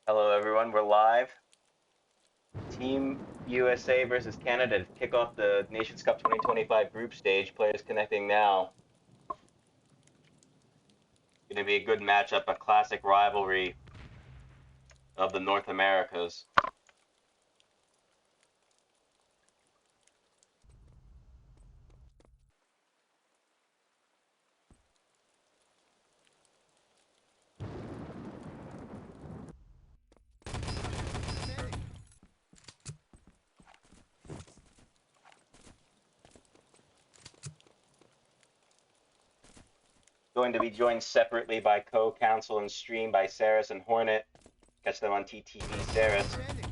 Hello, everyone. We're live. Team USA versus Canada to kick off the Nations Cup 2025 group stage. Players connecting now. Going to be a good matchup, a classic rivalry of the North Americas. Going to be joined separately by co-counsel and stream by Saris and Hornet. Catch them on TTV Saris. Medic.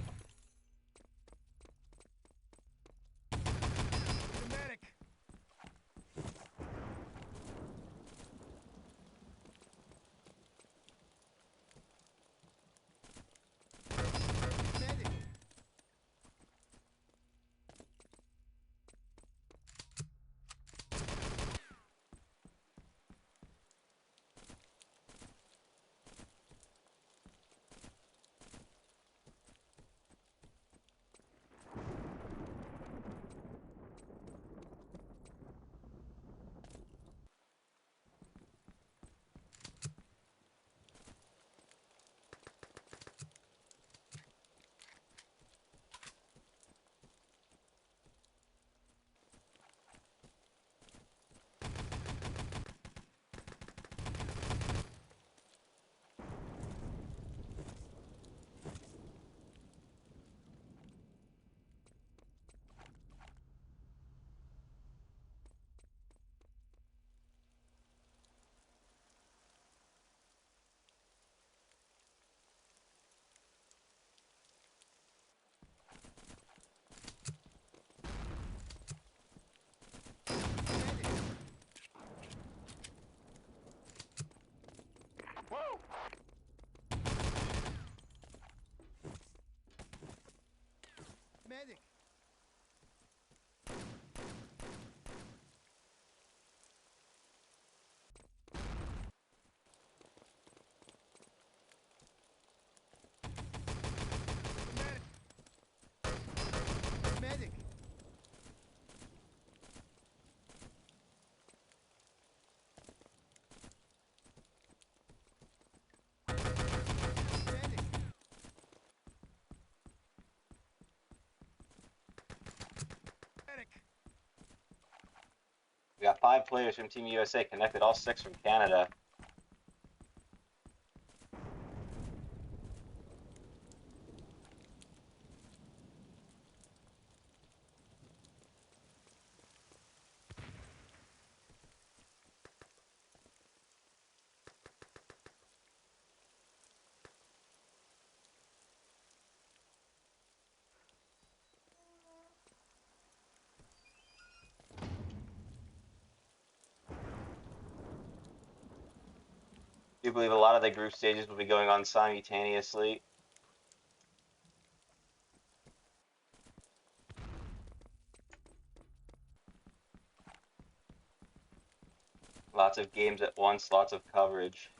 Medic. Medic. Medic. We got 5 players from Team USA connected, all 6 from Canada. I do believe a lot of the group stages will be going on simultaneously. Lots of games at once, lots of coverage.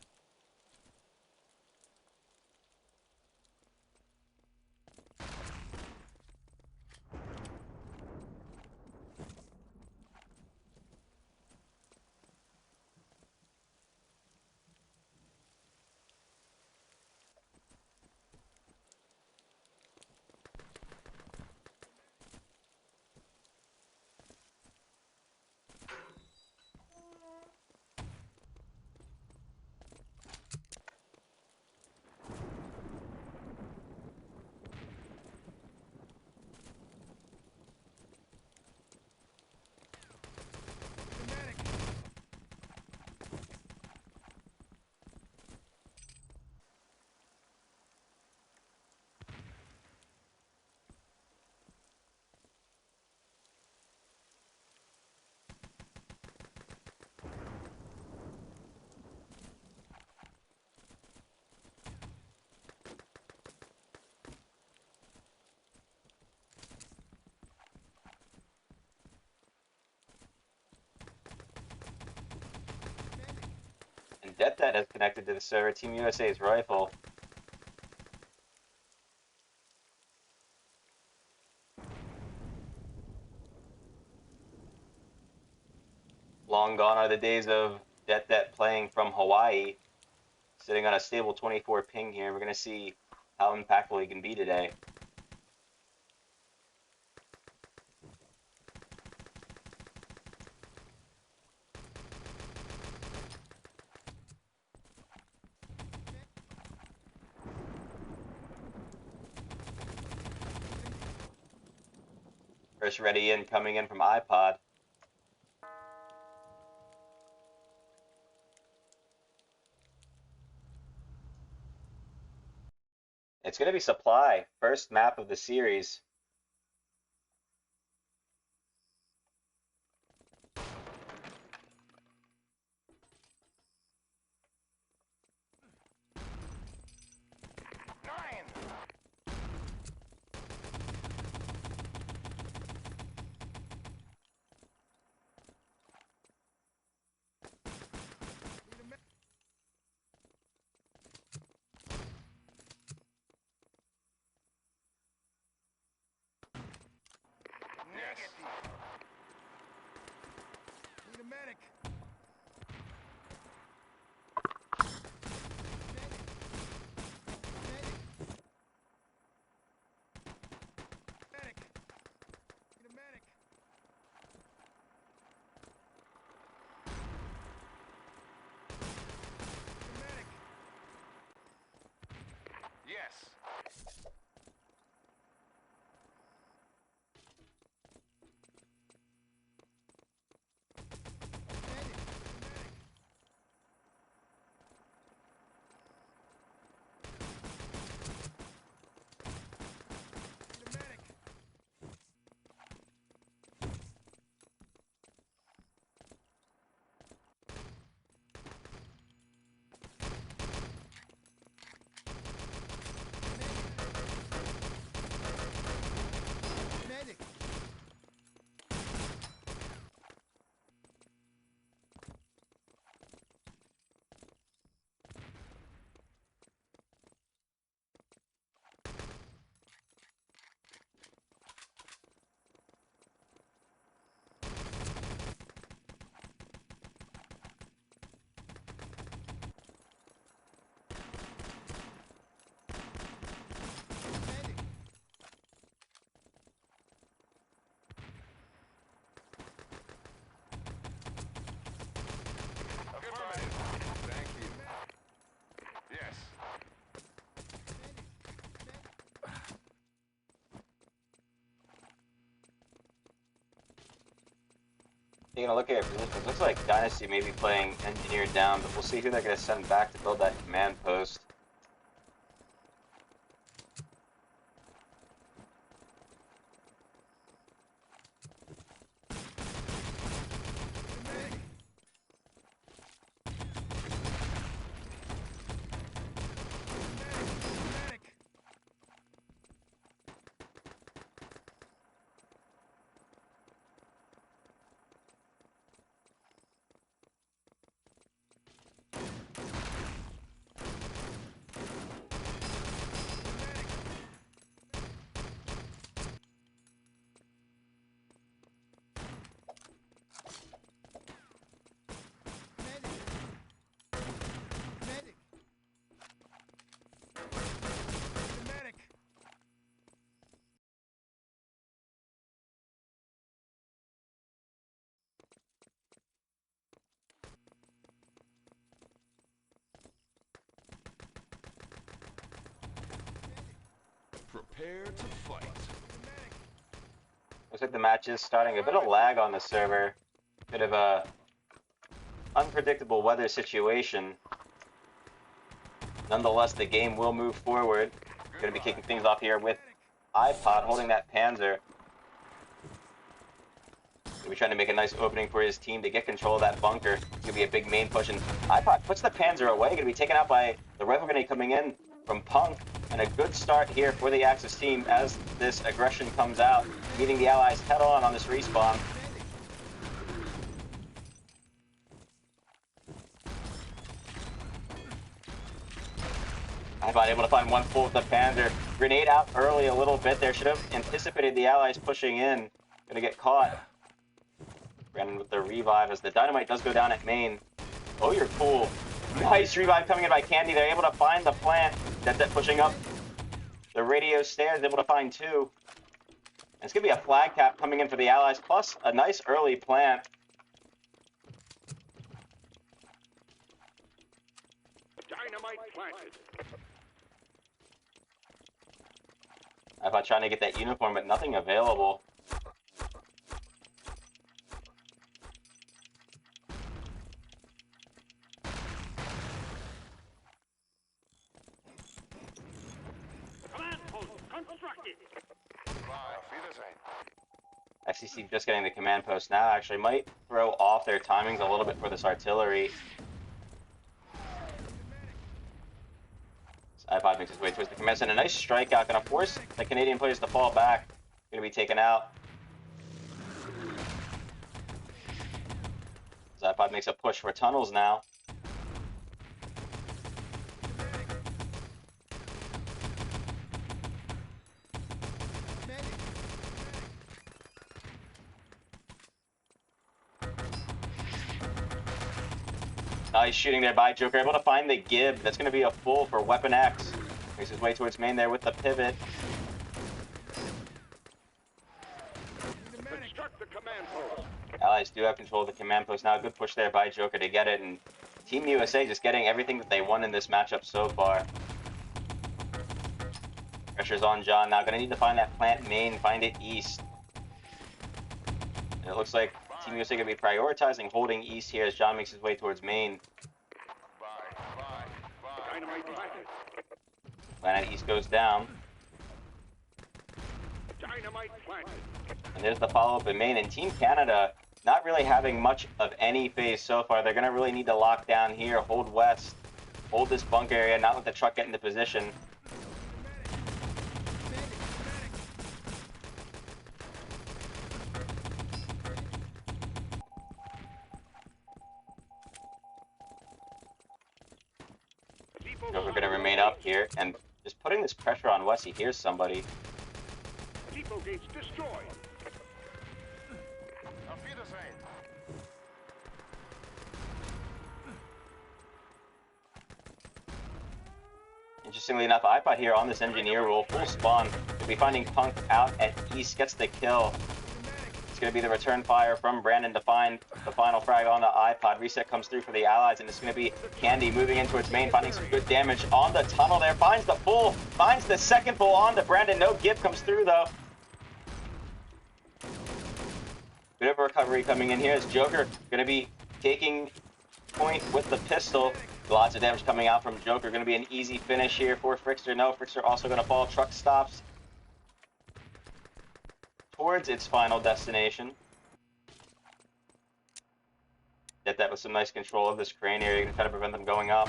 And DeadDead has connected to the server. Team USA's rifle. Long gone are the days of Det playing from Hawaii, sitting on a stable 24 ping here. We're going to see how impactful he can be today. First ready in, coming in from iPod. It's going to be Supply, first map of the series. Need a medic. Medic. Need a medic. Need a medic. Yes. Medic. Medic. Affirmative. Thank you. Yes. Taking a look at your positions, looks like Dynasty may be playing Engineer down, but we'll see who they're going to send back to build that command post. Medic. Medic. Medic. Medic. Prepare to fight. Looks like the match is starting. A bit of lag on the server. Bit of a unpredictable weather situation. Nonetheless, the game will move forward. Going to be kicking things off here with iPod holding that Panzer. He'll be trying to make a nice opening for his team to get control of that bunker. It's going to be a big main push, and iPod puts the Panzer away. Going to be taken out by the rifle grenade coming in from Punk. And a good start here for the Axis team as this aggression comes out, meeting the Allies head-on on this respawn. iPod able to find one full with the Panzer. Grenade out early a little bit there. Should have anticipated the Allies pushing in. Gonna get caught. Brandon with the revive as the dynamite does go down at main. Oh, you're cool. Nice revive coming in by Candy. They're able to find the plant. That pushing up the radio stairs, able to find two. And it's going to be a flag cap coming in for the Allies, plus a nice early plant. Dynamite planted. I thought trying to get that uniform, but nothing available. Command post constructed. FCC just getting the command post now. Actually might throw off their timings a little bit for this artillery. iPod makes his way towards the command center. A nice strikeout, gonna force the Canadian players to fall back. Gonna be taken out. iPod makes a push for tunnels now. Nice shooting there by Joker, able to find the Gib. That's going to be a full for Weapon X. Makes his way towards main there with the pivot. Construct the command post. Allies do have control of the command post now. Good push there by Joker to get it. And Team USA just getting everything that they won in this matchup so far. Pressure's on John now. Going to need to find that plant main, find it east. And it looks like Team USA going to be prioritizing holding east here as John makes his way towards main. Dynamite planted. Planet east goes down. Dynamite planted. And there's the follow-up in main. And Team Canada not really having much of any phase so far. They're going to really need to lock down here, hold west, hold this bunker area, not let the truck get into position. We're going to remain up here and just putting this pressure on West. He hears somebody. Depot gates destroyed. Interestingly enough, iPod here on this engineer roll, full spawn. We'll be finding Punk out at east, gets the kill. It's going to be the return fire from Brandon to find the final frag on the iPod. Reset comes through for the Allies, and it's going to be Candy moving in towards main, finding some good damage on the tunnel there. Finds the full, finds the second full on to Brandon. No Gib comes through, though. Bit of a recovery coming in here as Joker going to be taking point with the pistol. Lots of damage coming out from Joker. Going to be an easy finish here for Frickster. No, Frickster also going to fall. Truck stops towards its final destination. Get that with some nice control of this crane area. You can try to prevent them going up.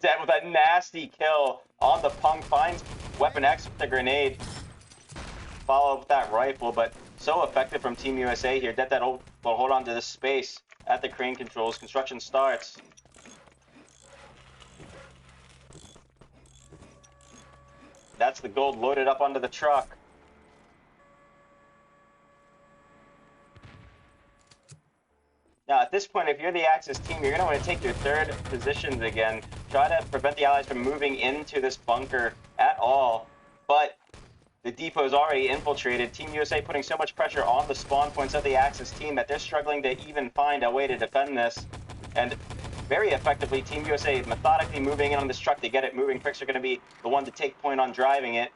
Dead with a nasty kill on the Punk. Finds Weapon X with the grenade. Follow up with that rifle, but so effective from Team USA here. That will hold on to this space at the crane controls. Construction starts. That's the gold loaded up onto the truck. Now, at this point, if you're the Axis team, you're going to want to take your third positions again. Try to prevent the Allies from moving into this bunker at all. But the depot is already infiltrated. Team USA putting so much pressure on the spawn points of the Axis team that they're struggling to even find a way to defend this. And very effectively, Team USA methodically moving in on this truck to get it moving. Pricks are going to be the one to take point on driving it.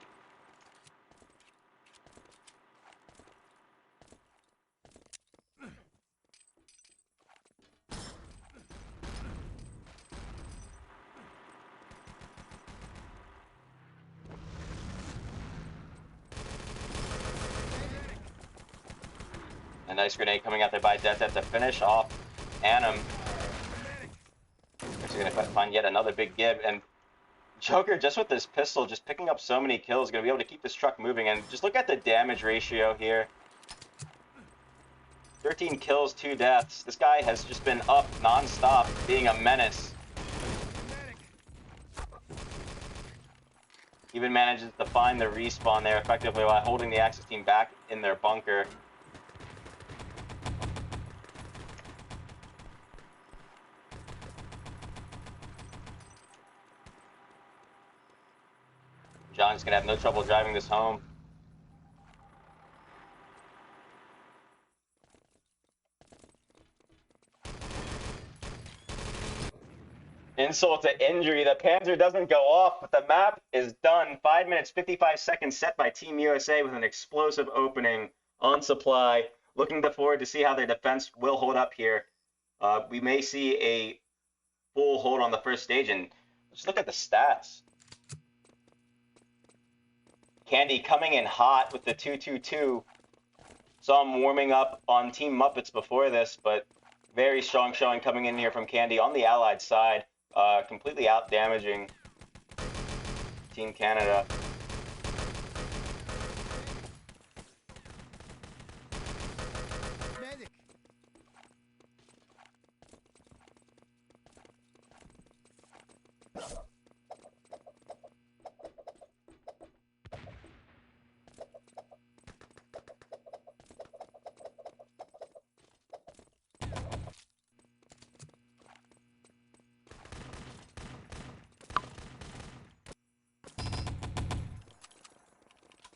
A nice grenade coming out there by Det to finish off Annam. He's going to find yet another big Gib. And Joker, just with this pistol, just picking up so many kills, going to be able to keep this truck moving. And just look at the damage ratio here. 13 kills, 2 deaths. This guy has just been up non-stop, being a menace. Even manages to find the respawn there effectively while holding the Axis team back in their bunker. Don's gonna have no trouble driving this home. Insult to injury. The Panzer doesn't go off, but the map is done. 5 minutes, 55 seconds set by Team USA with an explosive opening on supply. Looking forward to see how their defense will hold up here. We may see a full hold on the first stage, and just look at the stats. Candy coming in hot with the 2-2-2. Saw him warming up on Team Muppets before this, but very strong showing coming in here from Candy on the Allied side. Completely out damaging Team Canada. Medic.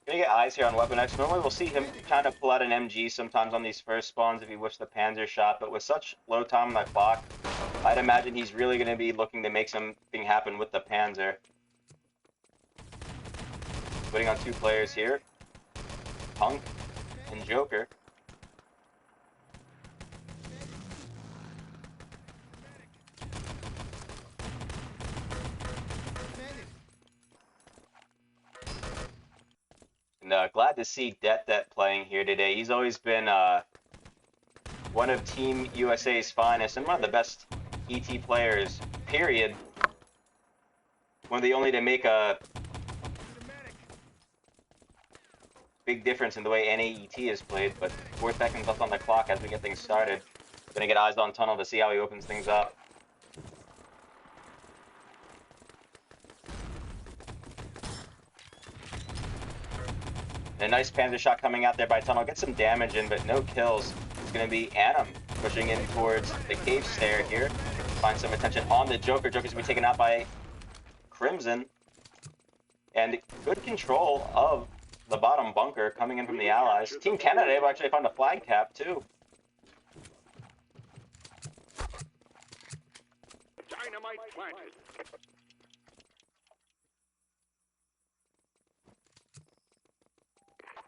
Gonna get eyes here on Weapon X. Normally we'll see him kind of pull out an MG sometimes on these first spawns if he whiffs the Panzer shot, but with such low time on the clock, I'd imagine he's really going to be looking to make something happen with the Panzer. Putting on two players here, Punk and Joker. And glad to see Det playing here today. He's always been one of Team USA's finest and one of the best ET players, period. One of the only to make a big difference in the way NAET is played, but 4 seconds left on the clock as we get things started. Gonna get eyes on Tunnel to see how he opens things up. And a nice Panzer shot coming out there by Tunnel. Gets some damage in, but no kills. It's going to be Anim pushing in towards the cave stair here. Find some attention on the Joker. Joker's going to be taken out by Crimson. And good control of the bottom bunker coming in from the Allies. Team Canada able to actually find a flag cap, too. Dynamite planted.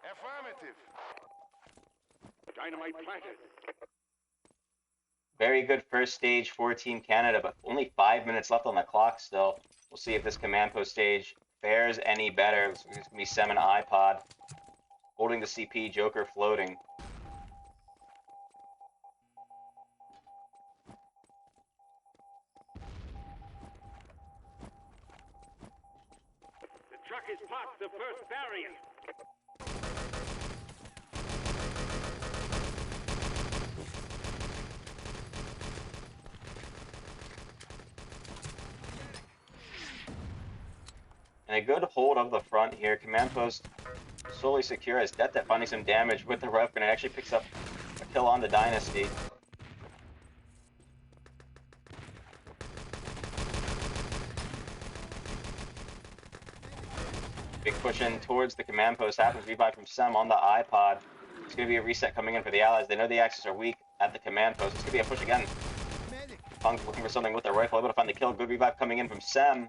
Affirmative. Dynamite planted. Very good first stage for Team Canada, but only 5 minutes left on the clock still. We'll see if this command post stage fares any better. It's going to be Sem and iPod holding the CP, Joker floating. The truck has passed the first barrier. And a good hold of the front here. Command post solely secure as Det finding some damage with the ref grenade. Actually picks up a kill on the Dynasty. Big push in towards the command post happens. Revive from Sem on the iPod. It's going to be a reset coming in for the Allies. They know the Axis are weak at the command post. It's going to be a push again. Punk looking for something with their rifle. Able to find the kill. Good revive coming in from Sem.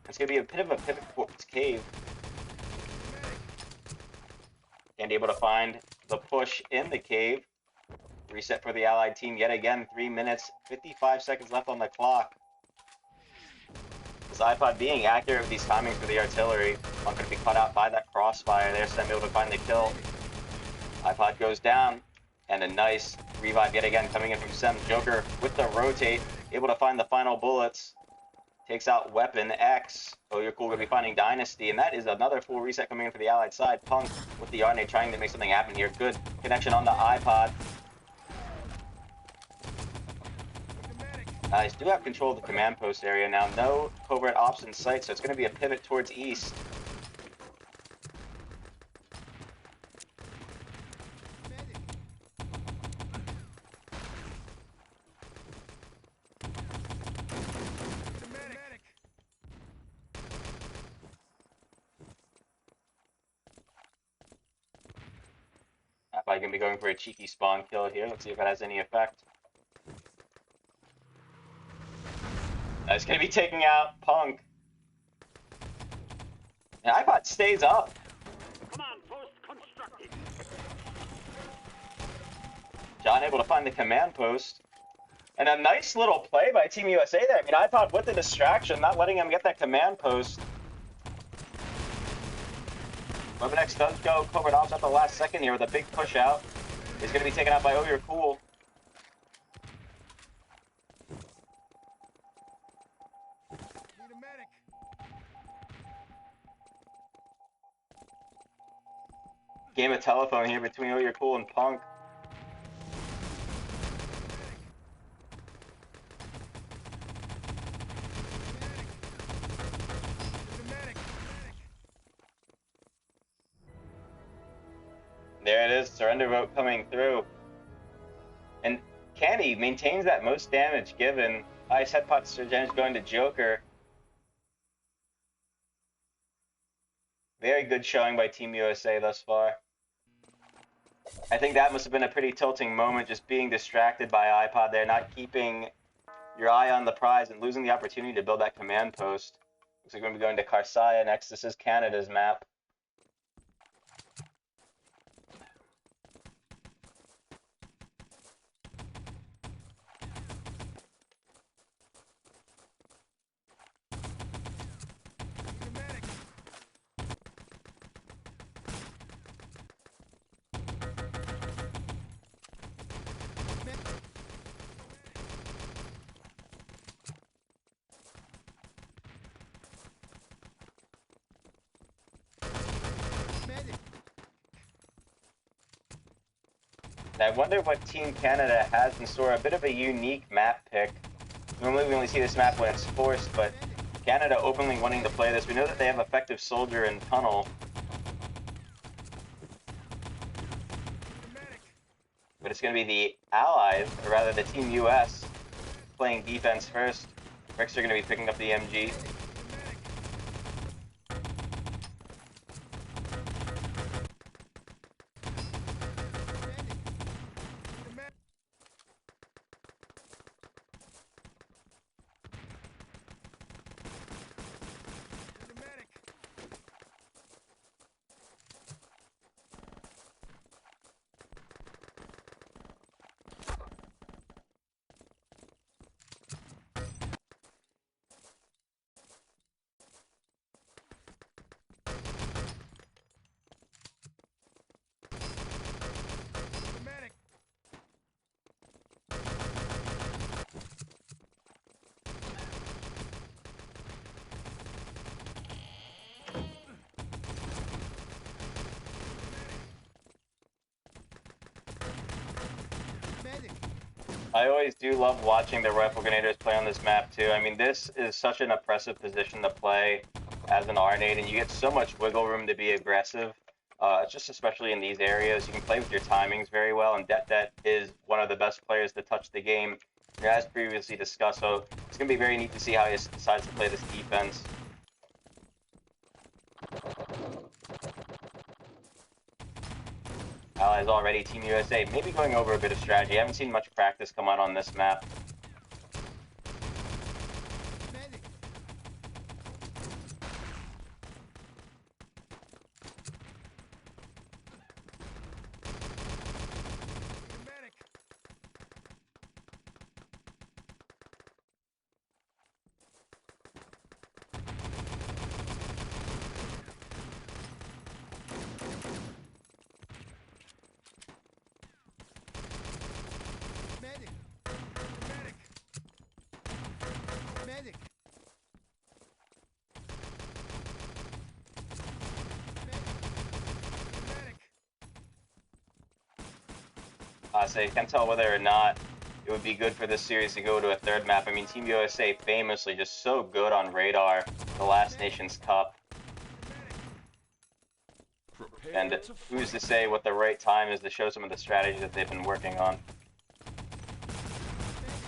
It's going to be a bit of a pivot towards cave. And able to find the push in the cave. Reset for the Allied team yet again. 3 minutes, 55 seconds left on the clock. This iPod being accurate with these timings for the artillery. Not going to be cut out by that crossfire there. Sem able to find the kill. iPod goes down. And a nice revive yet again coming in from Sem. Joker with the rotate. Able to find the final bullets. Takes out Weapon X. Oh, you're cool. Going to be finding Dynasty. And that is another full reset coming in for the Allied side. Punk with the RNA trying to make something happen here. Good connection on the iPod. Allies do have control of the command post area now. No covert ops in sight, so it's going to be a pivot towards east. Probably gonna be going for a cheeky spawn kill here. Let's see if it has any effect. It's gonna be taking out Punk. And iPod stays up. Command post constructed. John able to find the command post. And a nice little play by Team USA there. I mean, iPod with the distraction, not letting him get that command post. Weaponex does go covered off at the last second here with a big push out. He's going to be taken out by Oh You're Cool. Need a medic. Game of telephone here between Oh You're Cool and Punk. There it is, surrender vote coming through. And Candy maintains that most damage given. Ice headpot damage going to Joker. Very good showing by Team USA thus far. I think that must have been a pretty tilting moment, just being distracted by iPod there, not keeping your eye on the prize and losing the opportunity to build that command post. Looks like we're going to be going to Karsaya next. This is Canada's map. I wonder what Team Canada has in store. A bit of a unique map pick. Normally we only see this map when it's forced, but Canada openly wanting to play this. We know that they have effective soldier and tunnel. But it's going to be the Allies, or rather the Team US, playing defense first. Ricks are going to be picking up the MG. I always do love watching the Rifle Grenadiers play on this map too. I mean, this is such an oppressive position to play as an R-Nade, and you get so much wiggle room to be aggressive. Just especially in these areas, you can play with your timings very well, and Det is one of the best players to touch the game, as previously discussed, so it's going to be very neat to see how he decides to play this defense. Allies already, Team USA, maybe going over a bit of strategy. I haven't seen much practice come out on this map. So you can't tell whether or not it would be good for this series to go to a third map. I mean, Team USA famously just so good on radar the last Nations Cup. And who's to say what the right time is to show some of the strategies that they've been working on.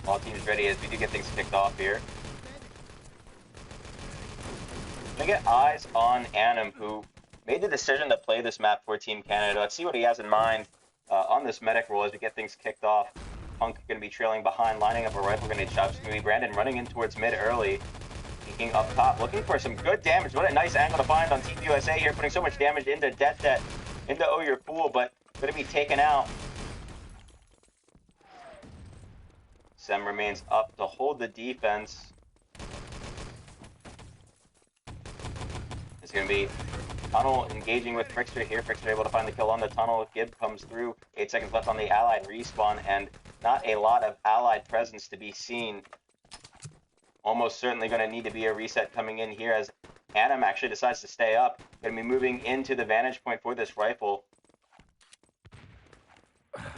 All teams ready as we do get things kicked off here. Gonna get eyes on Anim, who made the decision to play this map for Team Canada. Let's see what he has in mind. on this medic roll as we get things kicked off. Punk going to be trailing behind, lining up a rifle grenade shot. It's going to be Brandon running in towards mid early. Peeking up top, looking for some good damage. What a nice angle to find on Team USA here, putting so much damage into Det, into Oh Your Fool, but going to be taken out. Sem remains up to hold the defense. It's going to be Tunnel engaging with Frickster here. Frickster able to find the kill on the tunnel. Gib comes through. 8 seconds left on the Allied respawn, and not a lot of Allied presence to be seen. Almost certainly going to need to be a reset coming in here as Annam actually decides to stay up. Going to be moving into the vantage point for this rifle.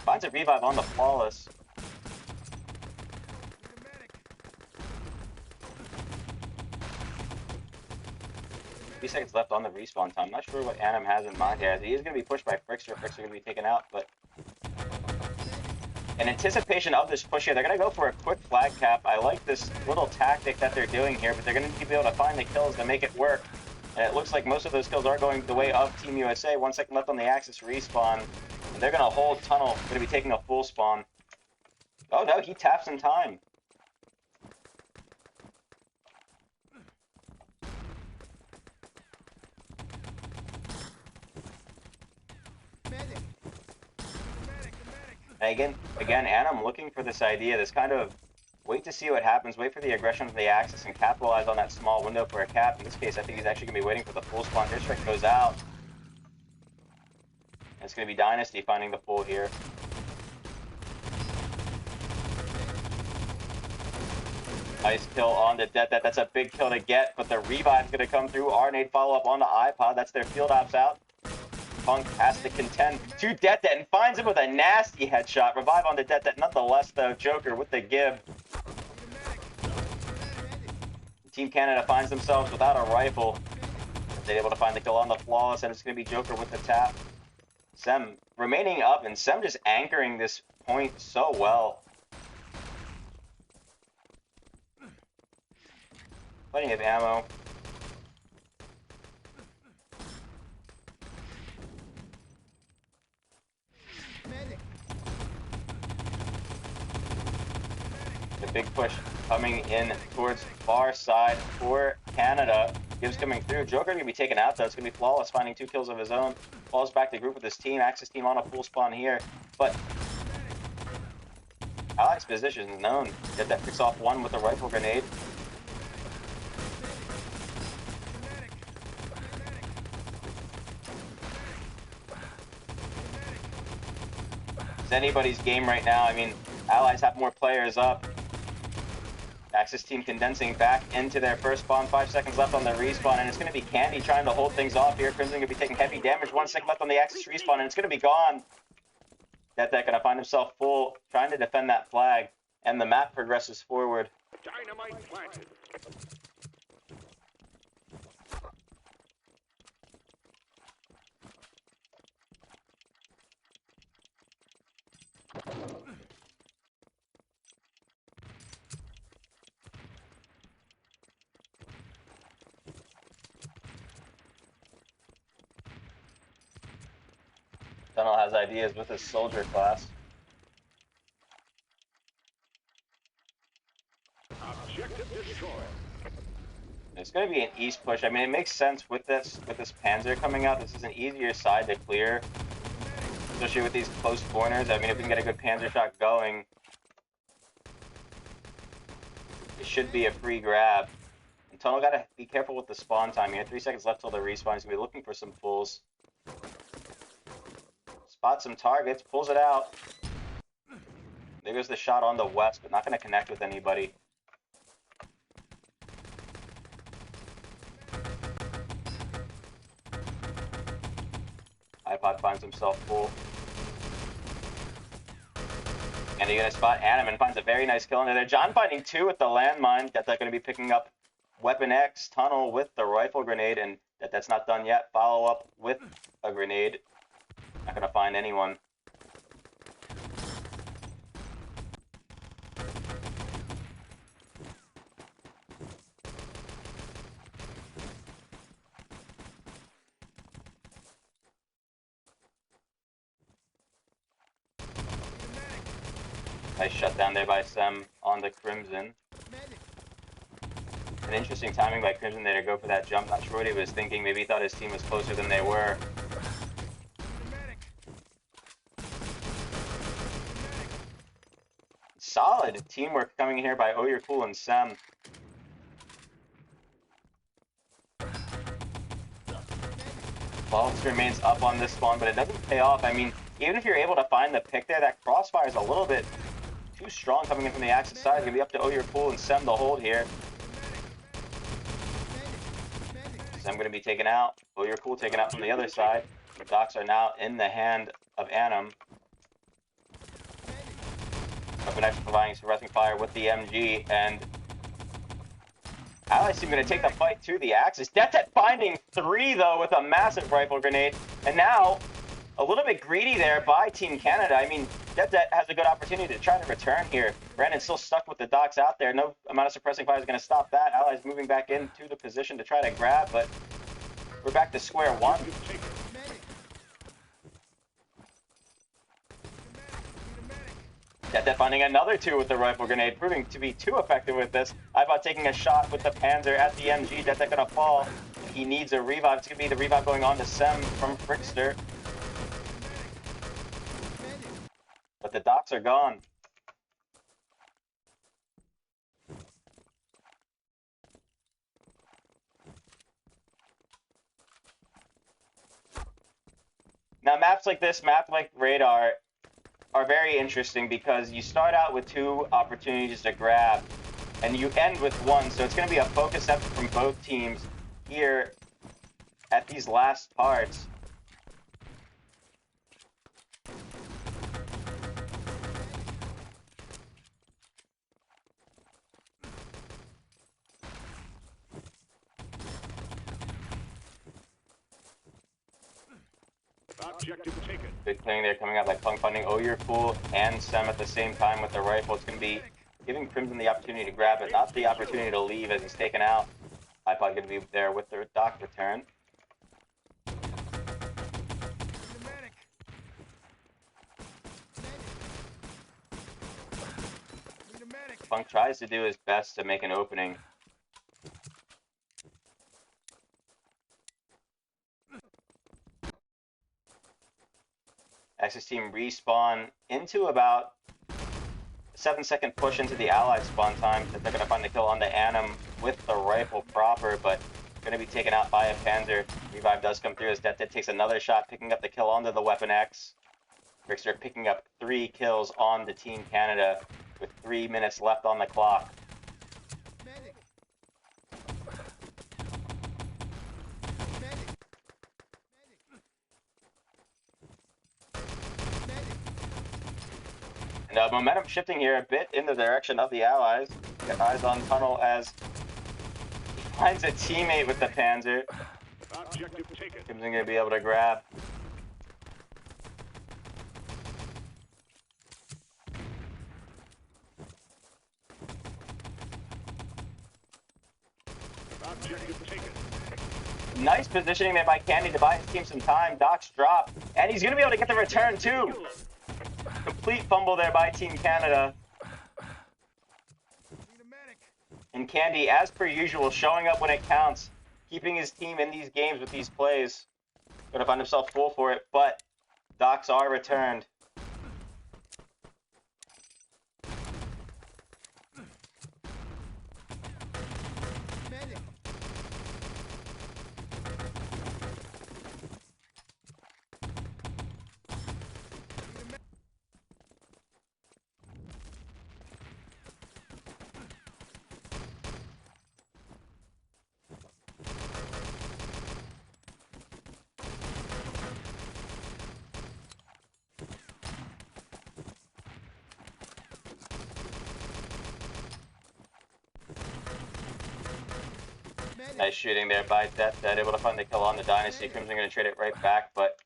Finds a revive on the Flawless. 3 seconds left on the respawn time. Not sure what Annam has in mind here. He is going to be pushed by Frickster. Frickster going to be taken out, but in anticipation of this push here, they're going to go for a quick flag cap. I like this little tactic that they're doing here, but they're going to need to be able to find the kills to make it work. And it looks like most of those kills are going the way of Team USA. 1 second left on the Axis respawn. And they're going to hold Tunnel. Going to be taking a full spawn. Oh no, he taps in time. And again, Annam looking for this idea, this kind of wait to see what happens, wait for the aggression of the Axis and capitalize on that small window for a cap. In this case, I think he's actually going to be waiting for the full spawn. District goes out. And it's going to be Dynasty finding the full here. Nice kill on the Det. That's a big kill to get, but the revive's going to come through. Arnade follow up on the iPod. That's their field ops out. Punk has to contend to Det and finds him with a nasty headshot. Revive on the Det nonetheless, though. Joker with the give. Team Canada finds themselves without a rifle. They're able to find the kill on the Flawless, and it's going to be Joker with the tap. Sem remaining up, and Sem just anchoring this point so well. Plenty of ammo. The big push coming in towards far side for Canada. Gibbs coming through. Joker going to be taken out, though. It's going to be Flawless finding 2 kills of his own. Falls back to group with his team. Axis team on a full spawn here. But Allied's position is known. That picks off one with a rifle grenade. It's anybody's game right now. I mean, Allies have more players up. Axis team condensing back into their first spawn. 5 seconds left on the respawn, and it's going to be Candy trying to hold things off here. Crimson going to be taking heavy damage. 1 second left on the Axis respawn, and it's going to be gone. Det going to find himself full, trying to defend that flag, and the map progresses forward. Dynamite planted. Tunnel has ideas with his soldier class. Objective destroyed. It's going to be an east push. I mean, it makes sense with this Panzer coming out. This is an easier side to clear, especially with these close corners. I mean, if we can get a good Panzer shot going, it should be a free grab. And Tunnel got to be careful with the spawn time here. 3 seconds left till the respawn. He's going to be looking for some fulls. Spots some targets, pulls it out. There goes the shot on the west, but not going to connect with anybody. iPod finds himself full. And he's going to spot Annam and finds a very nice kill under there. John finding 2 with the landmine. That's going to be picking up Weapon X, Tunnel with the rifle grenade, and that's not done yet. Follow up with a grenade. Not going to find anyone. Nice shutdown there by Sem on the Crimson. Medic. An interesting timing by Crimson there to go for that jump. Not sure what he was thinking. Maybe he thought his team was closer than they were. Need a medic. Solid teamwork coming in here by Oyerpool and Sem. Ballast remains up on this spawn, but it doesn't pay off. I mean, even if you're able to find the pick there, that crossfire is a little bit too strong coming in from the Axis side. It's going to be up to Oyerpool and Sem to hold here. Sem going to be taken out. Oyerpool taken out from the other side. The Docs are now in the hand of Annam. Weapon X providing suppressing fire with the MG, and Allies team going to take the fight to the Axis. DeathDebt finding 3 though with a massive rifle grenade, and now a little bit greedy there by Team Canada. I mean, DeathDebt has a good opportunity to try to return here. Brandon's still stuck with the Docs out there. No amount of suppressing fire is going to stop that. Allies moving back into the position to try to grab, but we're back to square one. DeathDebt finding another 2 with the rifle grenade, proving to be too effective with this. Ibot taking a shot with the Panzer at the MG. DeathDebt gonna fall. He needs a revive. It's gonna be the revive going on to Sem from Frickster. But the Docs are gone. Now maps like this, map like Radar, are very interesting because you start out with 2 opportunities to grab and you end with 1, so it's going to be a focus effort from both teams here at these last parts. Objective taken. Big thing there coming out like Punk funding Oyerpool and Sem at the same time with the rifle. It's going to be giving Crimson the opportunity to grab it, not the opportunity to leave as he's taken out. iPod going to be there with the Doc return. Need a medic. Need a medic. Punk tries to do his best to make an opening. Axis team respawn into about 7-second push into the Allied spawn time that they're going to find the kill on the Annam with the rifle proper, but going to be taken out by a Panzer. Revive does come through as DeathDebt takes another shot, picking up the kill onto the Weapon X. Frickster picking up 3 kills on the Team Canada with 3 minutes left on the clock. Medic. And momentum shifting here a bit in the direction of the Allies. Got eyes on Tunnel as he finds a teammate with the Panzer. Objective taken. Crimson going to be able to grab. Objective taken. Nice positioning there by Candy to buy his team some time. Doc's drop. And he's going to be able to get the return too. Complete fumble there by Team Canada. Need a medic. And Candy, as per usual, showing up when it counts. Keeping his team in these games with these plays. Going to find himself full for it, but Docs are returned. Medic. Nice shooting there by DeathDebt, able to find the kill on the Dynasty. Crimson going to trade it right back, but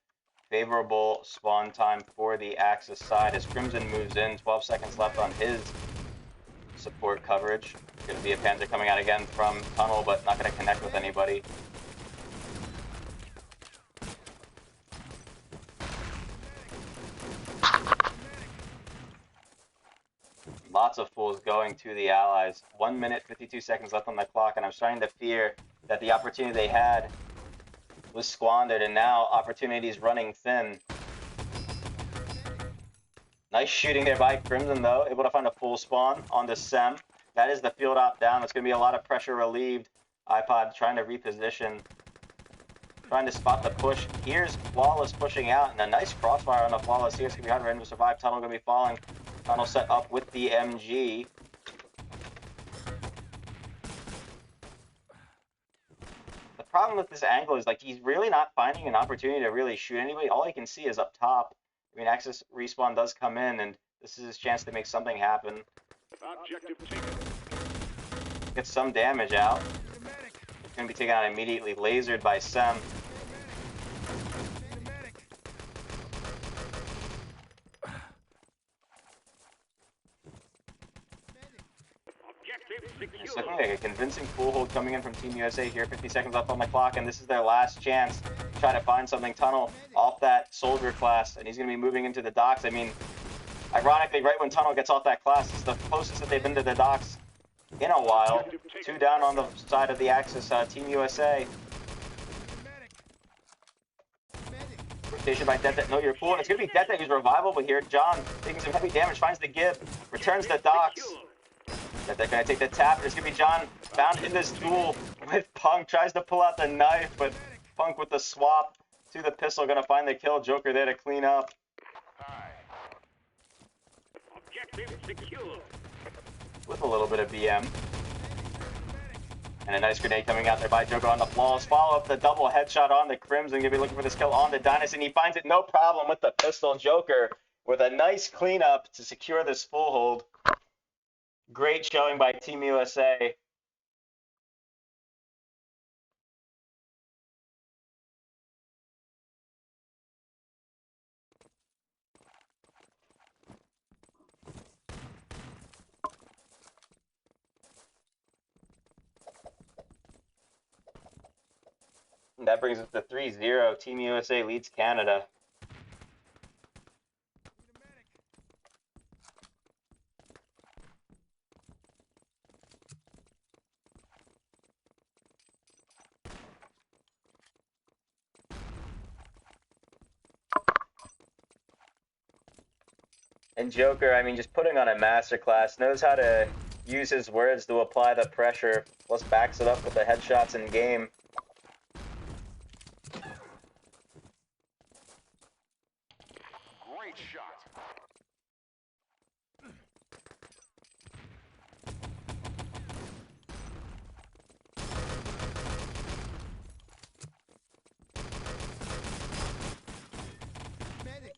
favorable spawn time for the Axis side as Crimson moves in. 12 seconds left on his support coverage. Going to be a Panzer coming out again from Tunnel, but not going to connect with anybody. going to the Allies. 1 minute, 52 seconds left on the clock, and I'm starting to fear that the opportunity they had was squandered, and now opportunity's running thin. Nice shooting there by Crimson, though. Able to find a full spawn onto Sem. That is the field op down. That's going to be a lot of pressure relieved. iPod trying to reposition. Trying to spot the push. Here's Flawless pushing out, and a nice crossfire on the Flawless here. It's going to be hard for him to survive. Tunnel going to be falling. Tunnel set up with the MG. The problem with this angle is, like, he's really not finding an opportunity to really shoot anybody. All he can see is up top. I mean, Axis respawn does come in, and this is his chance to make something happen. Objective taken. Get some damage out. Need a medic. It's going to be taken out immediately. Lasered by Sem. Need a medic. Medic. Objective It's secure. looking like a convincing full hold coming in from Team USA here. 50 seconds left on the clock, and this is their last chance to try to find something. Tunnel off that soldier class, and he's going to be moving into the docks. I mean, ironically, right when Tunnel gets off that class, it's the closest that they've been to the docks in a while. 2 down on the side of the Axis, Team USA. Need a medic. Medic. Rotation by Detta. No, you're cool. It's going to be Detta who's revivable here. John taking some heavy damage, finds the Gib, returns the docks. Detta going to take the tap. It's going to be John found in this duel with Punk. Tries to pull out the knife, but Punk with the swap to the pistol. Going to find the kill. Joker there to clean up. Objective secure. With a little bit of BM. And a nice grenade coming out there by Joker on the flaws. Follow up the double headshot on the Crimson. Gonna be looking for this kill on the Dynasty, and he finds it no problem with the pistol. Joker with a nice cleanup to secure this full hold. Great showing by Team USA. And that brings us to 3-0. Team USA leads Canada. Need a medic. And Joker, I mean, just putting on a masterclass, knows how to use his words to apply the pressure, plus backs it up with the headshots in game. Great shot. Medic.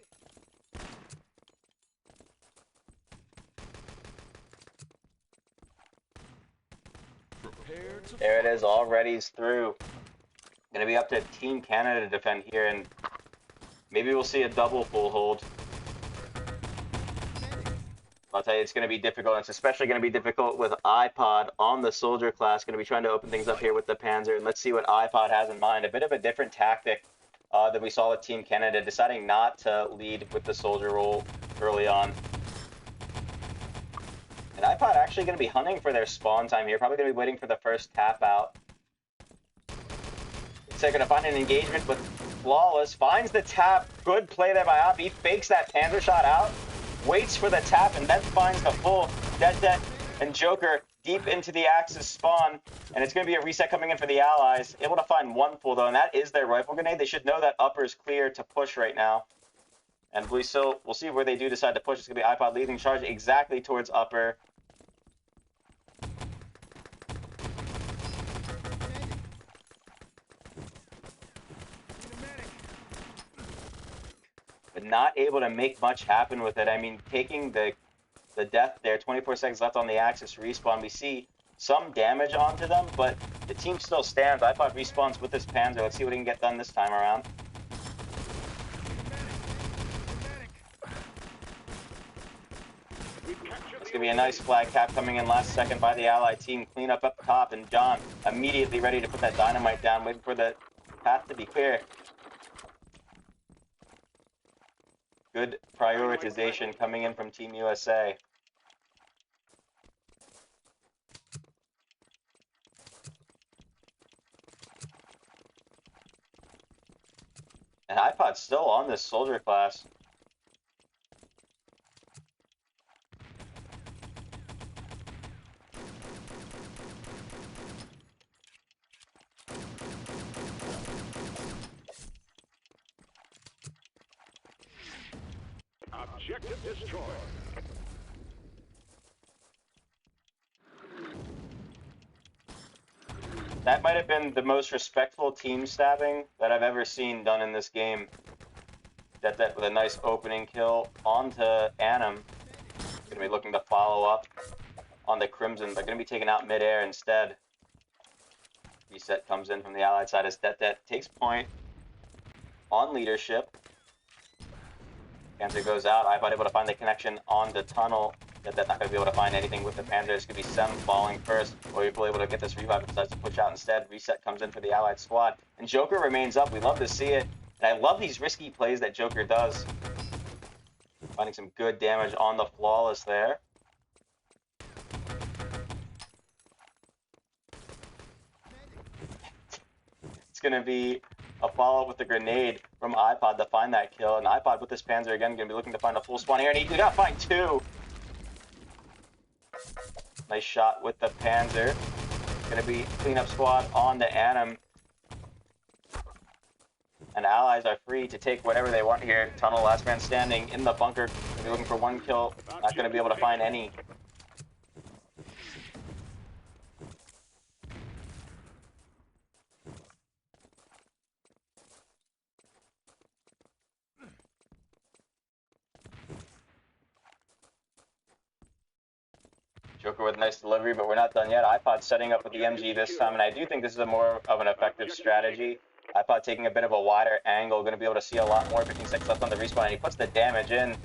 There it is, already's through. Gonna be up to Team Canada to defend here, and maybe we'll see a double full hold. I'll tell you, it's gonna be difficult. It's especially gonna be difficult with iPod on the soldier class. Gonna be trying to open things up here with the Panzer, and let's see what iPod has in mind. A bit of a different tactic than we saw with Team Canada, deciding not to lead with the soldier role early on. And iPod actually going to be hunting for their spawn time here. Probably going to be waiting for the first tap out. So they're going to find an engagement with Flawless. Finds the tap. Good play there by Op. He fakes that Panzer shot out. Waits for the tap and then finds the full Dead and Joker deep into the Axis spawn. And it's going to be a reset coming in for the Allies. Able to find one full though, and that is their rifle grenade. They should know that upper is clear to push right now. And we'll see where they do decide to push. It's going to be iPod leading charge exactly towards upper. But not able to make much happen with it. I mean, taking the death there, 24 seconds left on the Axis respawn. We see some damage onto them, but the team still stands. iPod respawns with this Panzer. Let's see what he can get done this time around. It's going to be a nice flag cap coming in last second by the Allied team. Clean up top, and John immediately ready to put that dynamite down, waiting for the path to be clear. Good prioritization coming in from Team USA. And iPod's still on this soldier class. Objective destroyed. That might have been the most respectful team stabbing that I've ever seen done in this game. That with a nice opening kill onto Annam. Gonna be looking to follow up on the Crimson, but gonna be taken out midair instead. Reset comes in from the Allied side as Det takes point on leadership. Panzer goes out. iPod able to find the connection on the tunnel. That's not going to be able to find anything with the Panzer. It's going to be Sem falling first, or you're able to get this revive, but decides to push out instead. Reset comes in for the Allied squad, and Joker remains up. We love to see it, and I love these risky plays that Joker does. Finding some good damage on the Flawless there. It's going to be a follow-up with the grenade from iPod to find that kill, and iPod with this Panzer again going to be looking to find a full spawn here, and he got to find two. Nice shot with the Panzer. Gonna be cleanup squad on the Annam. And Allies are free to take whatever they want here. Tunnel, last man standing in the bunker. Gonna be looking for one kill. Not gonna be able to find any. Joker with a nice delivery, but we're not done yet. iPod setting up with the MG this time, and I do think this is a more of an effective strategy. iPod taking a bit of a wider angle, going to be able to see a lot more. 15 seconds left on the respawn, and he puts the damage in.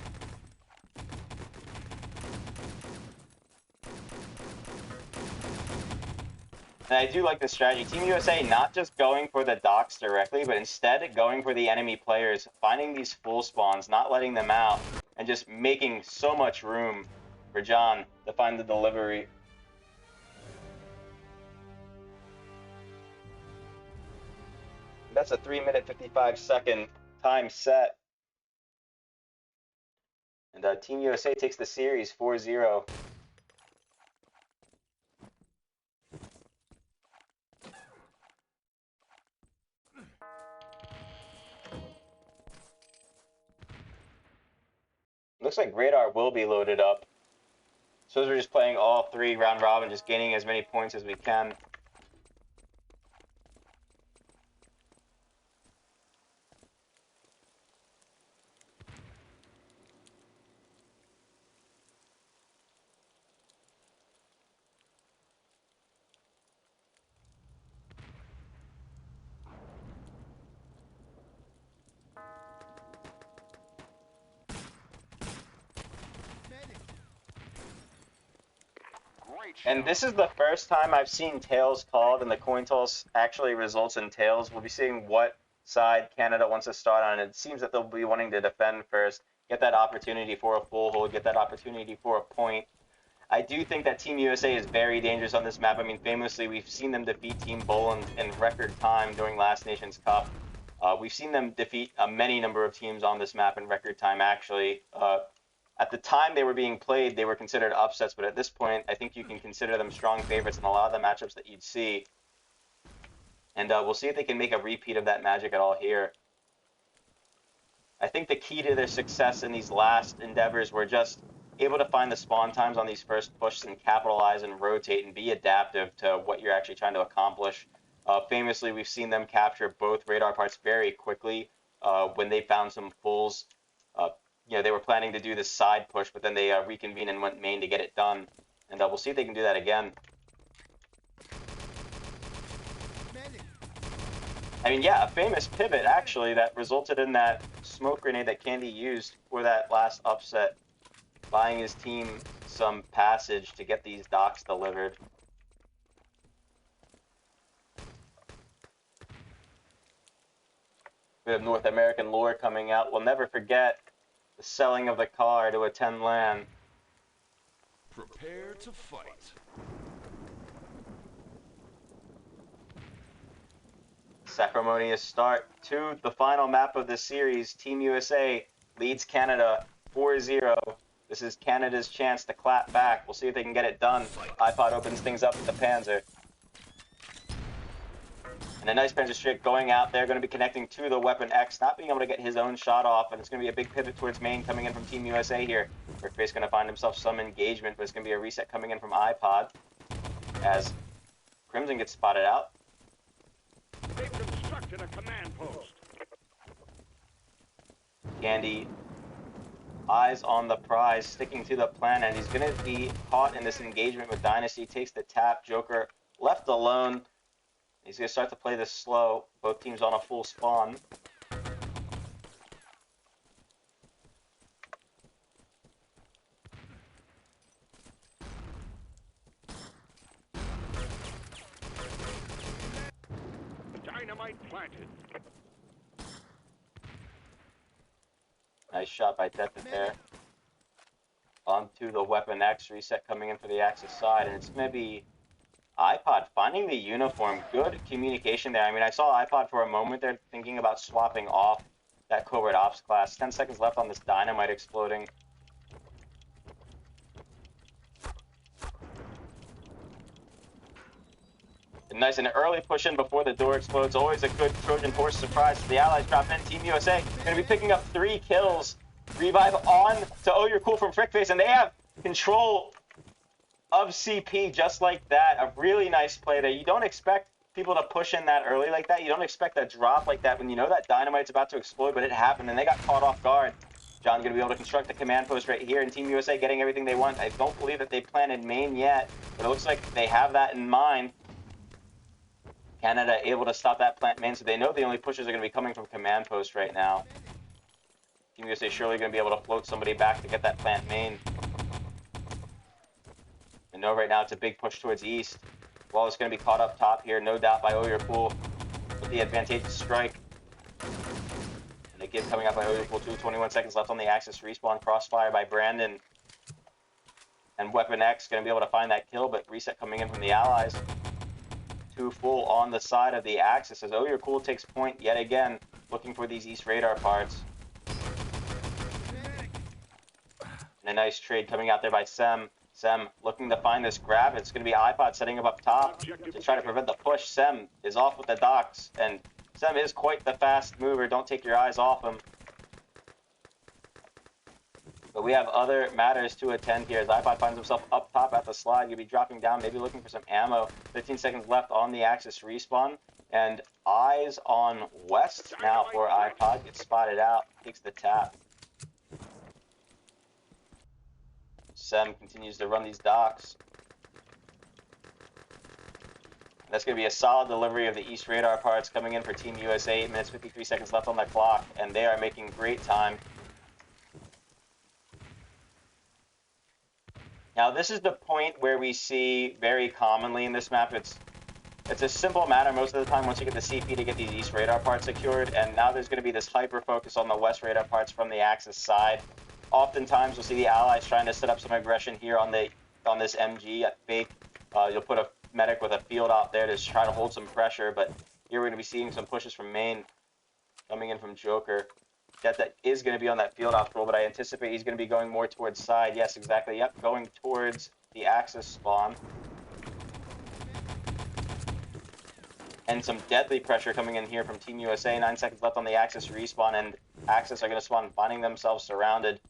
And I do like this strategy. Team USA not just going for the docks directly, but instead going for the enemy players, finding these full spawns, not letting them out, and just making so much room for John to find the delivery. That's a 3-minute 55-second time set. And Team USA takes the series 4-0. Looks like Radar will be loaded up. So as we're just playing all three round robin, just gaining as many points as we can. And this is the first time I've seen tails called, and the coin toss actually results in tails. We'll be seeing what side Canada wants to start on. It seems that they'll be wanting to defend first, get that opportunity for a full hold, get that opportunity for a point. I do think that Team USA is very dangerous on this map. I mean, famously, we've seen them defeat Team Poland in record time during last Nations Cup. We've seen them defeat a many number of teams on this map in record time, actually. At the time they were being played, they were considered upsets, but at this point, I think you can consider them strong favorites in a lot of the matchups that you'd see. And we'll see if they can make a repeat of that magic at all here. I think the key to their success in these last endeavors were just able to find the spawn times on these first pushes and capitalize and rotate and be adaptive to what you're actually trying to accomplish. Famously, we've seen them capture both radar parts very quickly when they found some fulls. They were planning to do this side push, but then they reconvened and went main to get it done. And we'll see if they can do that again. I mean, yeah, a famous pivot, actually, that resulted in that smoke grenade that Candy used for that last upset, buying his team some passage to get these docks delivered. We have North American lore coming out. We'll never forget the selling of the car to attend LAN. Prepare to fight. Ceremonious start to the final map of the series. Team USA leads Canada 4-0. This is Canada's chance to clap back. We'll see if they can get it done. iPod opens things up with the Panzer. And a nice Panzer Strike going out there, going to be connecting to the Weapon X, not being able to get his own shot off, and it's going to be a big pivot towards main coming in from Team USA here. Rickface going to find himself some engagement, but it's going to be a reset coming in from iPod as Crimson gets spotted out. They've constructed a command post. Candy, eyes on the prize, sticking to the plan, and he's going to be caught in this engagement with Dynasty. Takes the tap. Joker left alone. He's going to start to play this slow. Both teams on a full spawn. Dynamite planted. Nice shot by Death there. Onto the Weapon X. Reset coming in for the Axis side, and it's going to be iPod finding the uniform. Good communication there. I mean, I saw iPod for a moment there thinking about swapping off that Covert Ops class. 10 seconds left on this Dynamite exploding. Nice and early push in before the door explodes. Always a good Trojan horse surprise. The Allies drop in. Team USA going to be picking up 3 kills. Revive on to Oh You're Cool from Frickface, and they have control of CP just like that. A really nice play there. You don't expect people to push in that early like that. You don't expect a drop like that when you know that Dynamite's about to explode, but it happened, and they got caught off guard. John's going to be able to construct the command post right here, and Team USA getting everything they want. I don't believe that they planted main yet, but it looks like they have that in mind. Canada able to stop that plant main, so they know the only pushes are going to be coming from command post right now. Team USA surely going to be able to float somebody back to get that plant main. And know right now it's a big push towards east. Well, it's going to be caught up top here, no doubt, by Oh You're Cool with the advantageous strike. And the give coming up by Oh You're Cool too. 21 seconds left on the Axis. Respawn crossfire by Brandon. And Weapon X going to be able to find that kill, but reset coming in from the Allies. 2 full on the side of the Axis as Oh You're Cool takes point yet again, looking for these East radar parts. And a nice trade coming out there by Sem. Sem looking to find this grab. It's going to be iPod setting up top to try to prevent the push. Sem is off with the docks, and Sem is quite the fast mover. Don't take your eyes off him. But we have other matters to attend here as iPod finds himself up top at the slide. You'll be dropping down, maybe looking for some ammo. 15 seconds left on the Axis respawn. And eyes on west now for iPod. Gets spotted out, takes the tap. Sem continues to run these docks. That's going to be a solid delivery of the East radar parts coming in for Team USA. 8 minutes, 53 seconds left on the clock, and they are making great time. Now, this is the point where we see very commonly in this map, it's a simple matter most of the time once you get the CP to get these East radar parts secured, and now there's going to be this hyper focus on the West radar parts from the Axis side. Oftentimes, you'll see the Allies trying to set up some aggression here on this MG at fake. You'll put a medic with a field out there to try to hold some pressure, but here we're going to be seeing some pushes from main coming in from Joker. That is going to be on that field off roll, but I anticipate he's going to be going more towards side. Yes, exactly. Yep, going towards the Axis spawn. And some deadly pressure coming in here from Team USA. 9 seconds left on the Axis respawn, and Axis are going to spawn, finding themselves surrounded.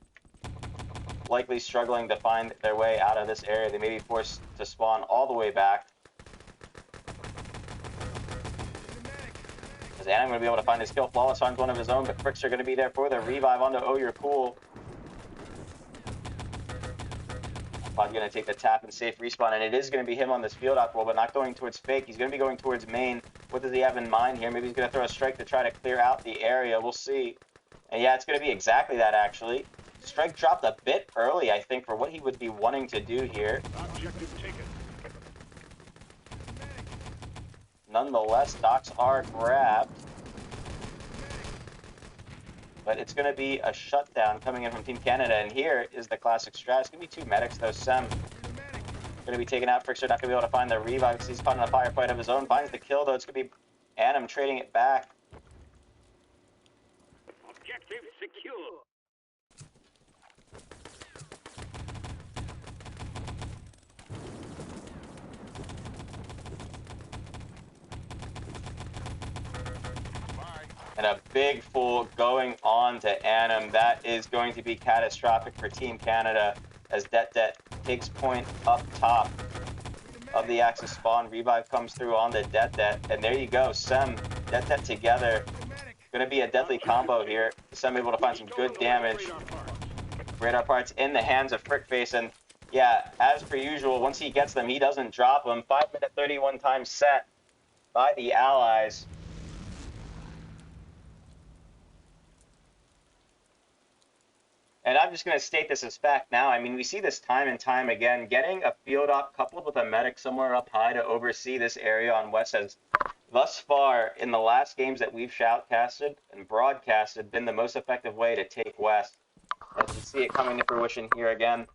Likely struggling to find their way out of this area. They may be forced to spawn all the way back. As Adam going to be able to find his kill. Flawless finds one of his own, but Fricks are going to be there for the revive onto Oh You're Cool. Pod's going to take the tap and safe respawn, and it is going to be him on this field out roll, but not going towards fake. He's going to be going towards main. What does he have in mind here? Maybe he's going to throw a strike to try to clear out the area. We'll see. And yeah, it's going to be exactly that, actually. Strike dropped a bit early, I think, for what he would be wanting to do here. Objective taken. Nonetheless, docks are grabbed. But it's going to be a shutdown coming in from Team Canada. And here is the classic strat. It's going to be 2 medics, though. Sem going to be taken out. Fricks are not going to be able to find the revive because he's caught in a firefight of his own. Finds the kill, though. It's going to be Annam trading it back. Objective secure. And a big full going on to Annam. That is going to be catastrophic for Team Canada as Det takes point up top of the Axis spawn. Revive comes through on the Det, and there you go. Sem, Det together. Going to be a deadly combo here. Sem able to find some good damage. Radar parts in the hands of Frickface, and yeah, as per usual, once he gets them, he doesn't drop them. 5-minute 31 time set by the Allies. And I'm just going to state this as fact now. I mean, we see this time and time again. Getting a field op coupled with a medic somewhere up high to oversee this area on West has, thus far, in the last games that we've shoutcasted and broadcasted, been the most effective way to take West. As we see it coming to fruition here again.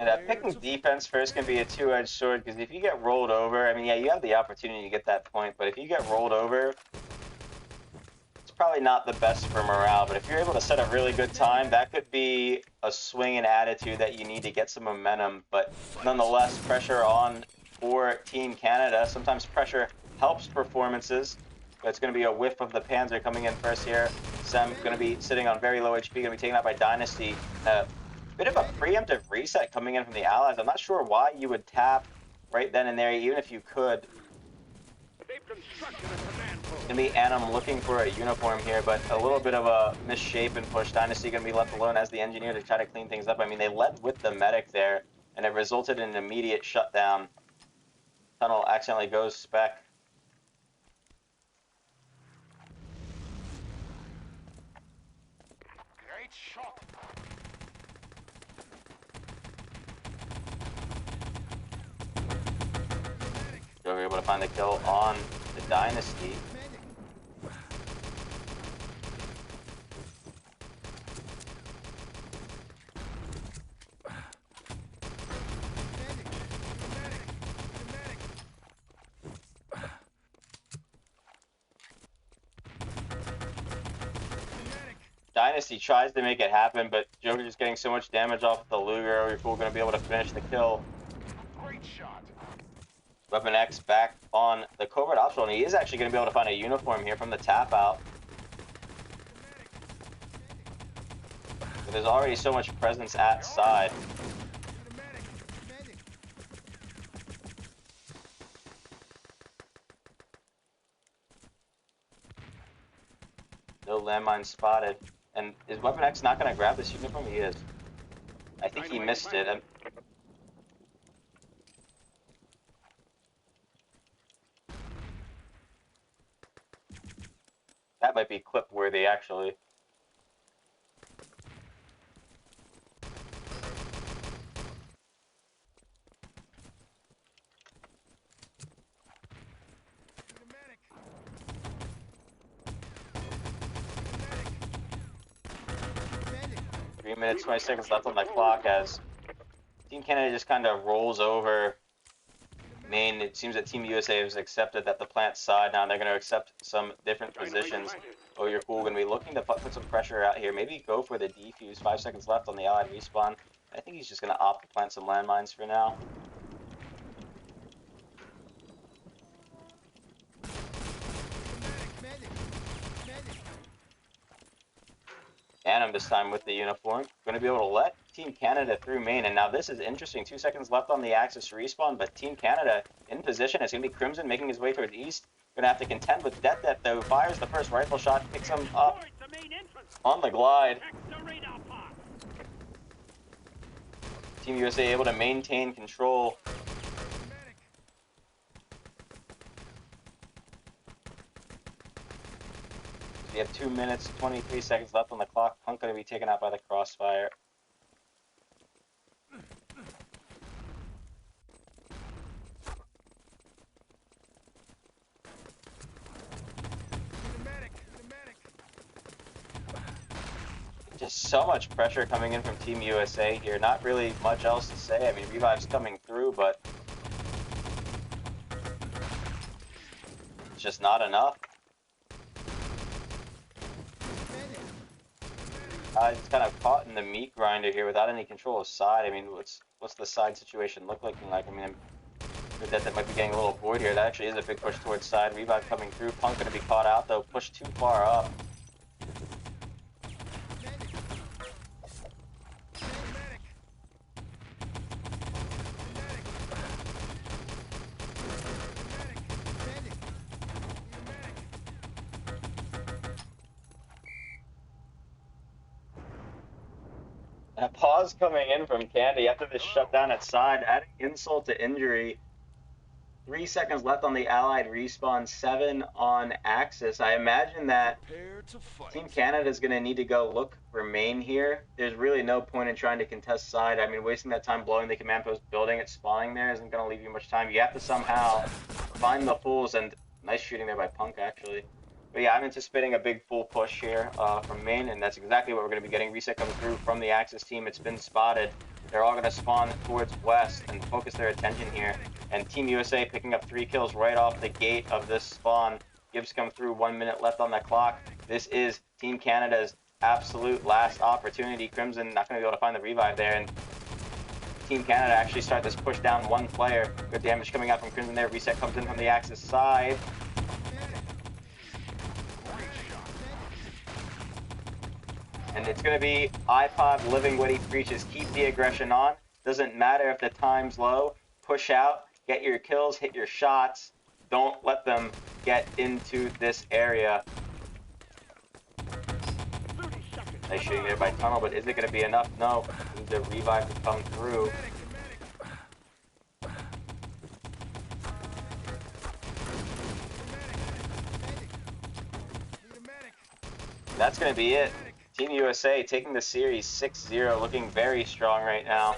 And picking defense first can be a two-edged sword, because if you get rolled over, I mean, yeah, you have the opportunity to get that point, but if you get rolled over, it's probably not the best for morale. But if you're able to set a really good time, that could be a swing in attitude that you need to get some momentum. But nonetheless, pressure on for Team Canada. Sometimes pressure helps performances, but it's going to be a whiff of the Panzer coming in first here. Sem going to be sitting on very low HP, going to be taken out by Dynasty. Bit of a preemptive reset coming in from the Allies. I'm not sure why you would tap right then and there, even if you could. They've constructed a command post. Gonna be Annam looking for a uniform here, but a little bit of a misshapen push. Dynasty gonna be left alone as the engineer to try to clean things up. I mean, they led with the medic there, and it resulted in an immediate shutdown. Tunnel accidentally goes spec. Great shot. So we're able to find the kill on the Dynasty. Dynasty tries to make it happen, but Joker's just getting so much damage off the Luger. We're going to be able to finish the kill. Great shot. Weapon X back on the covert optional, and he is actually going to be able to find a uniform here from the tap out. But there's already so much presence at side. No landmine spotted. And is Weapon X not going to grab this uniform? He is. I think he missed it. That might be clip worthy, actually. Three minutes, 20 seconds left on the clock as Team Canada just kind of rolls over main. It seems that Team USA has accepted that the plant side now. They're going to accept some different positions. Oh, you're cool. Going to be looking to put some pressure out here. Maybe go for the defuse. 5 seconds left on the Allied respawn. I think he's just going to opt to plant some landmines for now. Medic. Medic. Phantom this time with the uniform. Going to be able to let Team Canada through main. And now this is interesting. 2 seconds left on the Axis respawn, but Team Canada in position. It's going to be Crimson making his way towards east. Going to have to contend with Death, though. Fires the first rifle shot, picks him up Destroyed the main entrance. on the glide. Protect the radar pod. Team USA able to maintain control. Medic. We have 2 minutes, 23 seconds left on the clock. Punk going to be taken out by the crossfire. Medic. Medic. Just so much pressure coming in from Team USA here. Not really much else to say. I mean, Revive's coming through, but it's just not enough. Medic. He's kind of caught in the meat grinder here without any control of side. I mean, what's the side situation looking like? I mean, that might be getting a little bored here. That actually is a big push towards side. Revive coming through. Punk going to be caught out, though. Pushed too far up. Medic. Medic. Medic. Medic. And a pause coming in from Candy after this shutdown at side, adding insult to injury. 3 seconds left on the Allied respawn, 7 on Axis. I imagine that Prepare to fight. Team Canada is going to need to go look for main here. There's really no point in trying to contest side. I mean, wasting that time blowing the command post building it, spawning there isn't going to leave you much time. You have to somehow find the fools, and nice shooting there by Punk, actually. But yeah, I'm anticipating a big full push here from main, and that's exactly what we're going to be getting. Reset coming through from the Axis team. It's been spotted. They're all going to spawn towards west and focus their attention here. And Team USA picking up 3 kills right off the gate of this spawn. Gibbs come through, 1 minute left on the clock. This is Team Canada's absolute last opportunity. Crimson not going to be able to find the revive there, and Team Canada actually start this push down 1 player. Good damage coming out from Crimson there. Reset comes in from the Axis side. And it's going to be iPod living what he preaches. Keep the aggression on. Doesn't matter if the time's low. Push out, get your kills, hit your shots. Don't let them get into this area. 30 seconds. Nice shooting there by Tunnel, but is it going to be enough? No. Need the revive to come through. That's going to be it. Team USA taking the series 6-0, looking very strong right now.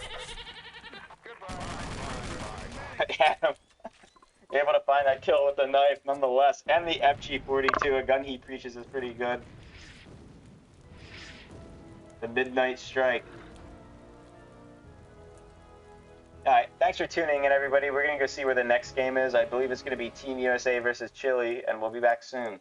Adam able to find that kill with the knife nonetheless, and the FG42, a gun he preaches is pretty good. The Midnight Strike. Alright, thanks for tuning in, everybody. We're going to go see where the next game is. I believe it's going to be Team USA versus Chile, and we'll be back soon.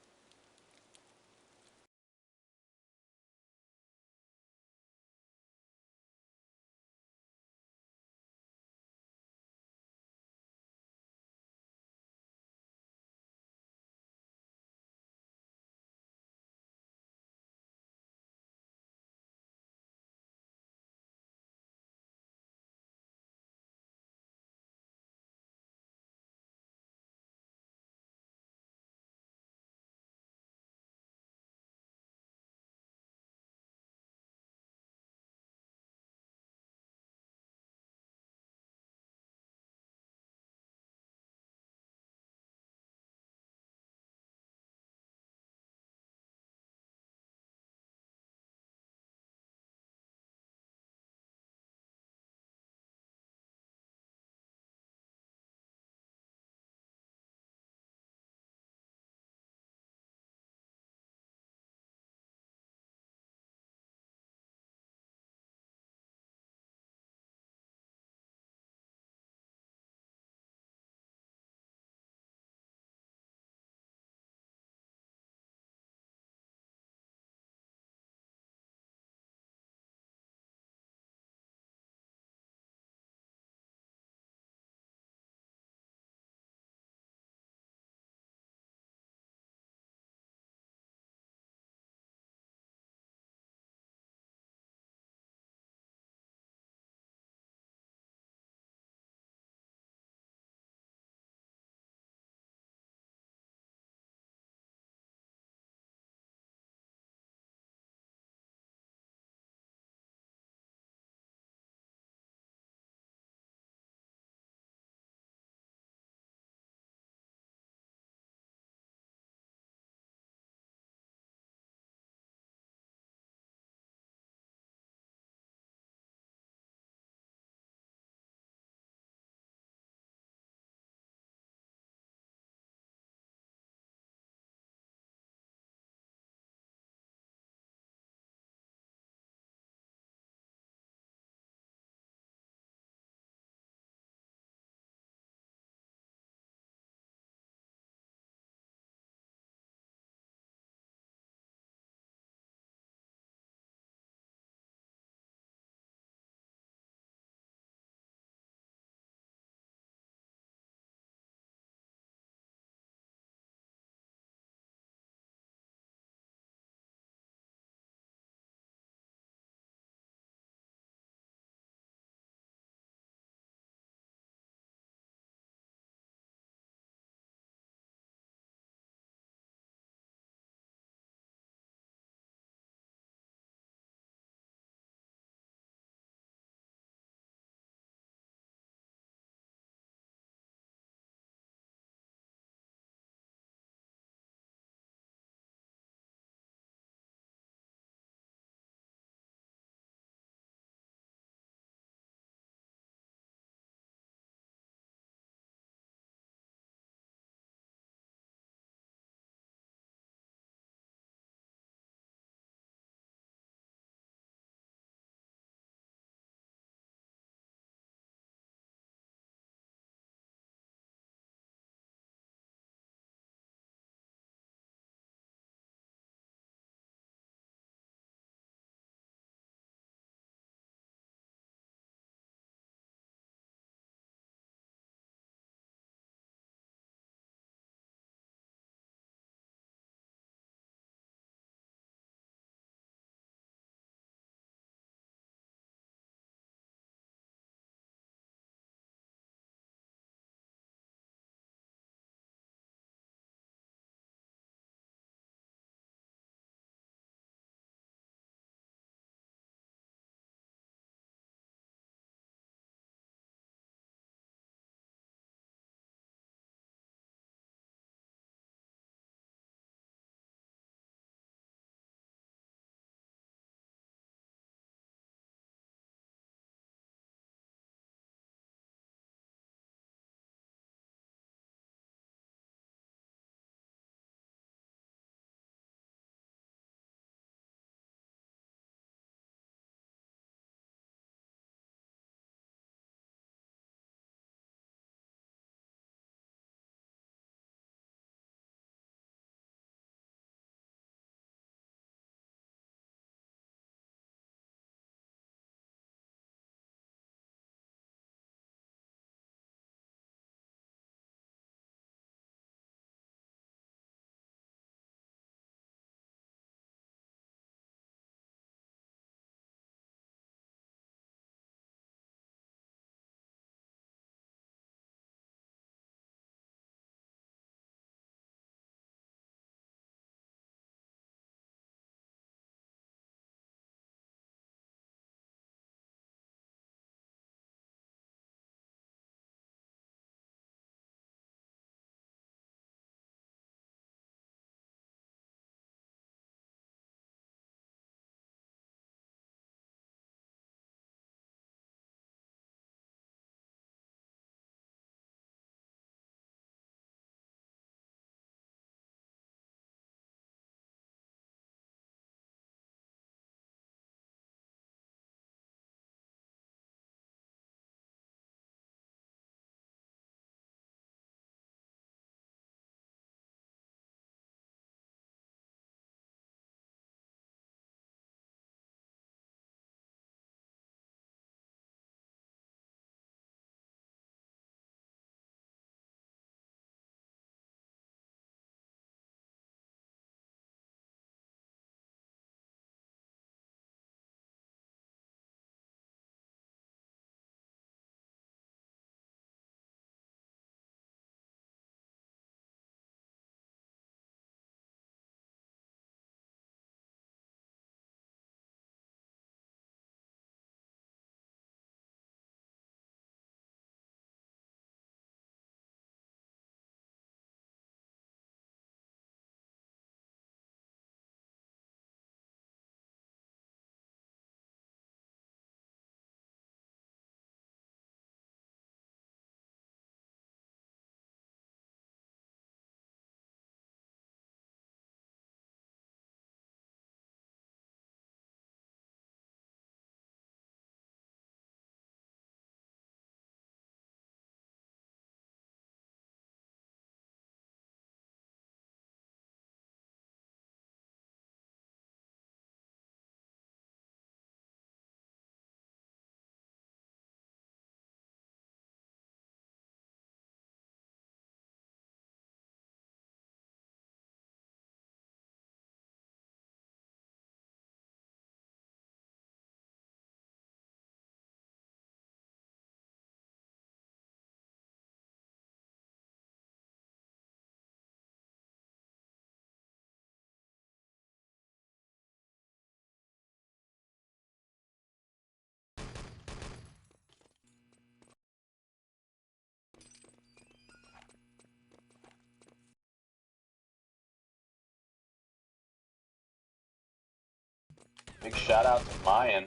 Big shout out to Mayan.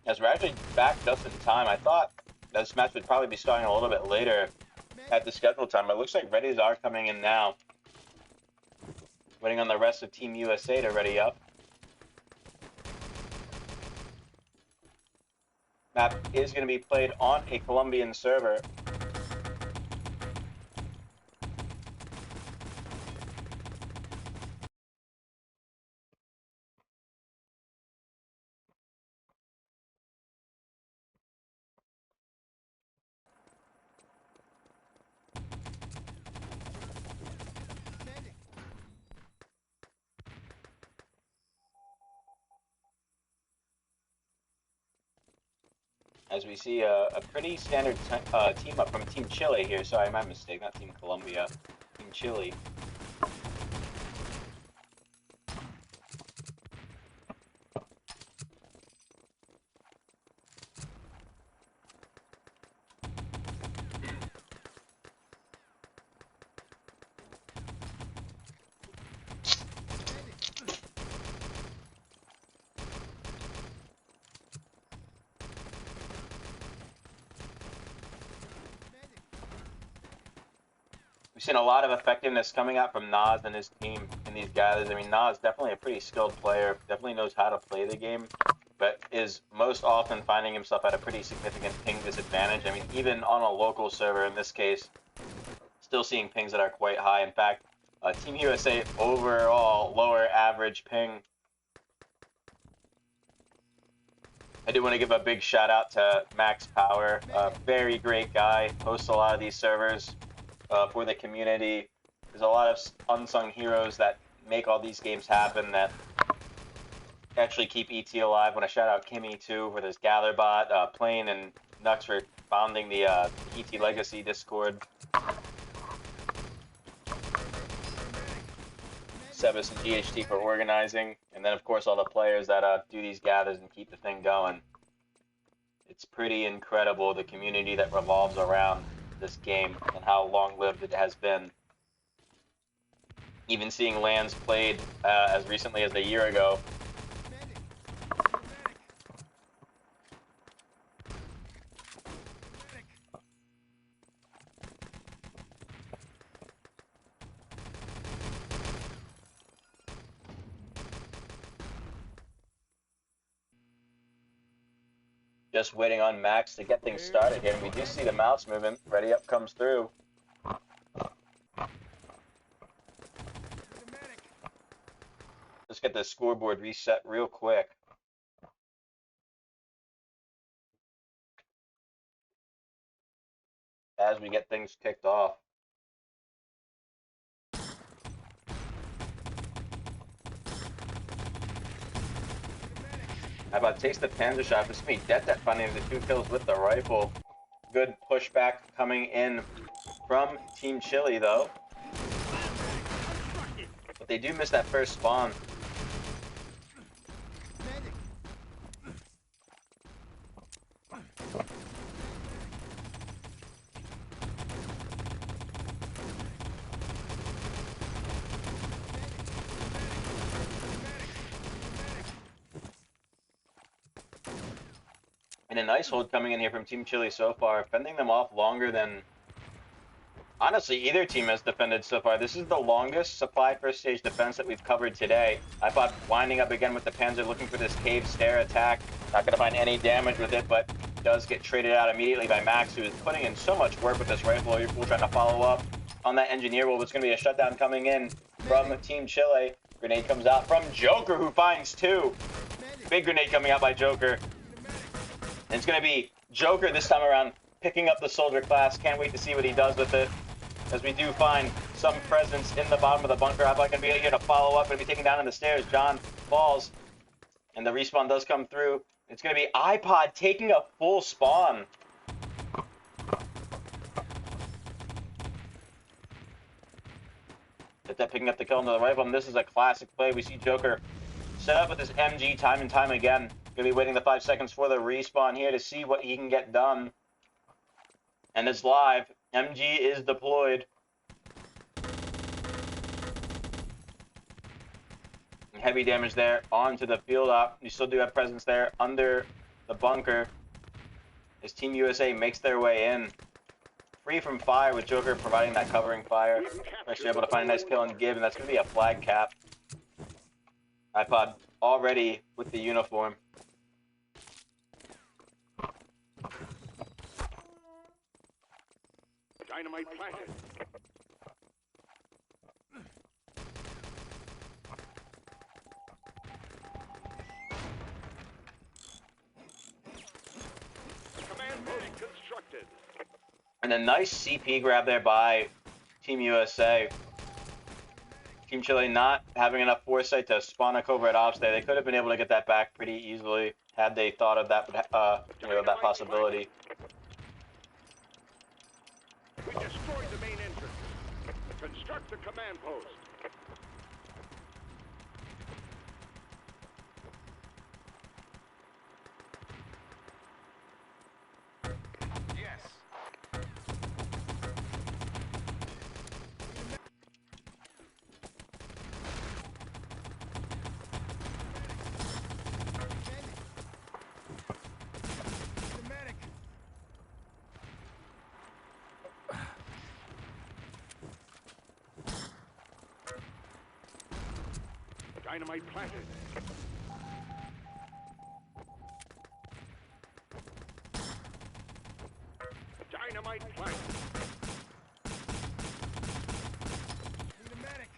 As we're actually back just in time. I thought this match would probably be starting a little bit later at the scheduled time, but it looks like readies are coming in now. Waiting on the rest of Team USA to ready up. Map is going to be played on a Colombian server. Medic. As we see a pretty standard team up from Team Chile here. Sorry, my mistake, not Team Colombia. Team Chile. We've seen a lot of effectiveness coming out from Nas and his team in these gathers. I mean, Nas definitely a pretty skilled player, definitely knows how to play the game, but is most often finding himself at a pretty significant ping disadvantage. I mean, even on a local server, in this case, still seeing pings that are quite high. In fact, Team USA overall lower average ping. I do want to give a big shout out to Max Power, very great guy, hosts a lot of these servers. For the community. There's a lot of unsung heroes that make all these games happen that actually keep ET alive. I want to shout out Kimmy too for this GatherBot, Plane and Nux for founding the ET Legacy Discord. Sebas and GHT for organizing, and then of course all the players that do these gathers and keep the thing going. It's pretty incredible the community that revolves around this game and how long-lived it has been. Even seeing LANs played as recently as a year ago. Medic. Medic. Just waiting on Max to get things started here. And we do see the mouse moving. Ready up comes through. Medic. Let's get the scoreboard reset real quick. As we get things kicked off. How about takes the Panzer shot? This may Det finding the 2 kills with the rifle. Good pushback coming in from Team Chile though. But they do miss that first spawn. Medic. And a nice hold coming in here from Team Chile so far, fending them off longer than, honestly, either team has defended so far. This is the longest supply first stage defense that we've covered today. iPod winding up again with the Panzer, looking for this cave stair attack. Not going to find any damage with it, but does get traded out immediately by Max, who is putting in so much work with this rifle. You're trying to follow up on that engineer wall. It's going to be a shutdown coming in from Team Chile. Grenade comes out from Joker, who finds 2. Big grenade coming out by Joker. And it's going to be Joker this time around, picking up the soldier class. Can't wait to see what he does with it. As we do find some presence in the bottom of the bunker. I'm not going to be here to follow up. Going to be taken down in the stairs. John falls. And the respawn does come through. It's going to be iPod taking a full spawn. That picking up the kill into the rifle. And this is a classic play. We see Joker set up with his MG time and time again. Gonna be waiting the 5 seconds for the respawn here to see what he can get done. And it's live. MG is deployed. Heavy damage there onto the field op. You still do have presence there under the bunker as Team USA makes their way in. Free from fire with Joker providing that covering fire. Actually able to find a nice kill on Gib, and that's going to be a flag cap. iPod already with the uniform. Dynamite planted. Command post constructed. And a nice CP grab there by Team USA. Team Chile not having enough foresight to spawn a covert ops there. They could have been able to get that back pretty easily had they thought of that, that possibility. We destroyed the main entrance. Construct the command post. Yes. Medic. Dynamite planted. Dynamite planted. Need a medic.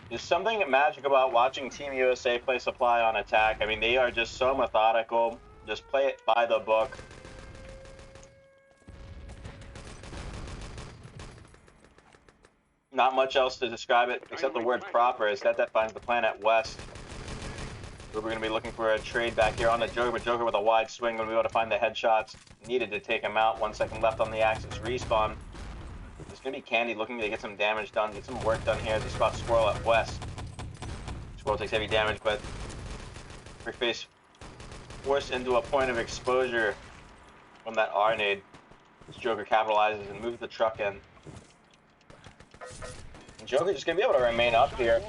There's something magic about watching Team USA play supply on attack. I mean, they are just so methodical. Just play it by the book. Not much else to describe it except the word proper. Is that finds the planet west. We're going to be looking for a trade back here on the Joker, but Joker with a wide swing going to be able to find the headshots needed to take him out. 1 second left on the Axis respawn. It's going to be Candy looking to get some damage done, get some work done here as he spots Squirrel at west. Squirrel takes heavy damage, but Brickface forced into a point of exposure from that R-nade. Joker capitalizes and moves the truck in. And Joker just going to be able to remain up here.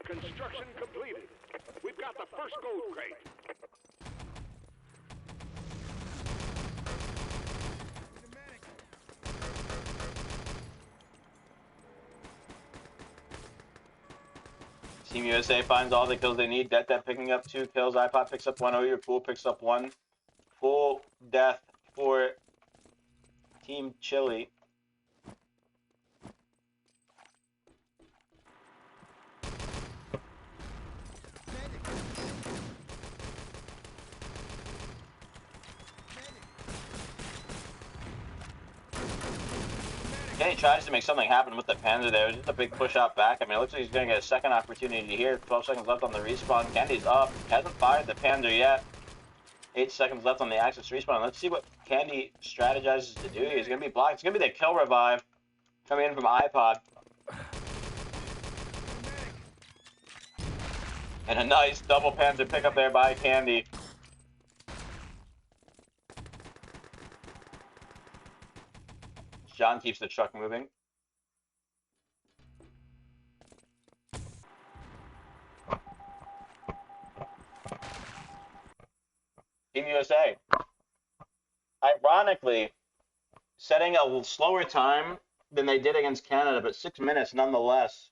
Construction completed. We've got the first gold crate. Need a medic. Team USA finds all the kills they need. Det picking up 2 kills. iPod picks up 1. Oyo Cool picks up 1. Full death for Team Chile. Medic. Kenny tries to make something happen with the Panzer there. Just a big push out back. I mean, it looks like he's going to get a second opportunity here. 12 seconds left on the respawn. Candy's up. Hasn't fired the Panzer yet. 8 seconds left on the Axis respawn. Let's see what Candy strategizes to do here. He's going to be blocked. It's going to be the kill revive coming in from iPod. And a nice double Panzer pickup there by Candy. John keeps the truck moving. Team USA, ironically, setting a slower time than they did against Canada, but 6 minutes nonetheless.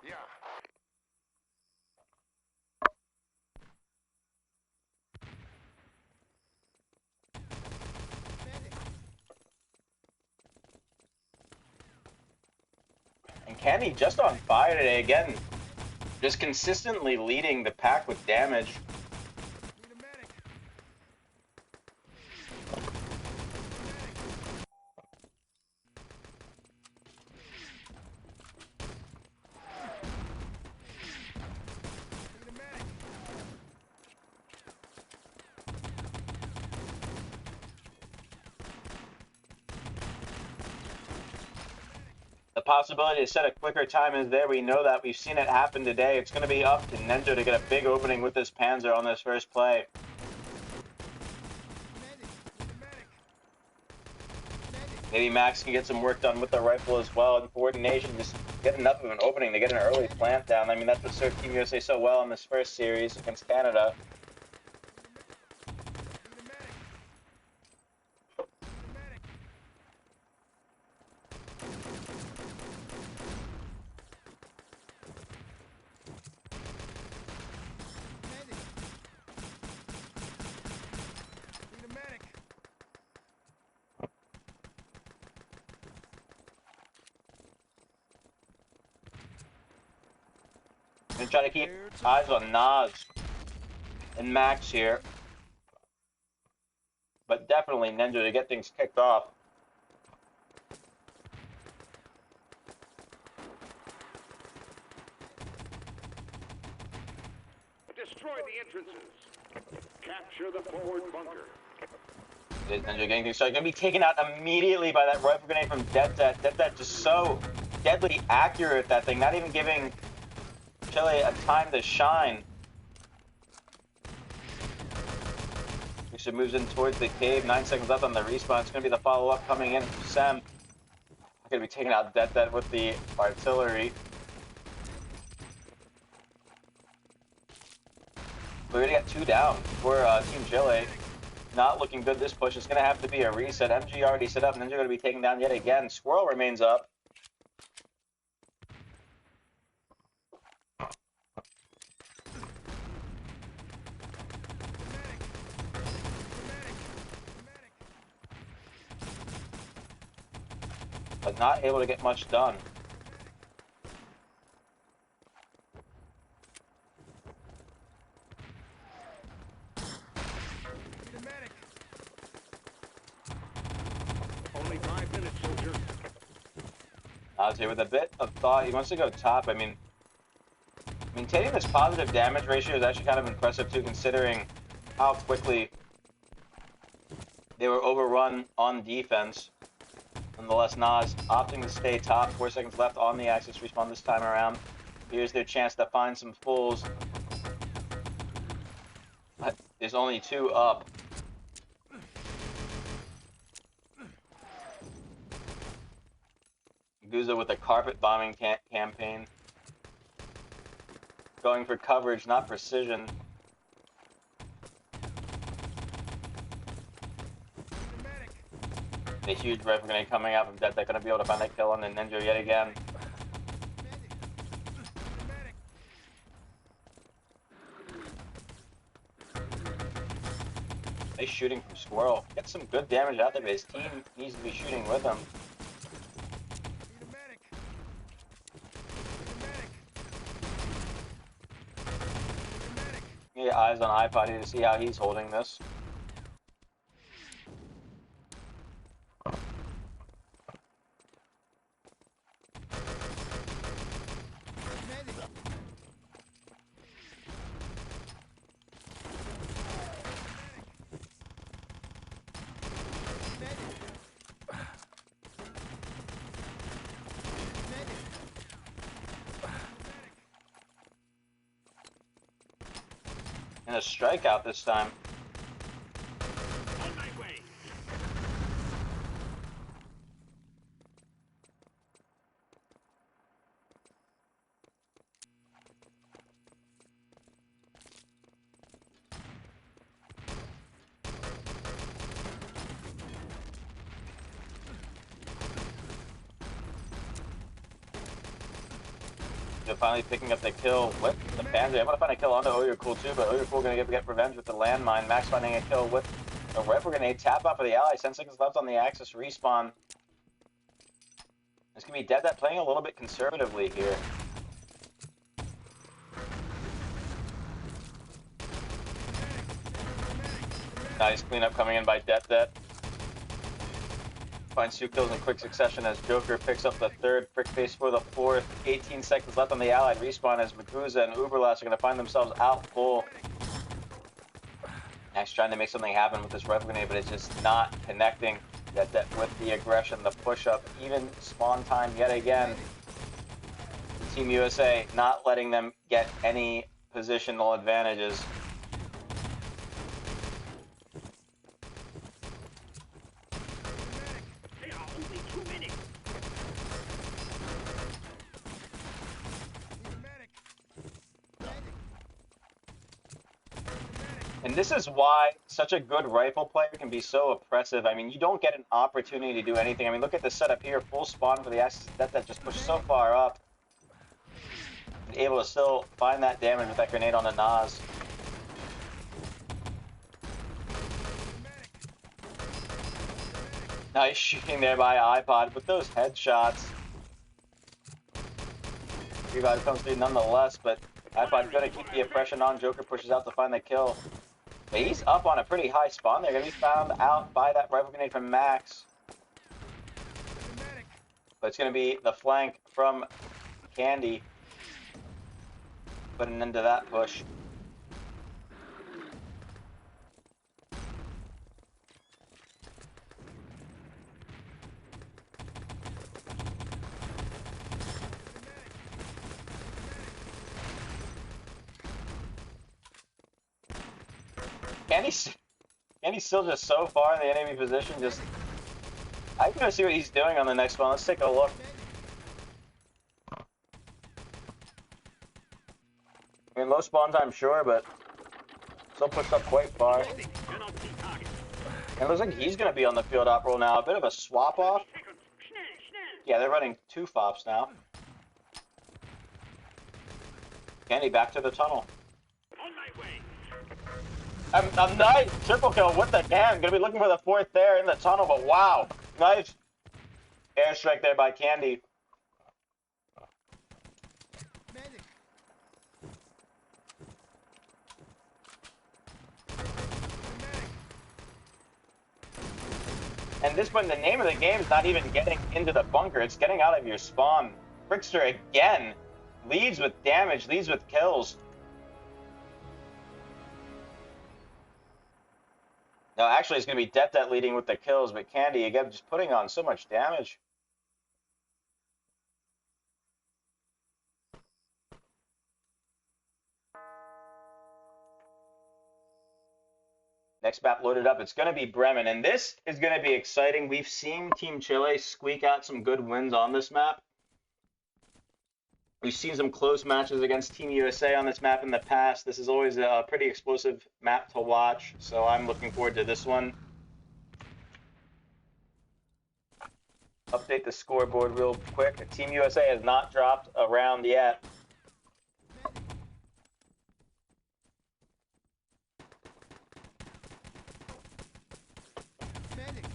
Yeah. Medic. And Candy just on fire today again, just consistently leading the pack with damage. Need a medic. The possibility to set a quicker time is there. We know that. We've seen it happen today. It's going to be up to Nenjo to get a big opening with this Panzer on this first play. Medic. Need a medic. Medic. Maybe Max can get some work done with the rifle as well. And coordination, just get enough of an opening to get an early plant down. I mean, that's what served Team USA so well in this first series against Canada. Need a medic. Need a medic. Medic. Need a medic. And try to keep eyes on Nas and Max here. But definitely Nenjo to get things kicked off. Destroy the entrances. Capture the forward bunker. Nenjo getting things started. Gonna be taken out immediately by that rifle grenade from DeadZet. DeadZet just so deadly accurate at that thing, not even giving Chile a time to shine. Mixer moves in towards the cave. 9 seconds left on the respawn. It's going to be the follow-up coming in from Sem. Going to be taking out DeadZet with the artillery. We're going to get 2 down for Team Chile. Not looking good this push. It's going to have to be a reset. MG already set up, and then they're going to be taken down yet again. Squirrel remains up. But not able to get much done. Need a medic. Only 5 minutes, soldier. Nas here with a bit of thought. He wants to go top. I mean, maintaining this positive damage ratio is actually kind of impressive too, considering how quickly they were overrun on defense. Nonetheless, Nas opting to stay top. 4 seconds left on the Axis respawn this time around. Here's their chance to find some fools. But there's only 2 up. Guza with a carpet bombing campaign. Going for coverage, not precision. Need a medic. A huge rifle grenade coming out from DeadZet. They're going to be able to find that kill on the Nenjo yet again. Medic. Need a medic. Nice shooting from Squirrel. Get some good damage out there, but his team needs to be shooting with him. Need a medic. Need a medic. Need a medic. Get eyes on iPod here to see how he's holding this. Medic. And a strikeout this time. On my way. They're finally picking up the kill with the Panzer. I'm going to find a kill onto Oyurkul too, but Oyurkul going to get revenge with the landmine. Max finding a kill with a rifle grenade. Tap out for the Allies. 10 seconds left on the Axis respawn. It's going to be DeadZet playing a little bit conservatively here. Nice cleanup coming in by DeadZet. Finds 2 kills in quick succession as Joker picks up the 3rd, Frick face for the 4th. 18 seconds left on the Allied respawn as Maguza and Uberlast are going to find themselves out full. Max trying to make something happen with this rifle grenade, but it's just not connecting. That with the aggression, the push-up, even spawn time yet again. Team USA not letting them get any positional advantages. There are only 2 minutes. Need a medic. Medic. And this is why such a good rifle player can be so oppressive. I mean, you don't get an opportunity to do anything. I mean, look at the setup here. Full spawn for the Axis. That just pushed so far up. And able to still find that damage with that grenade on the Nas. Nice shooting there by iPod with those headshots. Revive comes through nonetheless, but iPod's going to keep the oppression on. Joker pushes out to find the kill. But he's up on a pretty high spawn. They're going to be found out by that rifle grenade from Max. But it's going to be the flank from Candy. Putting an end to that push. Candy's still just so far in the enemy position. Just, I'm gonna see what he's doing on the next one. Let's take a look. I mean, low spawn time, sure, but still pushed up quite far. And it looks like he's gonna be on the field op roll now. A bit of a swap off. Yeah, they're running 2 FOPs now. Candy back to the tunnel. I'm nice. Triple kill with the cam. Gonna be looking for the 4th there in the tunnel, but wow. Nice airstrike there by Candy. Medic. And this one, the name of the game is not even getting into the bunker. It's getting out of your spawn. Frickster again leads with damage, leads with kills. No, actually, it's going to be Det leading with the kills, but Candy, again, just putting on so much damage. Next map loaded up. It's going to be Bremen, and this is going to be exciting. We've seen Team Chile squeak out some good wins on this map. We've seen some close matches against Team USA on this map in the past. This is always a pretty explosive map to watch, so I'm looking forward to this one. Update the scoreboard real quick. Team USA has not dropped a round yet. Medic.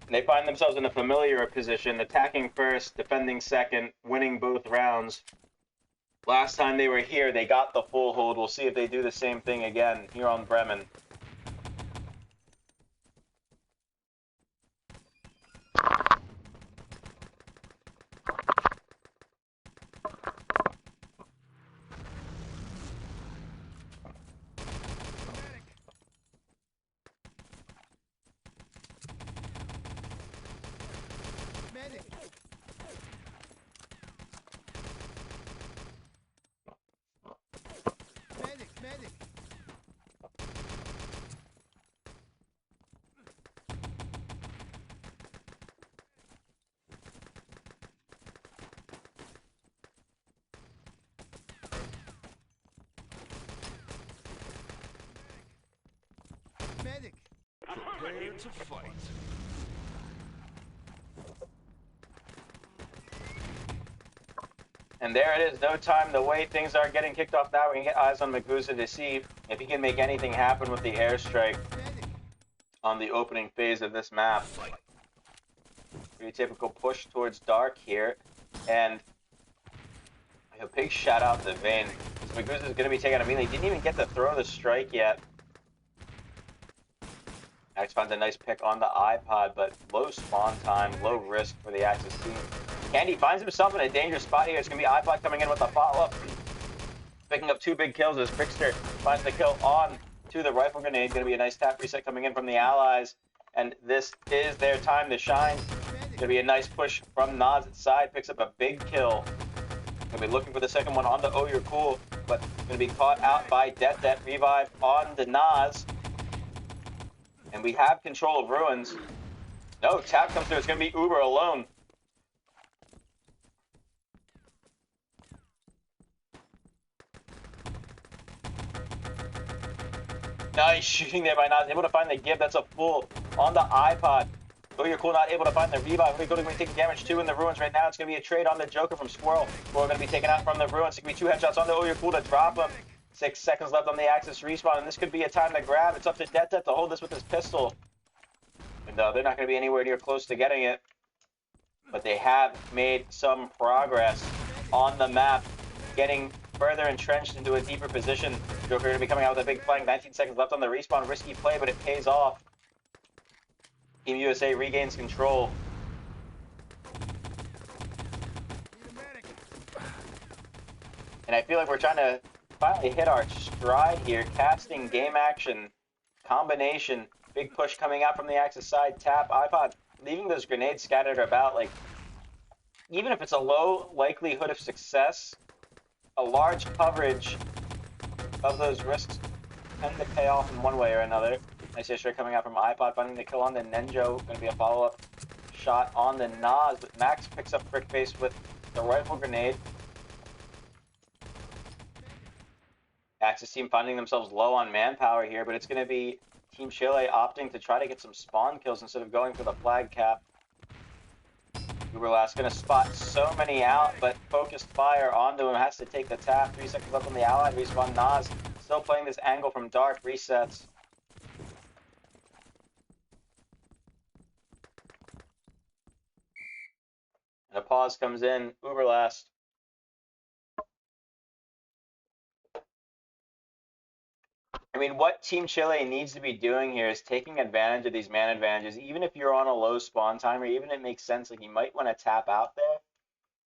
And they find themselves in a familiar position, attacking first, defending second, winning both rounds. Last time they were here, they got the full hold. We'll see if they do the same thing again here on Bremen. Medic. Medic. Medic. Medic. Prepare to fight. And there it is, no time to wait. Things are getting kicked off now. We can get eyes on Magusa to see if he can make anything happen with the airstrike Medic. on the opening phase of this map. Pretty typical push towards dark here. And a big shout out to Vayne. Magusa is going to be taking a melee. He didn't even get to throw the strike yet. Axe finds a nice pick on the iPod, but low spawn time, low risk for the Axis team. Candy finds himself in a dangerous spot here. It's going to be iPod coming in with a follow-up. picking up 2 big kills as Trickster finds the kill on to the rifle grenade. Going to be a nice tap reset coming in from the allies, and this is their time to shine. Going to be a nice push from Nas side, picks up a big kill. Going to be looking for the second one on the Oh You're Cool, but going to be caught out by Det. Revive on the Nas, and we have control of Ruins. No, tap comes through. It's going to be Uber alone. Nice shooting there by Nas. Able to find the give. That's a full on the iPod. Oh, you're cool. Not able to find the revive. We're going to be taking damage 2 in the Ruins right now. It's going to be a trade on the Joker from Squirrel. We're going to be taken out from the Ruins. It's going to be 2 headshots on the Oh, you're cool to drop him. 6 seconds left on the Axis respawn, and this could be a time to grab. It's up to Det to hold this with his pistol. And they're not going to be anywhere near close to getting it. But they have made some progress on the map, getting further entrenched into a deeper position. Joker going to be coming out with a big flank. 19 seconds left on the respawn. Risky play, but it pays off. Team USA regains control. And I feel like we're trying to finally hit our stride here. Casting, game action, combination. Big push coming out from the Axis side. Tap, iPod, leaving those grenades scattered about. Like, even if it's a low likelihood of success, a large coverage of those risks tend to pay off in one way or another. Nice issue coming out from iPod, finding the kill on the Nenjo. Going to be a follow-up shot on the Nas, but Max picks up Frick Face with the rifle grenade. Axis team finding themselves low on manpower here, but it's going to be Team Chile opting to try to get some spawn kills instead of going for the flag cap. Uberlast going to spot so many out, but focused fire onto him. Has to take the tap. 3 seconds left on the allied respawn. Nas still playing this angle from dark. Resets. And a pause comes in. Uberlast. I mean, what Team Chile needs to be doing here is taking advantage of these man advantages. Even if you're on a low spawn time, or even it makes sense, like you might want to tap out there.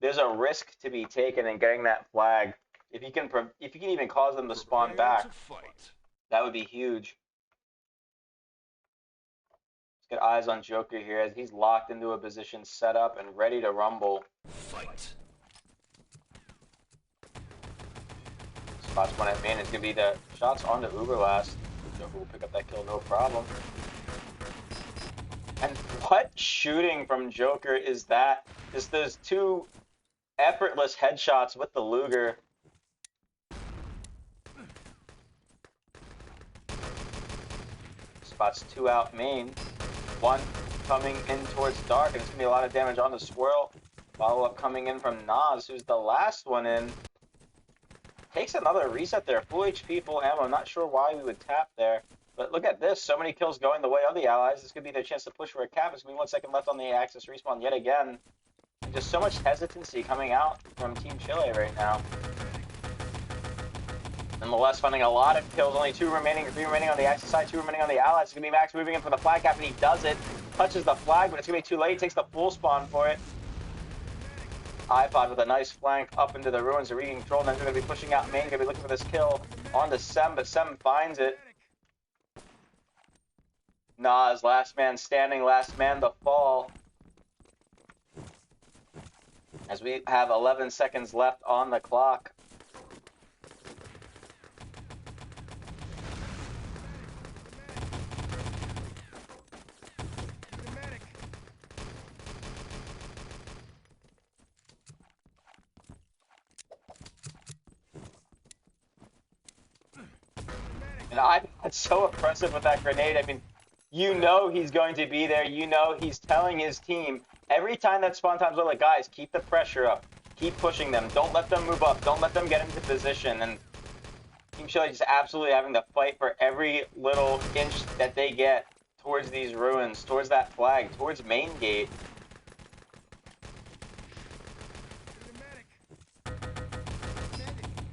There's a risk to be taken in getting that flag. If you can even cause them to spawn back, that would be huge. Let's get eyes on Joker here as he's locked into a position, set up and ready to rumble. Fight. Spots one at main. It's going to be the shots onto Uberlast. Joker will pick up that kill, no problem. And what shooting from Joker is that? Just those 2 effortless headshots with the Luger. Spots 2 out main. 1 coming in towards dark, and it's going to be a lot of damage on the Squirrel. Follow-up coming in from Nas, who's the last one in. Takes another reset there. Full HP, full ammo. I'm not sure why we would tap there. But look at this. So many kills going the way of the allies. This could be their chance to push for a cap. It's going to be 1 second left on the Axis respawn yet again. And just so much hesitancy coming out from Team Chile right now. Nonetheless, finding a lot of kills. Only 2 remaining, 3 remaining on the Axis side, 2 remaining on the allies. It's going to be Max moving in for the flag cap, and he does it. Touches the flag, but it's going to be too late. Takes the full spawn for it. iPod with a nice flank up into the Ruins to regain control. And then they're going to be pushing out main. Going to be looking for this kill on the Sem, but Sem finds it. Nas, last man standing, last man to fall. As we have 11 seconds left on the clock. And it's so impressive with that grenade. I mean, you know he's going to be there. You know he's telling his team every time that spawn time's low, like, guys, keep the pressure up. Keep pushing them. Don't let them move up. Don't let them get into position. And Team Chile just absolutely having to fight for every little inch that they get towards these Ruins, towards that flag, towards main gate.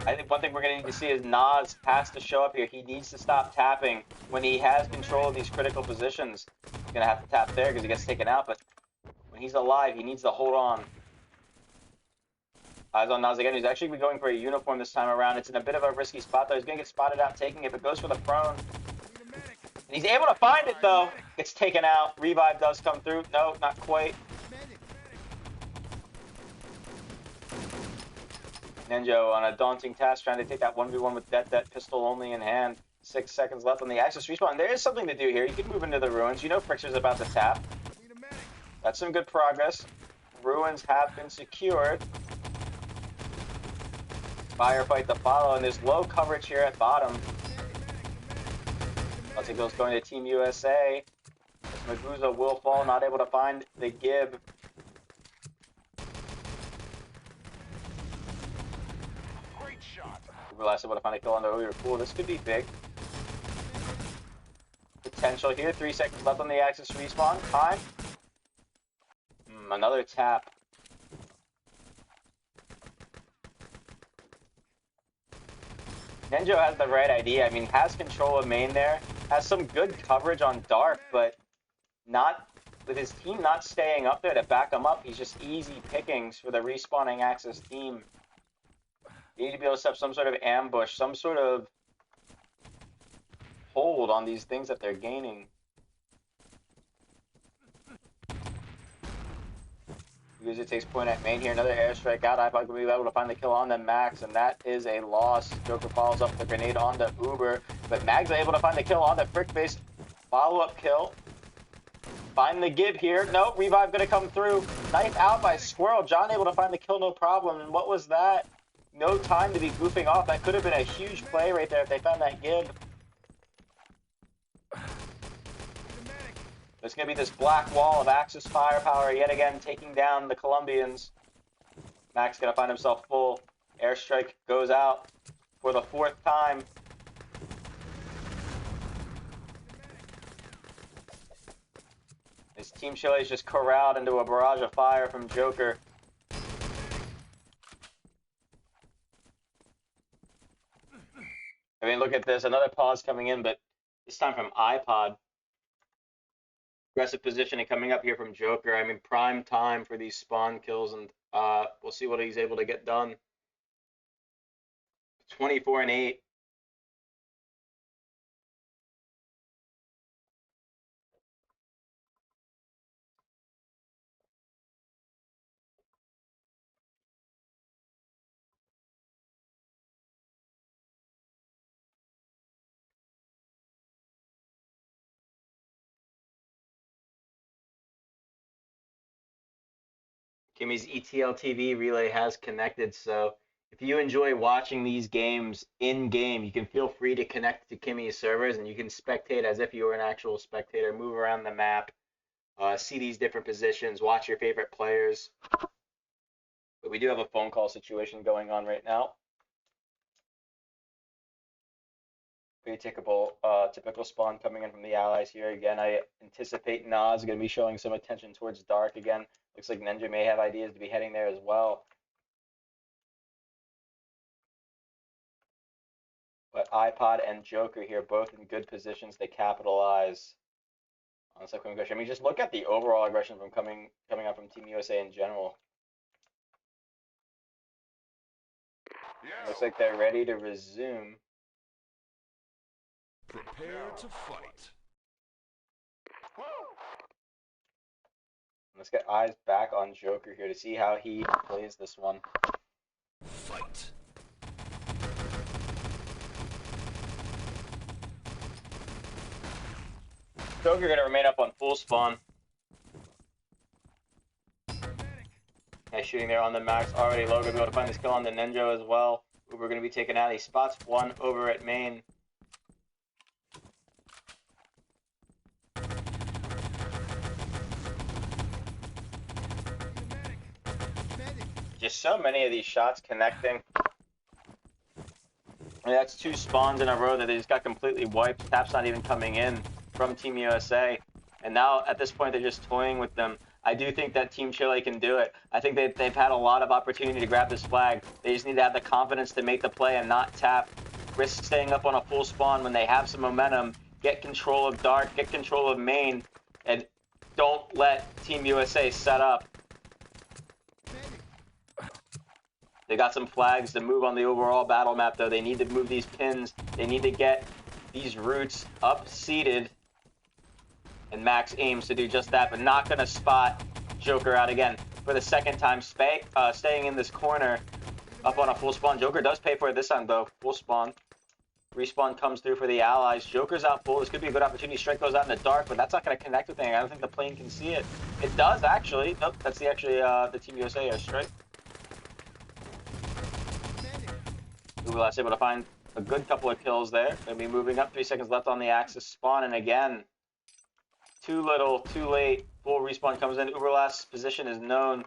I think one thing we're going to need to see is Nas has to show up here. He needs to stop tapping when he has control of these critical positions. He's going to have to tap there because he gets taken out, but when he's alive, he needs to hold on. Eyes on Nas again. He's actually going for a uniform this time around. It's in a bit of a risky spot, though. He's going to get spotted out taking it, but goes for the prone. Need a medic. And he's able to find it, though. Gets taken out. Revive does come through. No, not quite. Medic. Ninja on a daunting task, trying to take that 1v1 with that pistol only in hand. 6 seconds left on the Axis respawn. There is something to do here. You can move into the ruins. You know Frickster's about to tap. Need a medic. That's some good progress. Ruins have been secured. Firefight to follow, and there's low coverage here at bottom. Multi-kills going to Team USA. Maguza will fall, not able to find the Gib. Great shot. Last able to find a kill on the Uber. Cool, this could be big. Potential here. 3 seconds left on the Axis respawn. Time. Another tap. Nenjo has the right idea. I mean, has control of main there. Has some good coverage on Dark, but not with his team not staying up there to back him up. He's just easy pickings for the respawning Axis team. You need to be able to set up some sort of ambush, some sort of hold on these things that they're gaining. User takes point at main here. Another airstrike out. iPod will be able to find the kill on the Max, and that is a loss. Joker follows up the grenade on the Uber, but Mag's able to find the kill on the Frick-based follow-up kill. Find the Gib here. No, Revive gonna come through. Knife out by Squirrel. John able to find the kill, no problem. And what was that? No time to be goofing off. That could have been a huge play right there if they found that Gib. There's going to be this black wall of Axis firepower yet again, taking down the Colombians. Max going to find himself full. Airstrike goes out for the 4th time. His Team Chile is just corralled into a barrage of fire from Joker. I mean, look at this. Another pause coming in, but this time from iPod. Aggressive positioning coming up here from Joker. I mean, prime time for these spawn kills, and we'll see what he's able to get done. 24-8. Kimmy's ETL TV relay has connected, so if you enjoy watching these games in-game, you can feel free to connect to Kimmy's servers, and you can spectate as if you were an actual spectator, move around the map, see these different positions, watch your favorite players. But we do have a phone call situation going on right now. Pretty typical spawn coming in from the allies here. Again, I anticipate Nas is going to be showing some attention towards Dark again. Looks like Ninja may have ideas to be heading there as well. But iPod and Joker here, both in good positions to capitalize on this upcoming aggression. I mean, just look at the overall aggression from coming up from Team USA in general. Yeah. Looks like they're ready to resume. Prepare to fight. Whoa. Let's get eyes back on Joker here to see how he plays this one. Fight. Joker gonna remain up on full spawn. Nice shooting there on the Max. Already low. Gonna be able to find this kill on the Ninja as well. Uber gonna be taken out. He spots one over at main. Just so many of these shots connecting. I mean, that's 2 spawns in a row that they just got completely wiped. Tap's not even coming in from Team USA. And now, at this point, they're just toying with them. I do think that Team Chile can do it. I think they've had a lot of opportunity to grab this flag. They just need to have the confidence to make the play and not tap. Risk staying up on a full spawn when they have some momentum. Get control of Dark, get control of main, and don't let Team USA set up. They got some flags to move on the overall battle map, though. They need to move these pins. They need to get these roots up-seated. And Max aims to do just that, but not going to spot Joker out again for the second time, staying in this corner up on a full spawn. Joker does pay for it this time, though. Full spawn. Respawn comes through for the allies. Joker's out full. This could be a good opportunity. Strike goes out in the dark, but that's not going to connect with anything. I don't think the plane can see it. It does, actually. Nope, that's the Team USA airstrike. Uberlast able to find a good couple of kills there. Going to be moving up. 3 seconds left on the Axis spawn, and again, too little, too late. Full respawn comes in. Uberlast's position is known.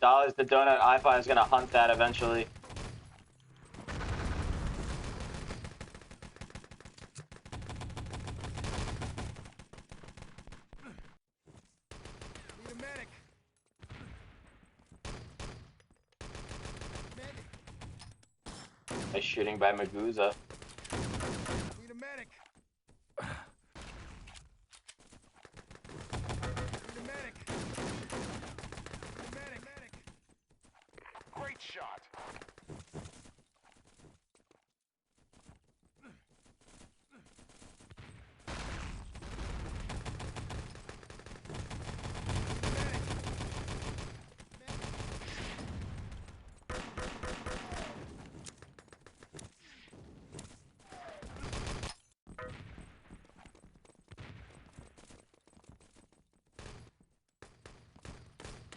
Dolly's the donut. iPod is going to hunt that eventually. Nice shooting by Maguza. Need a medic. Need a medic. Need a medic. Great shot.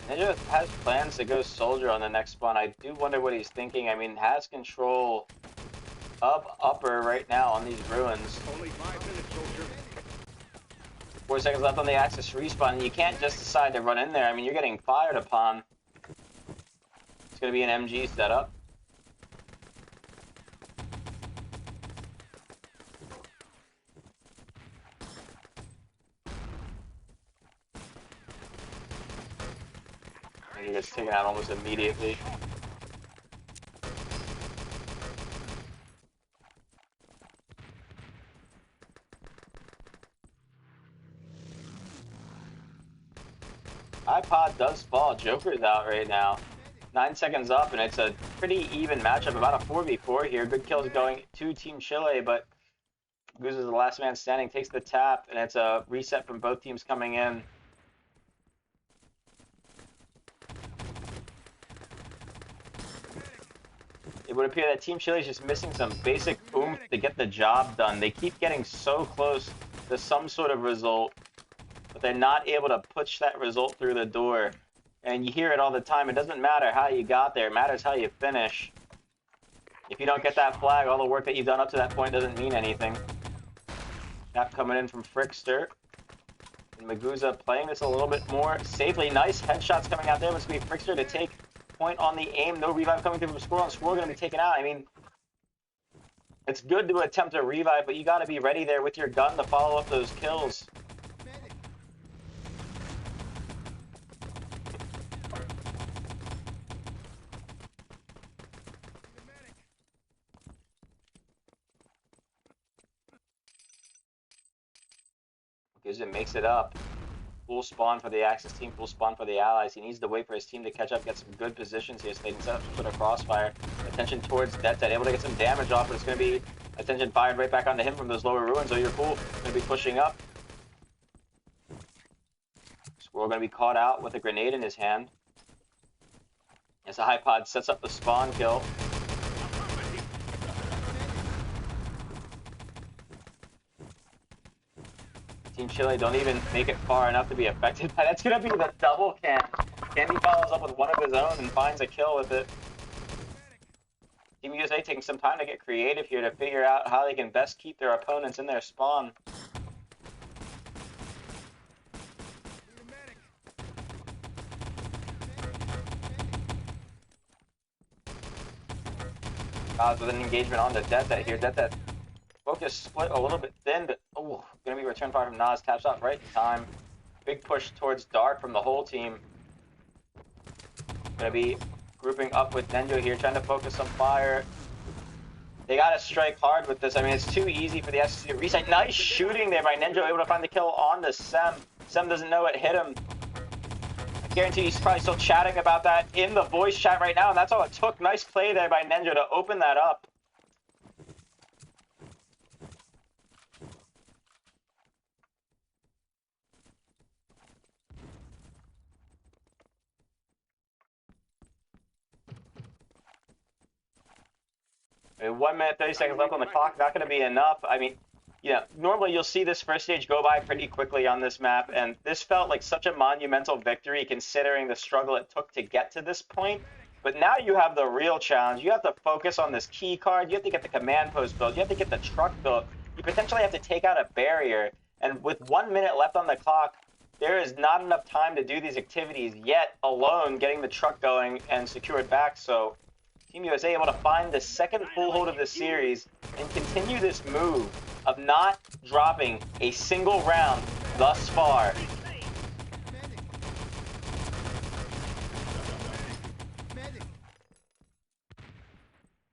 Ninja has plans to go soldier on the next spawn. I do wonder what he's thinking. I mean, has control of upper right now on these ruins. Only 5 minutes, soldier. 4 seconds left on the Axis respawn. You can't just decide to run in there. I mean, you're getting fired upon. It's going to be an MG setup. He gets taken out almost immediately. iPod does fall. Joker's out right now. 9 seconds up, and it's a pretty even matchup. About a 4v4 here. Good kills going to Team Chile, but Goose is the last man standing. Takes the tap, and it's a reset from both teams coming in. It would appear that Team Chile is just missing some basic oomph to get the job done. They keep getting so close to some sort of result, but they're not able to push that result through the door. And you hear it all the time. It doesn't matter how you got there. It matters how you finish. If you don't get that flag, all the work that you've done up to that point doesn't mean anything. Tap coming in from Frickster. And Maguza playing this a little bit more safely. Nice headshots coming out there. Must be Frickster to take point on the aim. No revive coming through from Squirrel, and Squirrel going to be taken out. I mean, it's good to attempt a revive, but you got to be ready there with your gun to follow up those kills. Because it makes it up. Full spawn for the Axis team, full spawn for the allies. He needs to wait for his team to catch up, get some good positions here so they can set up some sort of crossfire. Attention towards Dead, able to get some damage off, but it's going to be attention fired right back onto him from those lower ruins. Oh, you're cool. Going to be pushing up. Squirrel going to be caught out with a grenade in his hand. As the iPod sets up the spawn kill. Team Chile don't even make it far enough to be affected by that. That's going to be the double can. Candy follows up with one of his own and finds a kill with it. Team USA taking some time to get creative here to figure out how they can best keep their opponents in their spawn. With an engagement on the Death here. Death focus split a little bit thin, but oh, gonna be return fire from Nas. Taps out right in time. Big push towards Dark from the whole team. Gonna be grouping up with Nenjo here, trying to focus some fire. They gotta strike hard with this. I mean, it's too easy for the SC to reset. Nice shooting there by Nenjo, able to find the kill on the Sem. Sem doesn't know it hit him. Guarantee he's probably still chatting about that in the voice chat right now, and that's all it took. Nice play there by Ninja to open that up. I mean, 1 minute, 30 seconds left on the clock. Not going to be enough. I mean, yeah, normally you'll see this first stage go by pretty quickly on this map, and this felt like such a monumental victory considering the struggle it took to get to this point. But now you have the real challenge. You have to focus on this key card. You have to get the command post built. You have to get the truck built. You potentially have to take out a barrier. And with 1 minute left on the clock, there is not enough time to do these activities yet alone getting the truck going and secured back. So Team USA able to find the second full hold of the series and continue this move of not dropping a single round thus far.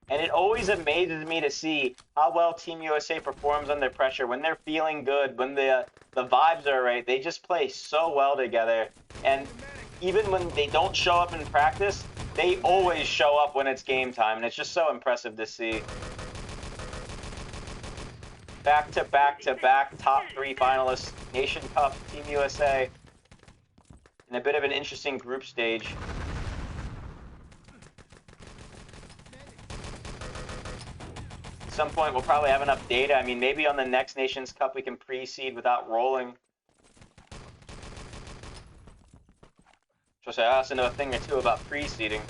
And it always amazes me to see how well Team USA performs under pressure. When they're feeling good, when the vibes are right, they just play so well together. And even when they don't show up in practice, they always show up when it's game time. And it's just so impressive to see. Back to back to back top 3 finalists, Nation Cup, Team USA. In a bit of an interesting group stage. At some point we'll probably have enough data. I mean, maybe on the next Nations Cup we can pre-seed without rolling. Trust me, I also know a thing or two about pre-seeding.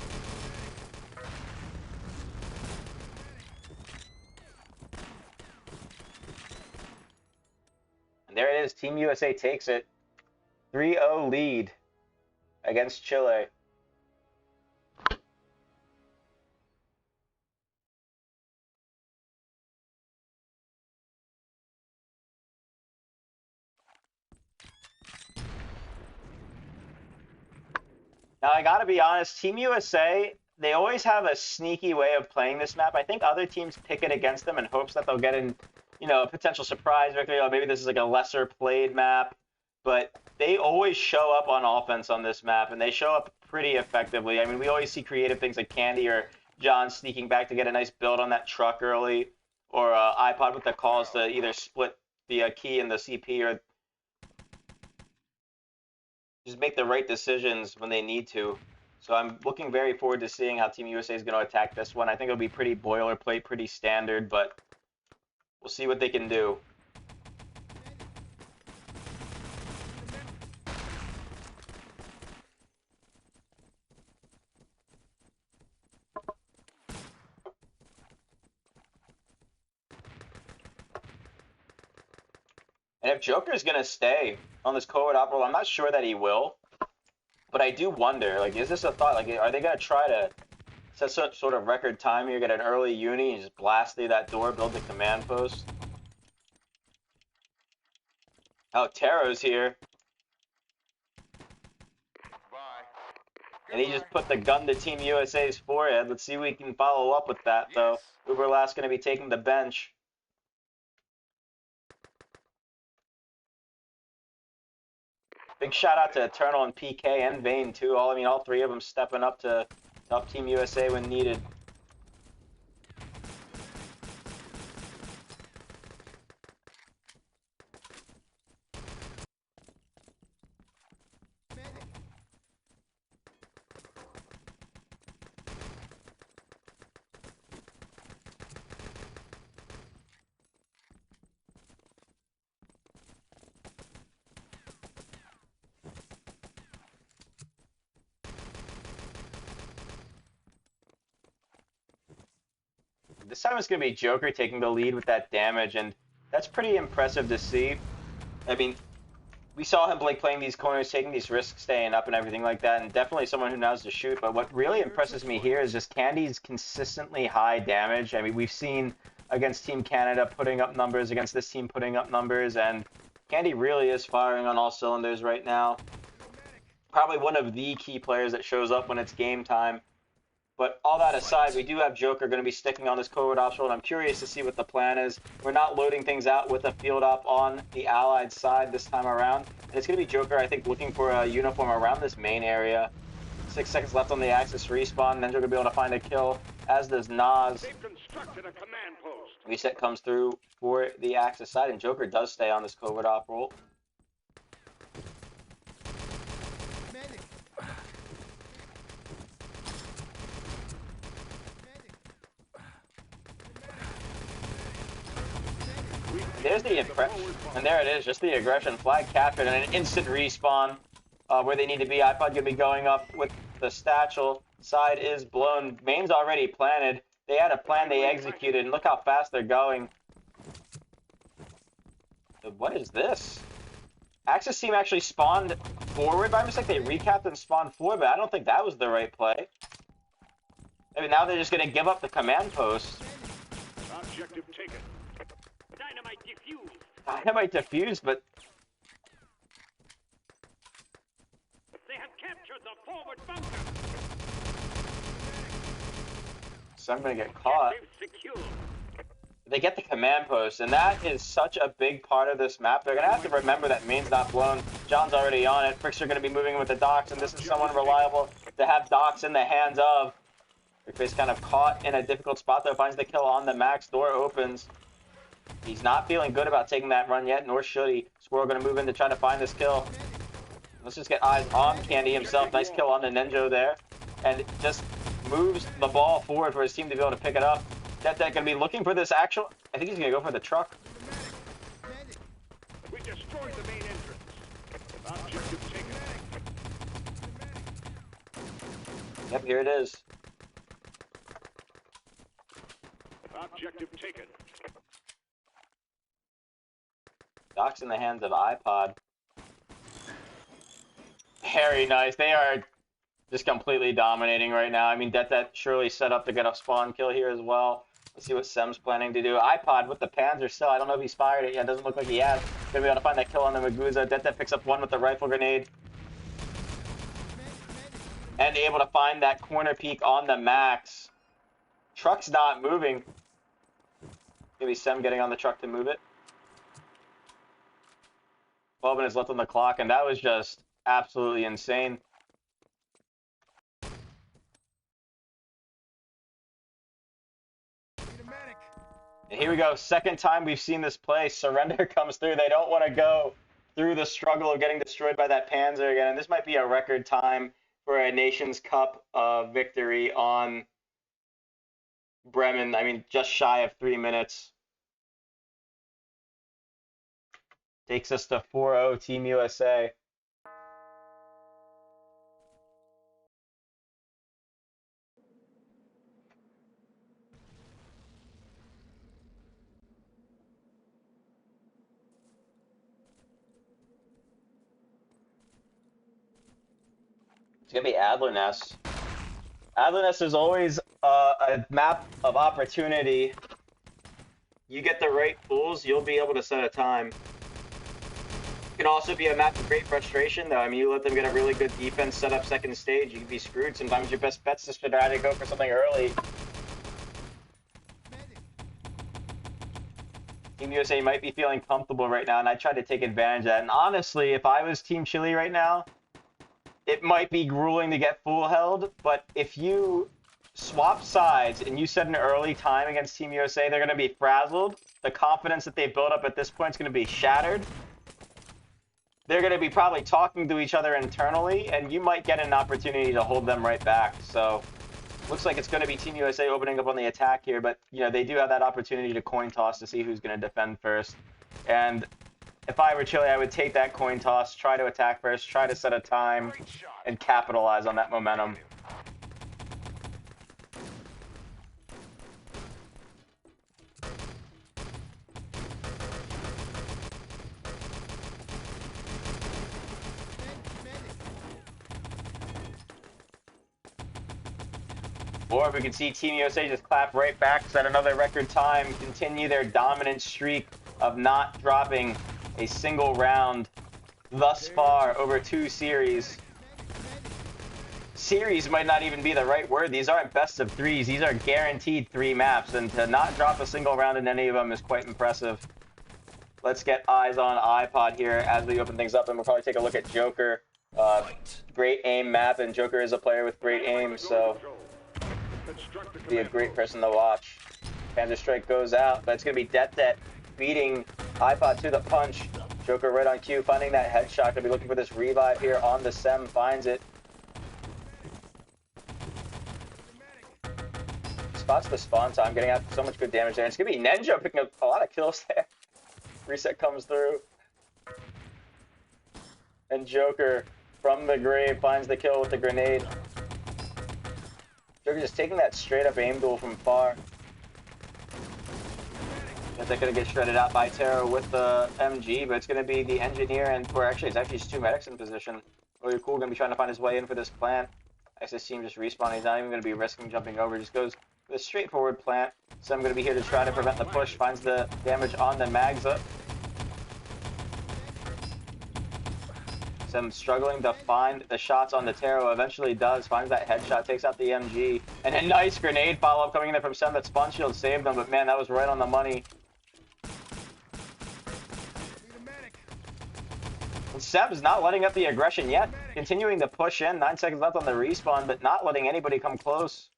And there it is, Team USA takes it. 3-0 lead against Chile. Now, I gotta be honest, Team USA, they always have a sneaky way of playing this map. I think other teams pick it against them in hopes that they'll get in, you know, a potential surprise victory, or maybe this is like a lesser played map. But they always show up on offense on this map, and they show up pretty effectively. I mean, we always see creative things like Candy or John sneaking back to get a nice build on that truck early, or iPod with the calls to either split the key and the CP, or just make the right decisions when they need to. So I'm looking very forward to seeing how Team USA is going to attack this one. I think it'll be pretty boilerplate, pretty standard, but we'll see what they can do. And if Joker's going to stay on this co-ed op role, I'm not sure that he will. But I do wonder, like, is this a thought? Like, are they going to try to set some sort of record time here, get an early uni, and just blast through that door, build the command post? Oh, Taro's here. And he just put the gun to Team USA's forehead. Let's see if we can follow up with that, though. Uberlast going to be taking the bench. Big shout out to Eternal and PK and Vayne too. All 3 of them stepping up to help Team USA when needed. This time it's going to be Joker taking the lead with that damage, and that's pretty impressive to see. I mean, we saw him playing these corners, taking these risks, staying up and everything like that, and definitely someone who knows to shoot. But what really impresses me here is just Candy's consistently high damage. I mean, we've seen against Team Canada putting up numbers, against this team putting up numbers, and Candy really is firing on all cylinders right now. Probably one of the key players that shows up when it's game time. But all that aside, we do have Joker going to be sticking on this covert ops role, and I'm curious to see what the plan is. We're not loading things out with a field op on the Allied side this time around. And it's going to be Joker, I think, looking for a uniform around this main area. 6 seconds left on the Axis respawn. Ninja going to be able to find a kill, as does Nas. They've constructed a command post. Reset comes through for the Axis side, and Joker does stay on this covert op role. Medic. There's the impression, and there it is, just the aggression. Flag captured and an instant respawn where they need to be. iPod gonna be going up with the Satchel. Side is blown. Main's already planted. They had a plan they executed, and look how fast they're going. What is this? Axis team actually spawned forward by mistake. They recapped and spawned forward, but I don't think that was the right play. Maybe now they're just gonna give up the command post. Objective taken. Dynamite defused. Dynamite defused, but They have captured the forward bunker. so I'm gonna get caught. Objective secure. They get the command post, and that is such a big part of this map. They're gonna have to remember that main's not blown. John's already on it. Fricks are gonna be moving with the docks, and this is someone reliable to have docks in the hands of. Brickface kind of caught in a difficult spot though, finds the kill on the max. Door opens. He's not feeling good about taking that run yet, nor should he. Squirrel gonna move in to try to find this kill. Let's just get eyes on Candy himself. Nice kill on the Ninja there. And just moves the ball forward for his team to be able to pick it up. That gonna be looking for this actual... I think he's gonna go for the truck. We destroyed the main entrance. Objective taken. Yep, here it is. Objective taken. Docks in the hands of iPod. Very nice. They are just completely dominating right now. I mean, that surely set up to get a spawn kill here as well. Let's see what Sem's planning to do. iPod with the Panzer still. I don't know if he's fired it yet. Doesn't look like he has. Gonna be able to find that kill on the Maguza. Det picks up one with the rifle grenade. And able to find that corner peek on the max. Truck's not moving. Maybe Sem getting on the truck to move it. 12 minutes left on the clock, and that was just absolutely insane. And here we go. Second time we've seen this play. Surrender comes through. They don't want to go through the struggle of getting destroyed by that Panzer again. And this might be a record time for a Nations Cup victory on Bremen. I mean, just shy of 3 minutes. Takes us to 4-0 Team USA. It's going to be Adlernest. Adlernest is always a map of opportunity. You get the right tools, you'll be able to set a time. It can also be a map of great frustration, though. I mean, you let them get a really good defense set up second stage, you can be screwed. Sometimes your best bet's just to try to go for something early. Team USA might be feeling comfortable right now, and I tried to take advantage of that. And honestly, if I was Team Chile right now, it might be grueling to get full held, but if you swap sides and you set an early time against Team USA, they're going to be frazzled. The confidence that they built up at this point is going to be shattered. They're going to be probably talking to each other internally, and you might get an opportunity to hold them right back. So, looks like it's going to be Team USA opening up on the attack here, but you know they do have that opportunity to coin toss to see who's going to defend first. And if I were Chile, I would take that coin toss, try to attack first, try to set a time, and capitalize on that momentum. Or we can see Team USA just clap right back, set another record time, continue their dominant streak of not dropping a single round thus far over 2 series. series might not even be the right word. These aren't best of threes. These are guaranteed 3 maps, and to not drop a single round in any of them is quite impressive. Let's get eyes on iPod here as we open things up, and we'll probably take a look at Joker. Great aim map, and Joker is a player with great aim, so be a great person to watch. Panzer Strike goes out, but it's going to be Det beating iPod to the punch. Joker right on cue, finding that headshot. Going to be looking for this revive here on the SEM, finds it. Spots the spawn time, getting out so much good damage there. It's going to be Nenjo picking up a lot of kills there. Reset comes through. And Joker from the grave finds the kill with the grenade. Joker just taking that straight up aim duel from far. They're going to get shredded out by Taro with the MG, but it's going to be the engineer, and or actually it's actually just 2 medics in position. Really cool, going to be trying to find his way in for this plant. ISIS team just respawning. He's not even going to be risking jumping over. Just goes with a straightforward plant. So I'm going to be here to try to prevent the push. Finds the damage on the Magza. So I'm struggling to find the shots on the Taro. Eventually does. Finds that headshot. Takes out the MG. And a nice grenade follow-up coming in there from Sem. That spawn shield saved him. But man, that was right on the money. Seb is not letting up the aggression yet. Continuing to push in. 9 seconds left on the respawn, but not letting anybody come close.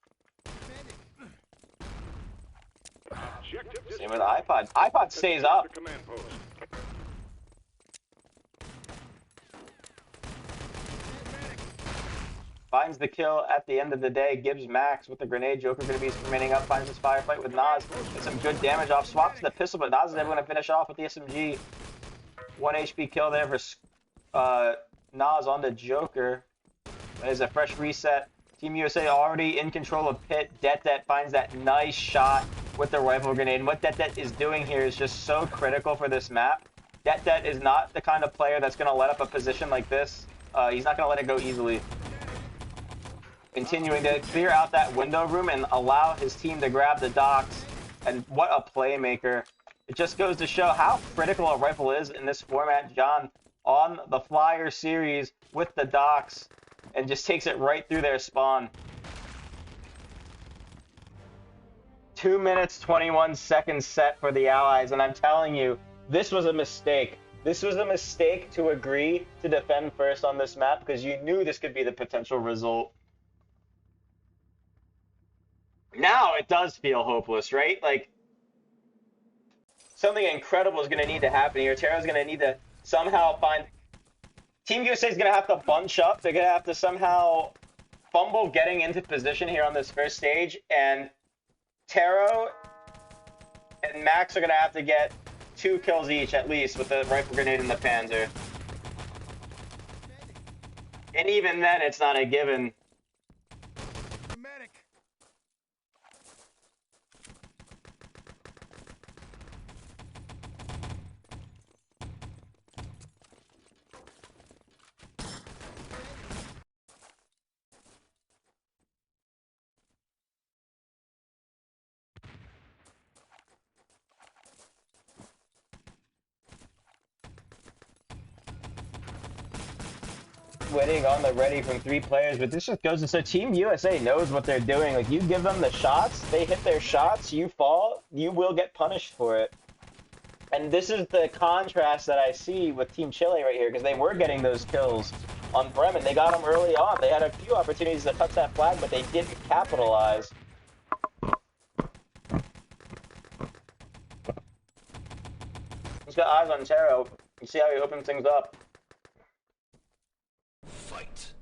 Same with iPod. iPod stays up. Finds the kill at the end of the day. Gibbs Max with the grenade. Joker going to be remaining up. Finds his firefight with Nas. Gets some good damage off. Swaps the pistol, but Nas is able to finish off with the SMG. 1 HP kill there for Nas on the Joker. There's a fresh reset. Team USA already in control of pit. Det finds that nice shot with the rifle grenade. And what Det is doing here is just so critical for this map. Det is not the kind of player that's going to let up a position like this. He's not going to let it go easily. Continuing to clear out that window room and allow his team to grab the docks. And what a playmaker. It just goes to show how critical a rifle is in this format. John on the Flyer series with the docks and just takes it right through their spawn. 2 minutes, 21 seconds set for the Allies, and I'm telling you, this was a mistake. This was a mistake to agree to defend first on this map because you knew this could be the potential result. Now it does feel hopeless, right? Like, something incredible is going to need to happen here. Taro's going to need to somehow find... Team USA is going to have to bunch up. They're going to have to somehow fumble getting into position here on this first stage. And Taro and Max are going to have to get 2 kills each, at least, with the rifle grenade and the Panzer. And even then, it's not a given. Waiting on the ready from 3 players, but this just goes to so Team USA knows what they're doing. Like, you give them the shots, they hit their shots, you fall, you will get punished for it. And this is the contrast that I see with Team Chile right here, because they were getting those kills on Bremen. They got them early on. They had a few opportunities to touch that flag, but they didn't capitalize. He's got eyes on Taro. You see how he opens things up. Fight.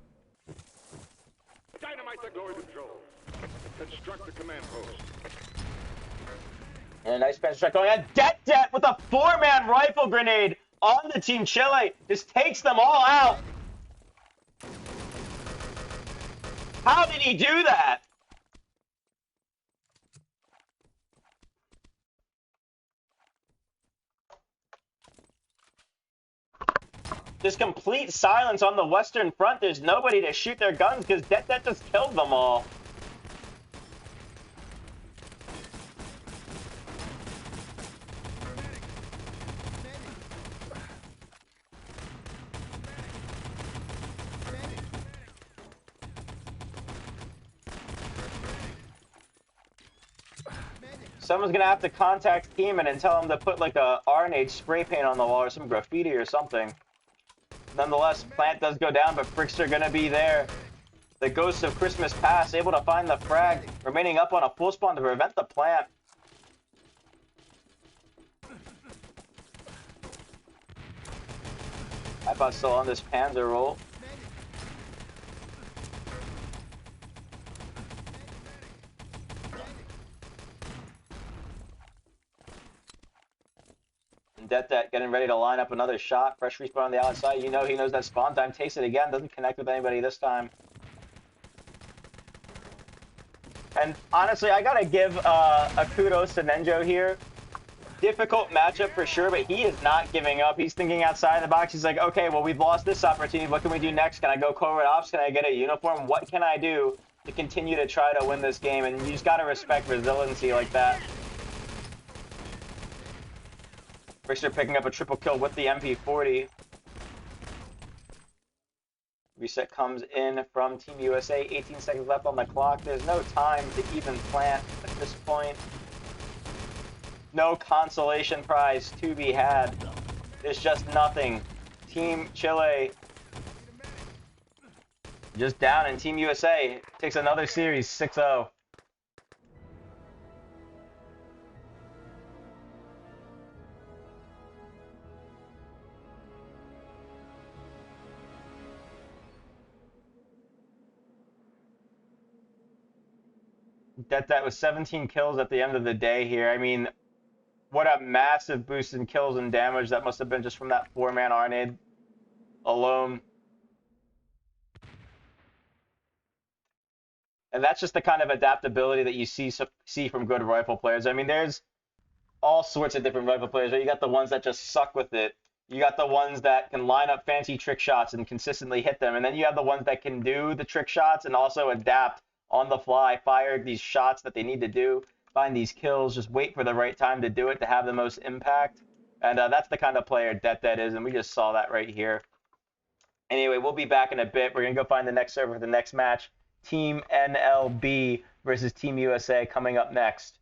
Dynamite the door control. Construct the command post. And a nice Panzer Strike going on. Det with a 4-man rifle grenade on the Team Chile. Just takes them all out. How did he do that? Just complete silence on the Western Front. There's nobody to shoot their guns because Det just killed them all. Someone's gonna have to contact Keeman and tell him to put like a RNH spray paint on the wall or some graffiti or something. Nonetheless, plant does go down, but Frickster gonna be there. The Ghost of Christmas Past able to find the frag, remaining up on a full spawn to prevent the plant. iPod still on this Panzer roll. And Det getting ready to line up another shot. Fresh respawn on the outside. You know he knows that spawn time. Takes it again. Doesn't connect with anybody this time. And honestly, I gotta give a kudos to Nenjo here. Difficult matchup for sure, but he is not giving up. He's thinking outside the box. He's like, okay, well, we've lost this opportunity. What can we do next? Can I go covert ops? Can I get a uniform? What can I do to continue to try to win this game? And you just gotta respect resiliency like that. Frickster picking up a triple kill with the MP40. Reset comes in from Team USA. 18 seconds left on the clock. There's no time to even plant at this point. No consolation prize to be had. There's just nothing. Team Chile just down, and Team USA takes another series 6-0. Det was 17 kills at the end of the day here. I mean, what a massive boost in kills and damage that must have been just from that 4-man Arnade alone. And that's just the kind of adaptability that you see from good rifle players. I mean, there's all sorts of different rifle players, right? You got the ones that just suck with it. You got the ones that can line up fancy trick shots and consistently hit them. And then you have the ones that can do the trick shots and also adapt on the fly, fire these shots that they need to do, find these kills, just wait for the right time to do it to have the most impact. And that's the kind of player Det is, and we just saw that right here. Anyway, we'll be back in a bit. We're going to go find the next server for the next match. Team NLB versus Team USA coming up next.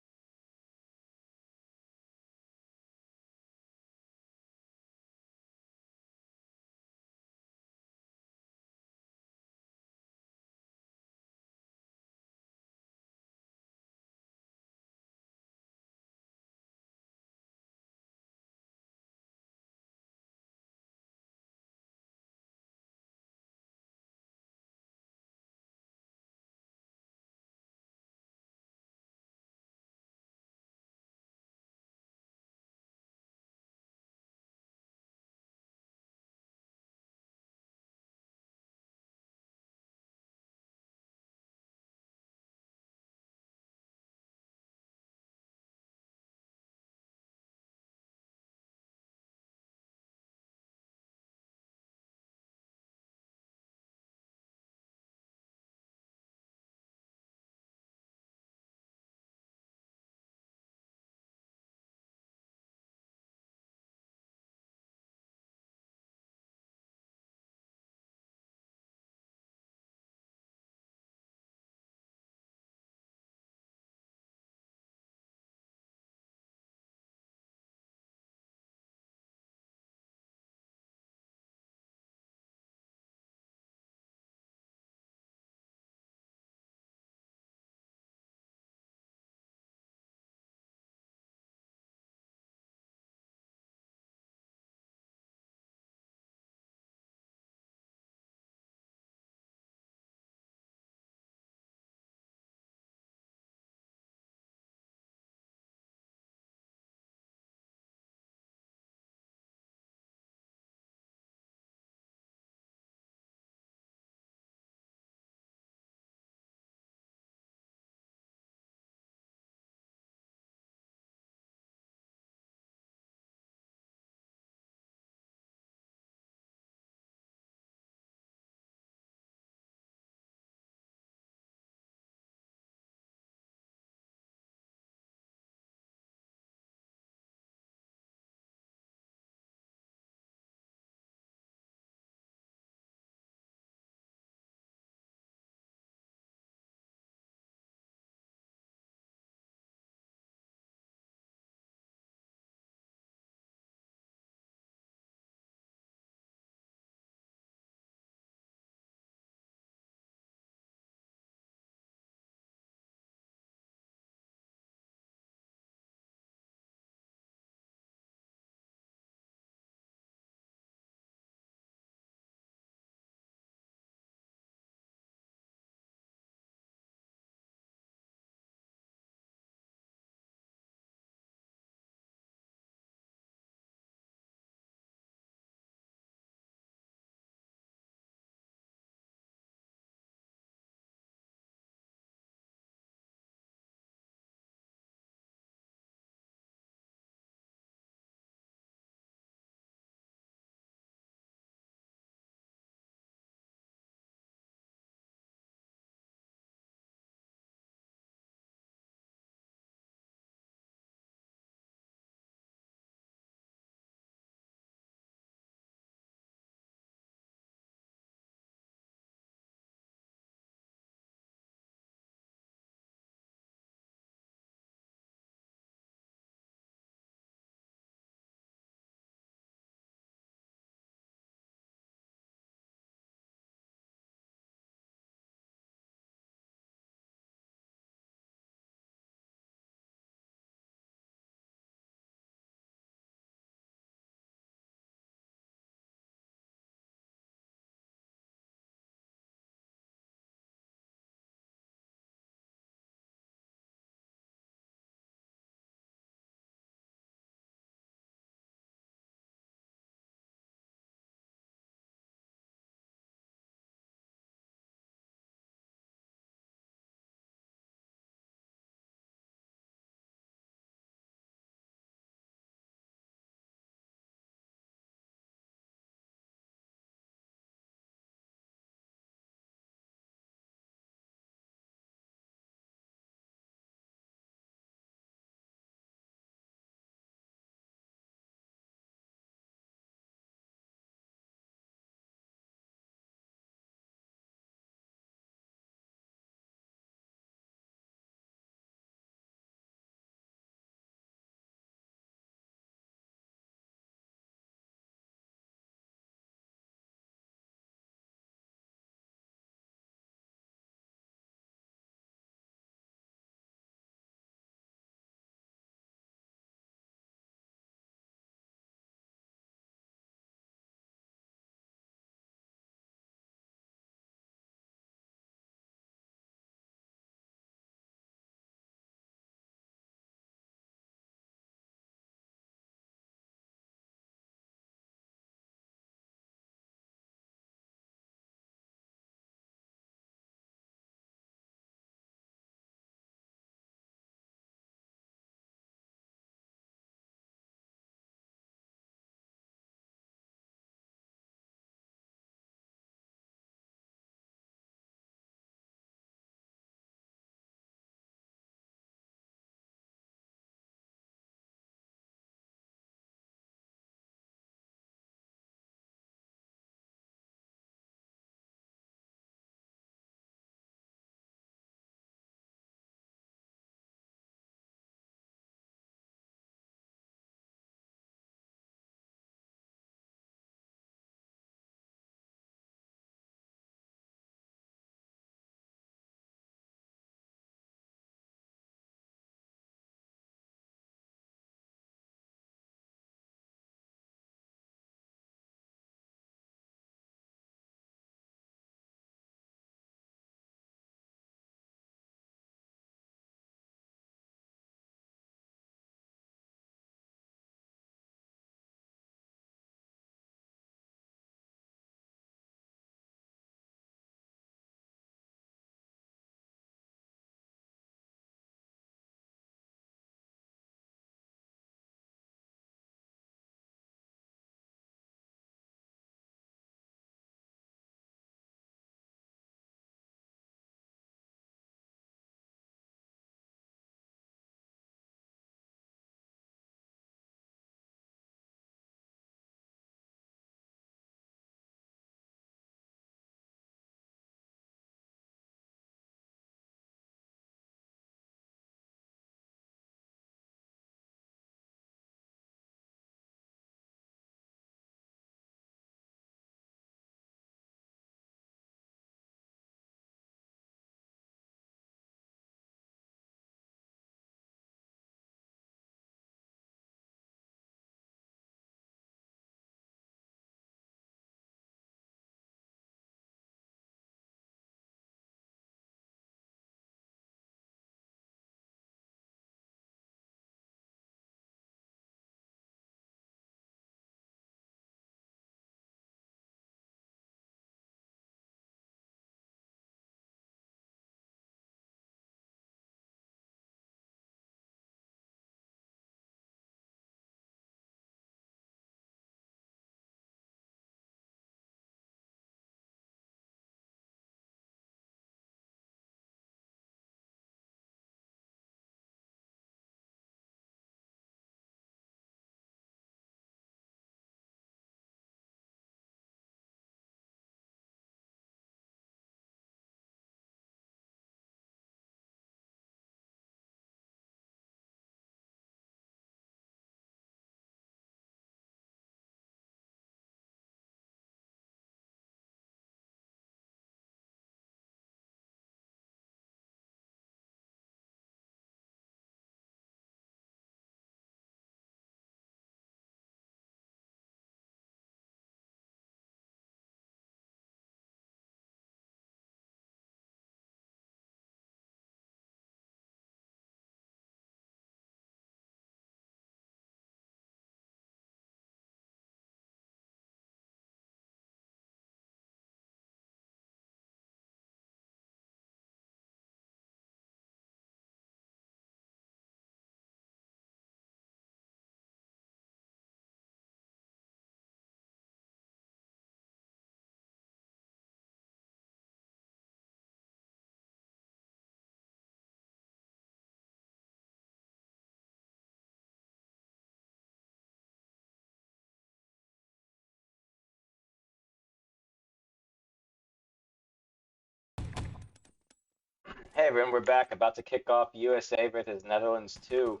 Hey everyone, we're back. About to kick off USA versus Netherlands 2.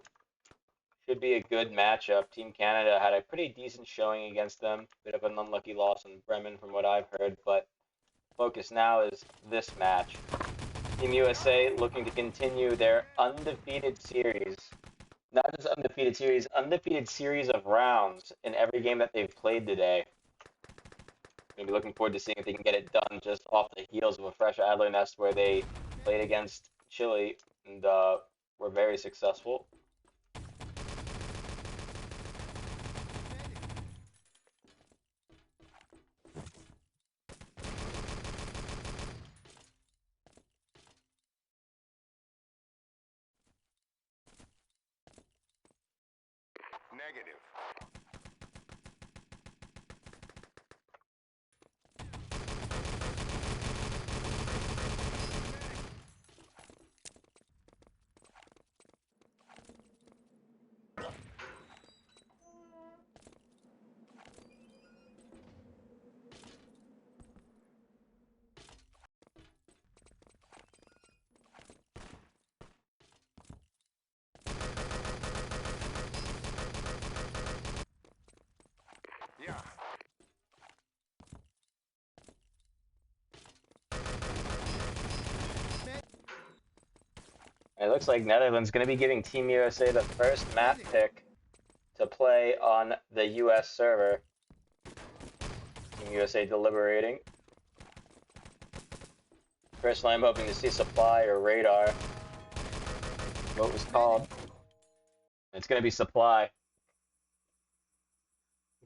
Should be a good matchup. Team Canada had a pretty decent showing against them. Bit of an unlucky loss in Bremen from what I've heard, but focus now is this match. Team USA looking to continue their undefeated series. Not just undefeated series of rounds in every game that they've played today. Gonna be looking forward to seeing if they can get it done just off the heels of a fresh Adler Nest where they played against Chile and were very successful. Negative. Yeah. It looks like Netherlands going to be giving Team USA the first map pick to play on the US server. Team USA deliberating. Personally, I'm hoping to see Supply or Radar. What was called. It's going to be Supply.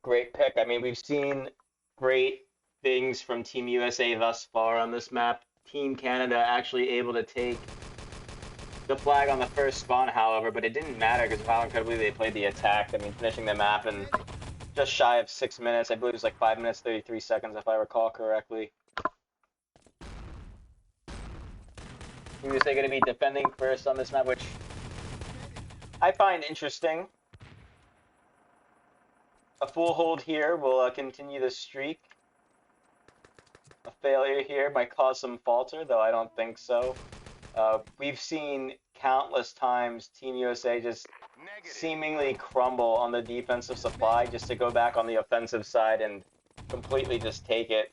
Great pick. I mean, we've seen great things from Team USA thus far on this map. Team Canada actually able to take the flag on the first spawn, however, but it didn't matter because of how incredibly they played the attack. I mean, finishing the map in just shy of 6 minutes. I believe it was like 5 minutes, 33 seconds, if I recall correctly. Team USA going to be defending first on this map, which I find interesting. A full hold here will continue the streak. A failure here might cause some falter, though I don't think so. We've seen countless times Team USA just seemingly crumble on the defensive supply just to go back on the offensive side and completely just take it.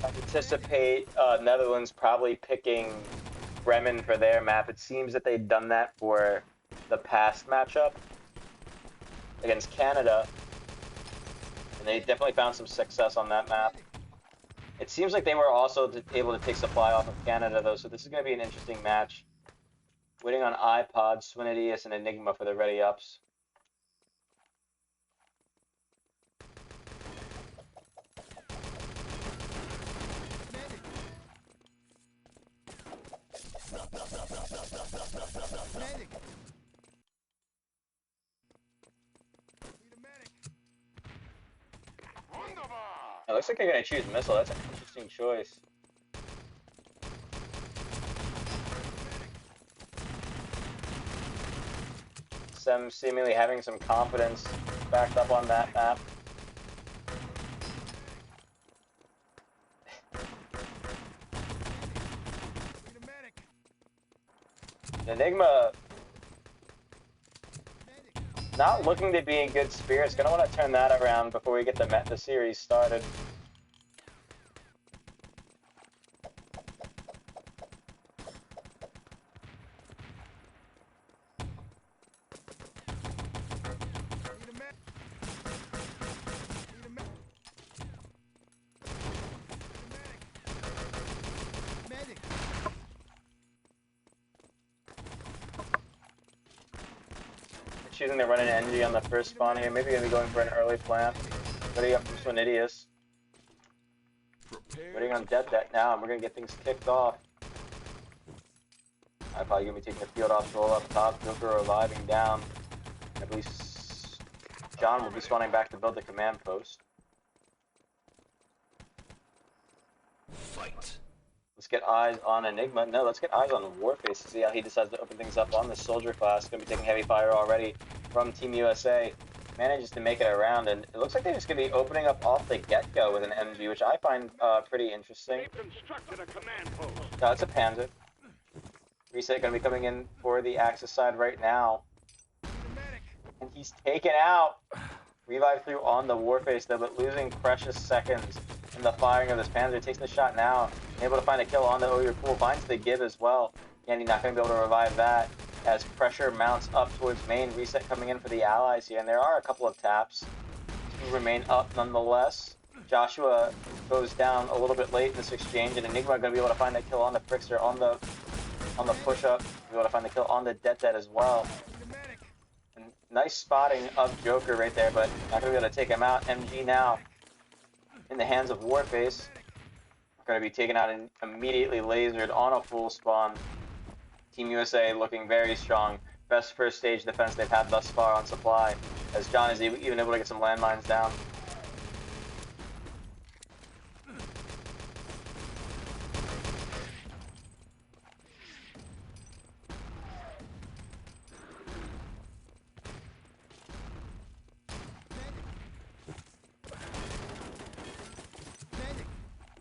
I anticipate Netherlands probably picking Bremen for their map. It seems that they've done that for the past matchup against Canada, and they definitely found some success on that map. It seems like they were also able to take Supply off of Canada, though, so this is going to be an interesting match. Waiting on iPod, Swinidius, and Enigma for the ready-ups. It looks like they're going to choose Missile. That's an interesting choice. Them seemingly having some confidence backed up on that map. Enigma not looking to be in good spirits. Gonna want to turn that around before we get the series started. Choosing to run an NG on the first spawn here. Maybe gonna be going for an early plant. Ready up from Swinidius. Waiting on Dead now, and we're gonna get things kicked off. I'm probably gonna be taking the field off roll up top. Joker arriving down. I believe John will be spawning back to build the command post. Fight. Let's get eyes on Enigma. No, let's get eyes on Warface to see how he decides to open things up on the soldier class. Going to be taking heavy fire already from Team USA. Manages to make it around, and it looks like they're just going to be opening up off the get-go with an MG, which I find pretty interesting. They've constructed a command post. No, it's a Panzer. Reset going to be coming in for the Axis side right now. And he's taken out. Revive through on the Warface though, but losing precious seconds in the firing of this Panzer. Takes the shot now. Able to find a kill on the Oyer Pool. Finds the give as well. And he's not going to be able to revive that as pressure mounts up towards main. Reset coming in for the Allies here. And there are a couple of taps who remain up nonetheless. Joshua goes down a little bit late in this exchange. And Enigma going to be able to find that kill on the Frickster on the push-up. Be able to find the kill on the Det as well. Nice spotting of Joker right there, but not going to be able to take him out. MG now in the hands of Warface. Going to be taken out and immediately lasered on a full spawn. Team USA looking very strong. Best first stage defense they've had thus far on supply, as John is even able to get some landmines down.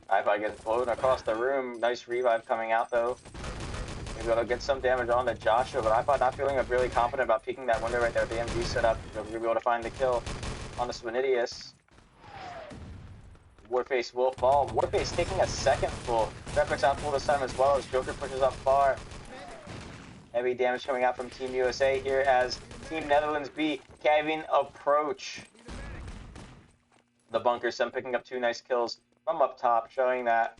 iPod gets blown across the room. Nice revive coming out though. Maybe it'll get some damage on to Joshua, but iPod not feeling really confident about peeking that window right there with the MG setup. We're going to be able to find the kill on the Swinidius. Warface will fall. Warface taking a second full. Reference out full this time as well as Joker pushes up far. Heavy damage coming out from Team USA here as Team Netherlands B Kevin approach the bunker. Some picking up 2 nice kills from up top, showing that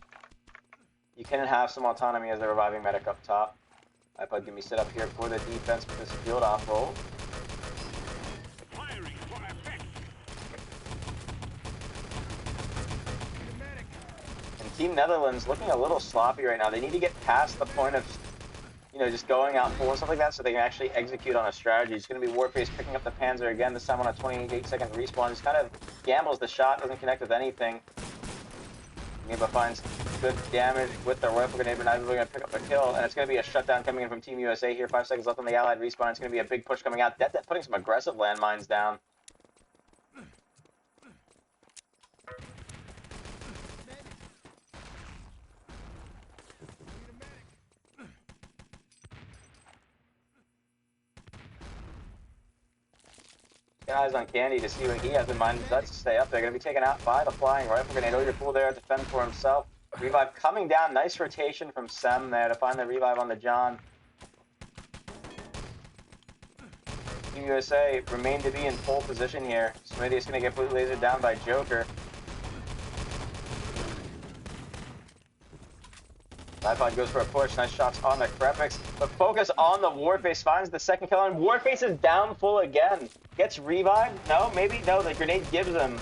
you can have some autonomy as a reviving medic up top. iPod give me set up here for the defense with this field off roll. Firing for effect. And Team Netherlands looking a little sloppy right now. They need to get past the point of, you know, just going out full and stuff like that so they can actually execute on a strategy. It's going to be Warface picking up the Panzer again, this time on a 28-second respawn. Just kind of gambles the shot, doesn't connect with anything. Neba finds good damage with the rifle grenade, but not even going to pick up a kill. And it's going to be a shutdown coming in from Team USA here. 5 seconds left on the Allied respawn. It's going to be a big push coming out. Det putting some aggressive landmines down. Eyes on Candy to see what he has in mind. Does stay up there. Going to be taken out by the flying rifle grenade. Oyer Pool there to defend for himself. Revive coming down. Nice rotation from Sem there to find the revive on the John. Team USA remain to be in full position here. Smitty is going to get blue lasered down by Joker. iPod goes for a push. Nice shots on the Krepix. But focus on the Warface. Finds the second kill. And Warface is down full again. Gets revived? No, maybe? No, the grenade gives him.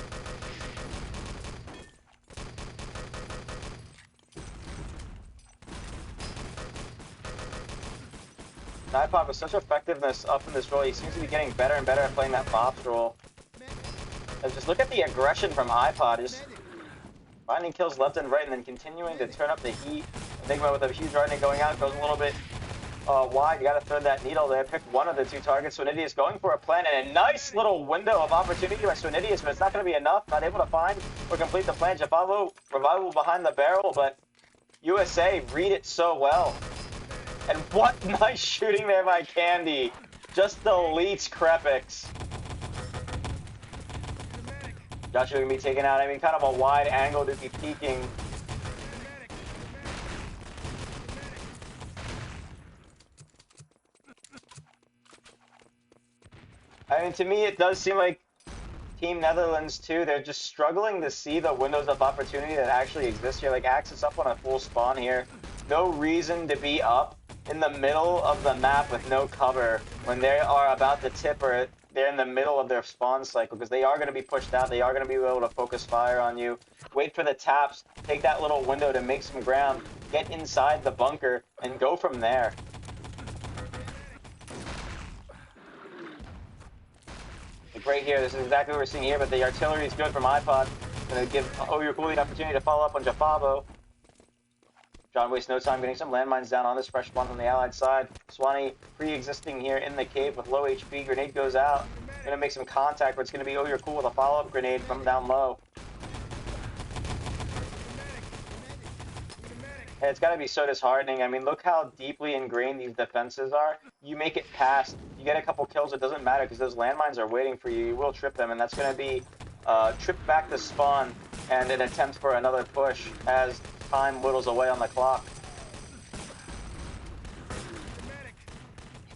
iPod with such effectiveness up in this role. He seems to be getting better and better at playing that Pops role. And just look at the aggression from iPod. Just finding kills left and right and then continuing to turn up the heat. Enigma with a huge running going out. Goes a little bit wide. You got to thread that needle there. Pick one of the 2 targets. Swinidius going for a plan and a nice little window of opportunity by Swinidius, but it's not going to be enough. Not able to find or complete the plan. Jafavo revival behind the barrel, but USA read it so well. And what nice shooting there by Candy. Just deletes Krepix. Joshua going to be taken out. I mean, kind of a wide angle to be peeking. I mean, to me, it does seem like Team Netherlands, too, they're just struggling to see the windows of opportunity that actually exist here. Like, Axis up on a full spawn here. No reason to be up in the middle of the map with no cover when they are about to tip or they're in the middle of their spawn cycle, because they are going to be pushed out. They are going to be able to focus fire on you. Wait for the taps. Take that little window to make some ground. Get inside the bunker and go from there. Like right here, this is exactly what we're seeing here, but the artillery is good from iPod. Going to give Oyer Pool the opportunity to follow up on Jafabo. John wastes no time getting some landmines down on this fresh spawn from the allied side. Swanee pre-existing here in the cave with low HP. Grenade goes out. Gonna make some contact, but it's gonna be Oh You're Cool with a follow-up grenade from down low. Hey, it's gotta be so disheartening. I mean, look how deeply ingrained these defenses are. You make it past, you get a couple kills, it doesn't matter because those landmines are waiting for you. You will trip them, and that's gonna be trip back to spawn and an attempt for another push as time whittles away on the clock.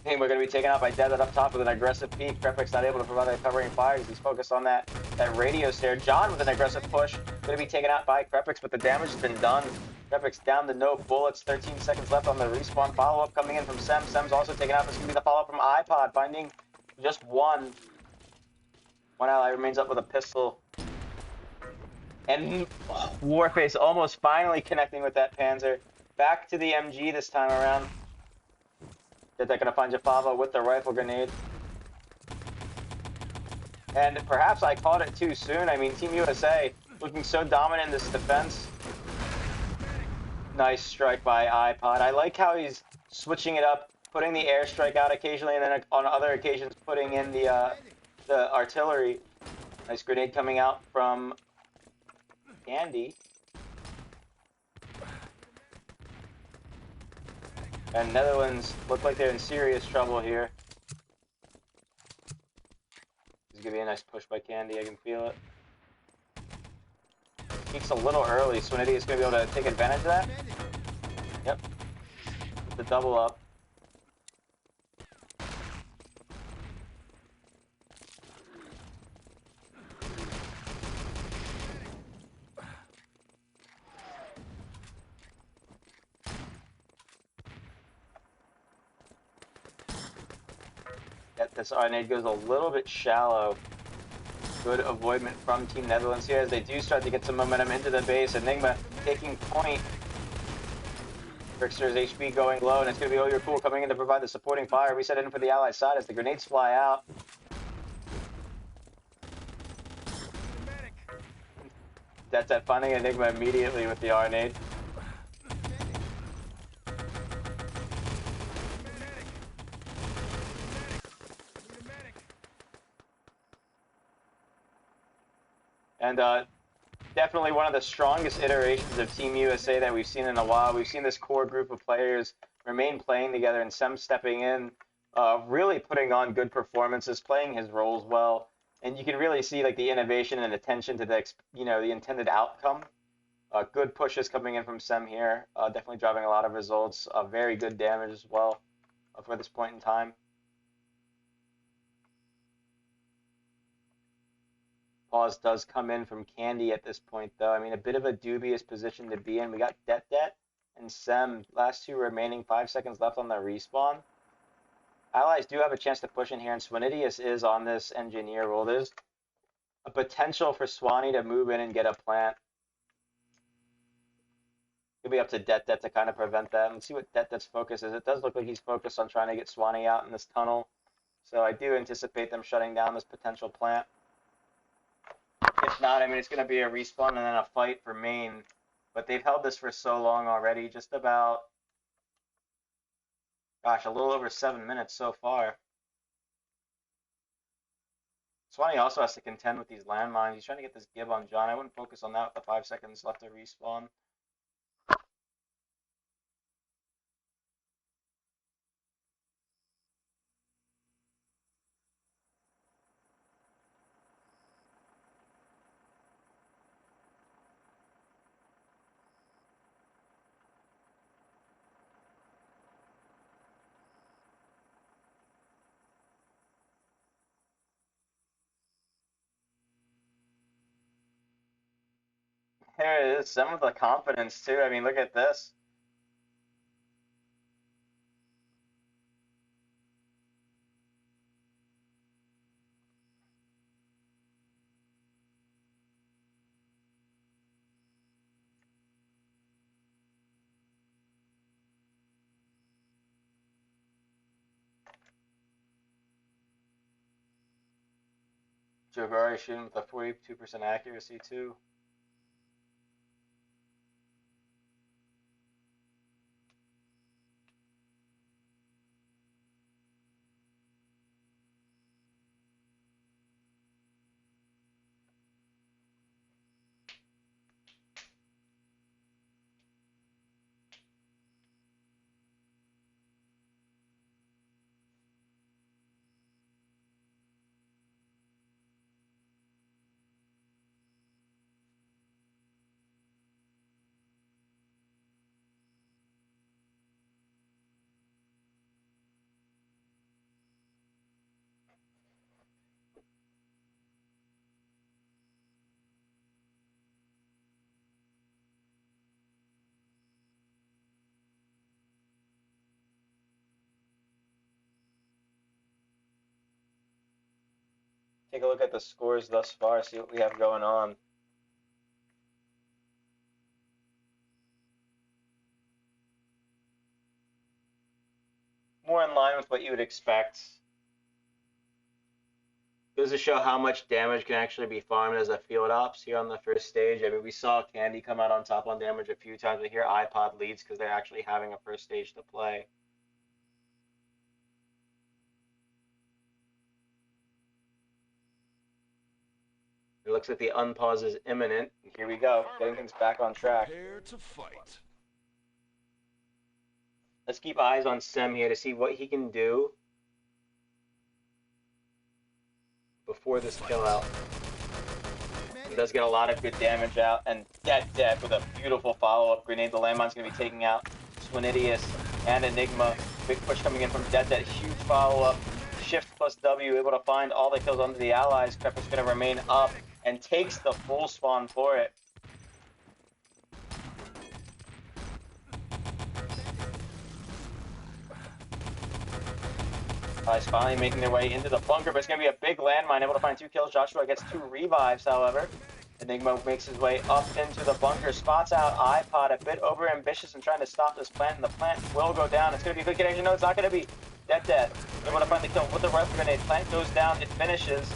And we're going to be taken out by Desert up top with an aggressive peek. Krepek's not able to provide a covering fire because he's focused on that radio stare. John with an aggressive push. Going to be taken out by Krepek's, but the damage has been done. Krepek's down to no bullets. 13 seconds left on the respawn. Follow-up coming in from Sem. Sem's also taken out. This is going to be the follow-up from iPod, finding just one. One ally remains up with a pistol. And Warface almost finally connecting with that Panzer. Back to the MG this time around. They're going to find Jafava with the rifle grenade. And perhaps I called it too soon. I mean, Team USA looking so dominant in this defense. Nice strike by iPod. I like how he's switching it up, putting the airstrike out occasionally, and then on other occasions putting in the artillery. Nice grenade coming out from Candy. And Netherlands look like they're in serious trouble here. This is going to be a nice push by Candy. I can feel it. Peaks a little early. Swinity is going to be able to take advantage of that. Yep. With the double up. This RNA goes a little bit shallow. Good avoidment from Team Netherlands here as they do start to get some momentum into the base. Enigma taking point. Trickster's HP going low, and it's going to be Oh You're Cool coming in to provide the supporting fire. Reset in for the ally side as the grenades fly out. That's finding Enigma immediately with the RNA. And definitely one of the strongest iterations of Team USA that we've seen in a while. We've seen this core group of players remain playing together, and Sem stepping in, really putting on good performances, playing his roles well. And you can really see like the innovation and attention to the the intended outcome. Good pushes coming in from Sem here, definitely driving a lot of results. Very good damage as well for this point in time. Pause does come in from Candy at this point, though. I mean, a bit of a dubious position to be in. We got Det and Sem, last two remaining, 5 seconds left on the respawn. Allies do have a chance to push in here, and Swanidius is on this engineer role. There's a potential for Swanee to move in and get a plant. It'll be up to Det to kind of prevent that. Let's see what Det's focus is. It does look like he's focused on trying to get Swanee out in this tunnel. So I do anticipate them shutting down this potential plant. If not, I mean, it's going to be a respawn and then a fight for main. But they've held this for so long already, just about, gosh, a little over 7 minutes so far. Swanee also has to contend with these landmines. He's trying to get this Gib on John. I wouldn't focus on that with the 5 seconds left to respawn. There it is, some of the confidence too. I mean, look at this. Jogari shooting with a 42% accuracy too. Take a look at the scores thus far, see what we have going on. More in line with what you would expect. Goes to show how much damage can actually be farmed as a field ops here on the first stage. I mean, we saw Candy come out on top on damage a few times, but here iPod leads because they're actually having a first stage to play. It looks like the unpause is imminent. Here we go, getting things back on track. Prepare to fight. Let's keep eyes on Sem here to see what he can do before this kill out. He does get a lot of good damage out, and Dead with a beautiful follow-up grenade. The landmine's going to be taking out Swinidius and Enigma. Big push coming in from Dead, huge follow-up. Shift plus W, able to find all the kills onto the allies. Pepper's going to remain up and takes the full spawn for it. Allies finally making their way into the bunker, but it's going to be a big landmine. Able to find 2 kills. Joshua gets 2 revives, however. Enigma makes his way up into the bunker, spots out iPod, a bit over ambitious and trying to stop this plant, and the plant will go down. It's going to be a good connection. No, it's not going to be. Dead. Able to find the kill with the rifle grenade. Plant goes down, it finishes.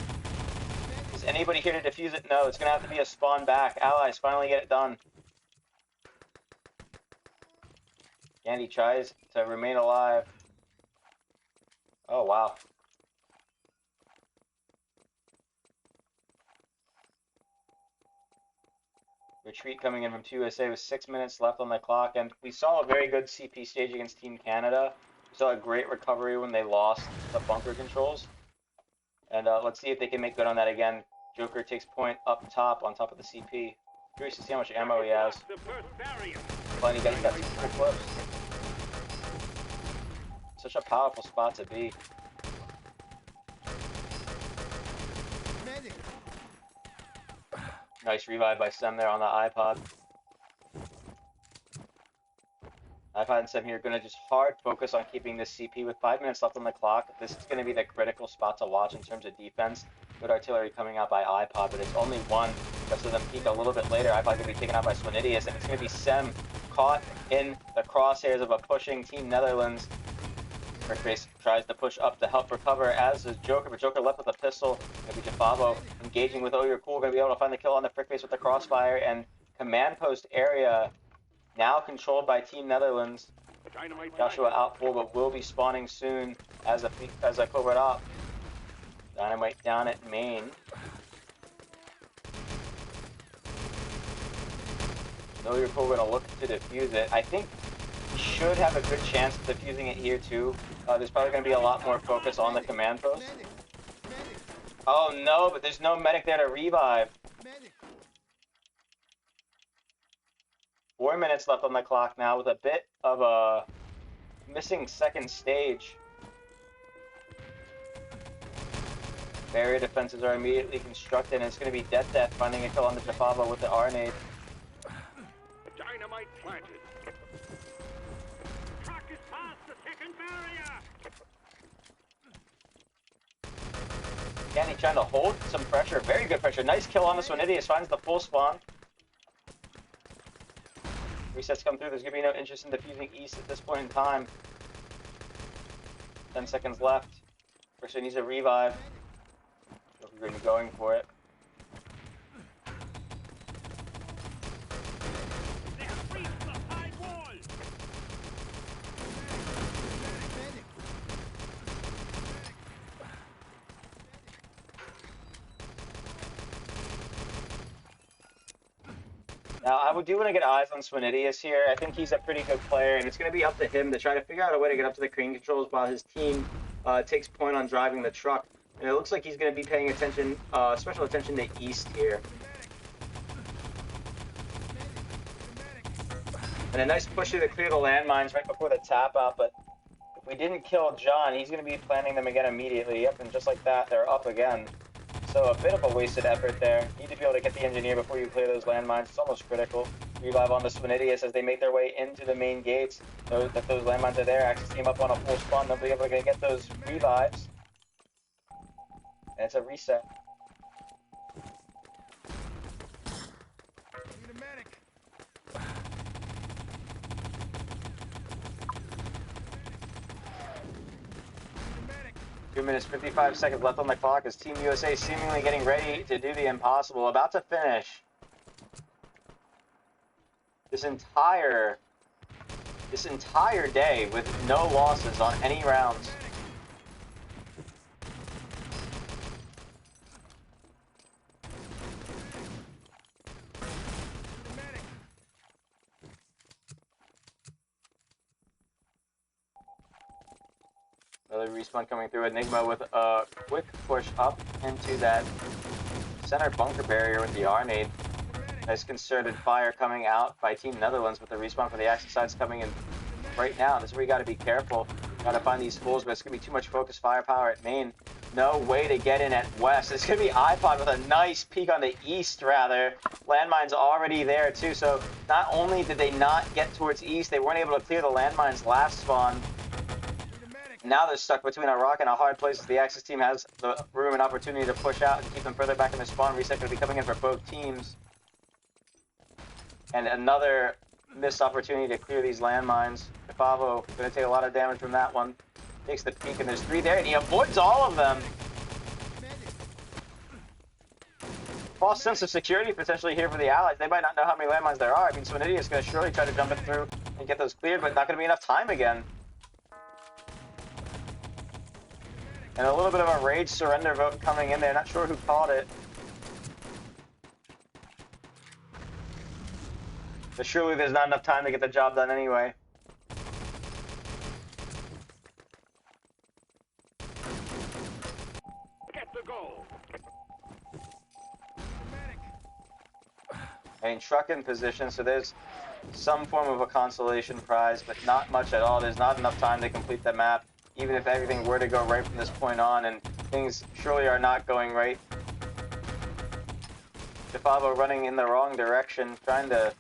Is anybody here to defuse it? No, it's going to have to be a spawn back. Allies finally get it done. Candy tries to remain alive. Oh, wow. Retreat coming in from 2USA with 6 minutes left on the clock, and we saw a very good CP stage against Team Canada. We saw a great recovery when they lost the bunker controls. And let's see if they can make good on that again. Joker takes point up top on top of the CP. Curious to see how much ammo he has. Plenty, he's got 2 full clips. Such a powerful spot to be. Nice revive by Sem there on the iPod. iPod and Sem here are going to just hard focus on keeping this CP with 5 minutes left on the clock. This is going to be the critical spot to watch in terms of defense. Good artillery coming out by iPod, but it's only one. The rest of them peek a little bit later. iPod going to be taken out by Swinidius, and it's going to be Sem caught in the crosshairs of a pushing Team Netherlands. Brickface tries to push up to help recover, as is Joker, but Joker left with a pistol. Going to be Jafavo engaging with Oh You're Cool. Going to be able to find the kill on the Brickface with the crossfire, and command post area now controlled by Team Netherlands. Joshua out full, but will be spawning soon as a covert op. Dynamite down at main. Know You're Cool going to look to defuse it. I think he should have a good chance of defusing it here too. There's probably going to be a lot more focus on the command post. Oh no, but there's no medic there to revive. 4 minutes left on the clock now with a bit of a missing second stage. Barrier defenses are immediately constructed, and it's going to be Death finding a kill on the Jafava with the R-nade. Dynamite planted. Truck is past the second barrier. Candy trying to hold some pressure. Very good pressure. Nice kill on this one. Idius finds the full spawn. Resets come through. There's going to be no interest in defusing East at this point in time. 10 seconds left. First needs a revive. We're going to be going for it. They have reached the high wall. Now, I do want to get eyes on Swinidius here. I think he's a pretty good player, and it's going to be up to him to try to figure out a way to get up to the crane controls while his team takes point on driving the truck. And it looks like he's going to be paying attention, special attention to East here. And a nice push to clear the landmines right before the tap out, but if we didn't kill John, he's going to be planting them again immediately. Yep, and just like that, they're up again. So a bit of a wasted effort there. Need to be able to get the engineer before you clear those landmines. It's almost critical. Revive on the Swinidius as they make their way into the main gates. Know that those landmines are there. Axis team up on a full spawn. They'll be able to get those revives. And it's a reset. 2 minutes, 55 seconds left on the clock as Team USA seemingly getting ready to do the impossible. About to finish this entire day with no losses on any rounds. Another respawn coming through. Enigma with a quick push up into that center bunker barrier with the Arnade. Nice concerted fire coming out by Team Netherlands, but the respawn for the Axis side's coming in right now. This is where you got to be careful. Got to find these fools, but it's going to be too much focus firepower at main. No way to get in at west. It's going to be iPod with a nice peek on the east, rather. Landmines already there, too. So not only did they not get towards east, they weren't able to clear the landmines last spawn. Now they're stuck between a rock and a hard place as the Axis team has the room and opportunity to push out and keep them further back in the spawn. Reset going to be coming in for both teams. And another missed opportunity to clear these landmines. Kefavo going to take a lot of damage from that one. Takes the peek, and there's 3 there, and he avoids all of them. False sense of security potentially here for the Allies. They might not know how many landmines there are. I mean, Swinidia is going to surely try to jump it through and get those cleared, but not going to be enough time again. And a little bit of a rage surrender vote coming in there. Not sure who called it. But surely there's not enough time to get the job done anyway. Get the goal. I mean, truck in position, so there's some form of a consolation prize, but not much at all. There's not enough time to complete the map, even if everything were to go right from this point on, and things surely are not going right. Kefavo running in the wrong direction, trying to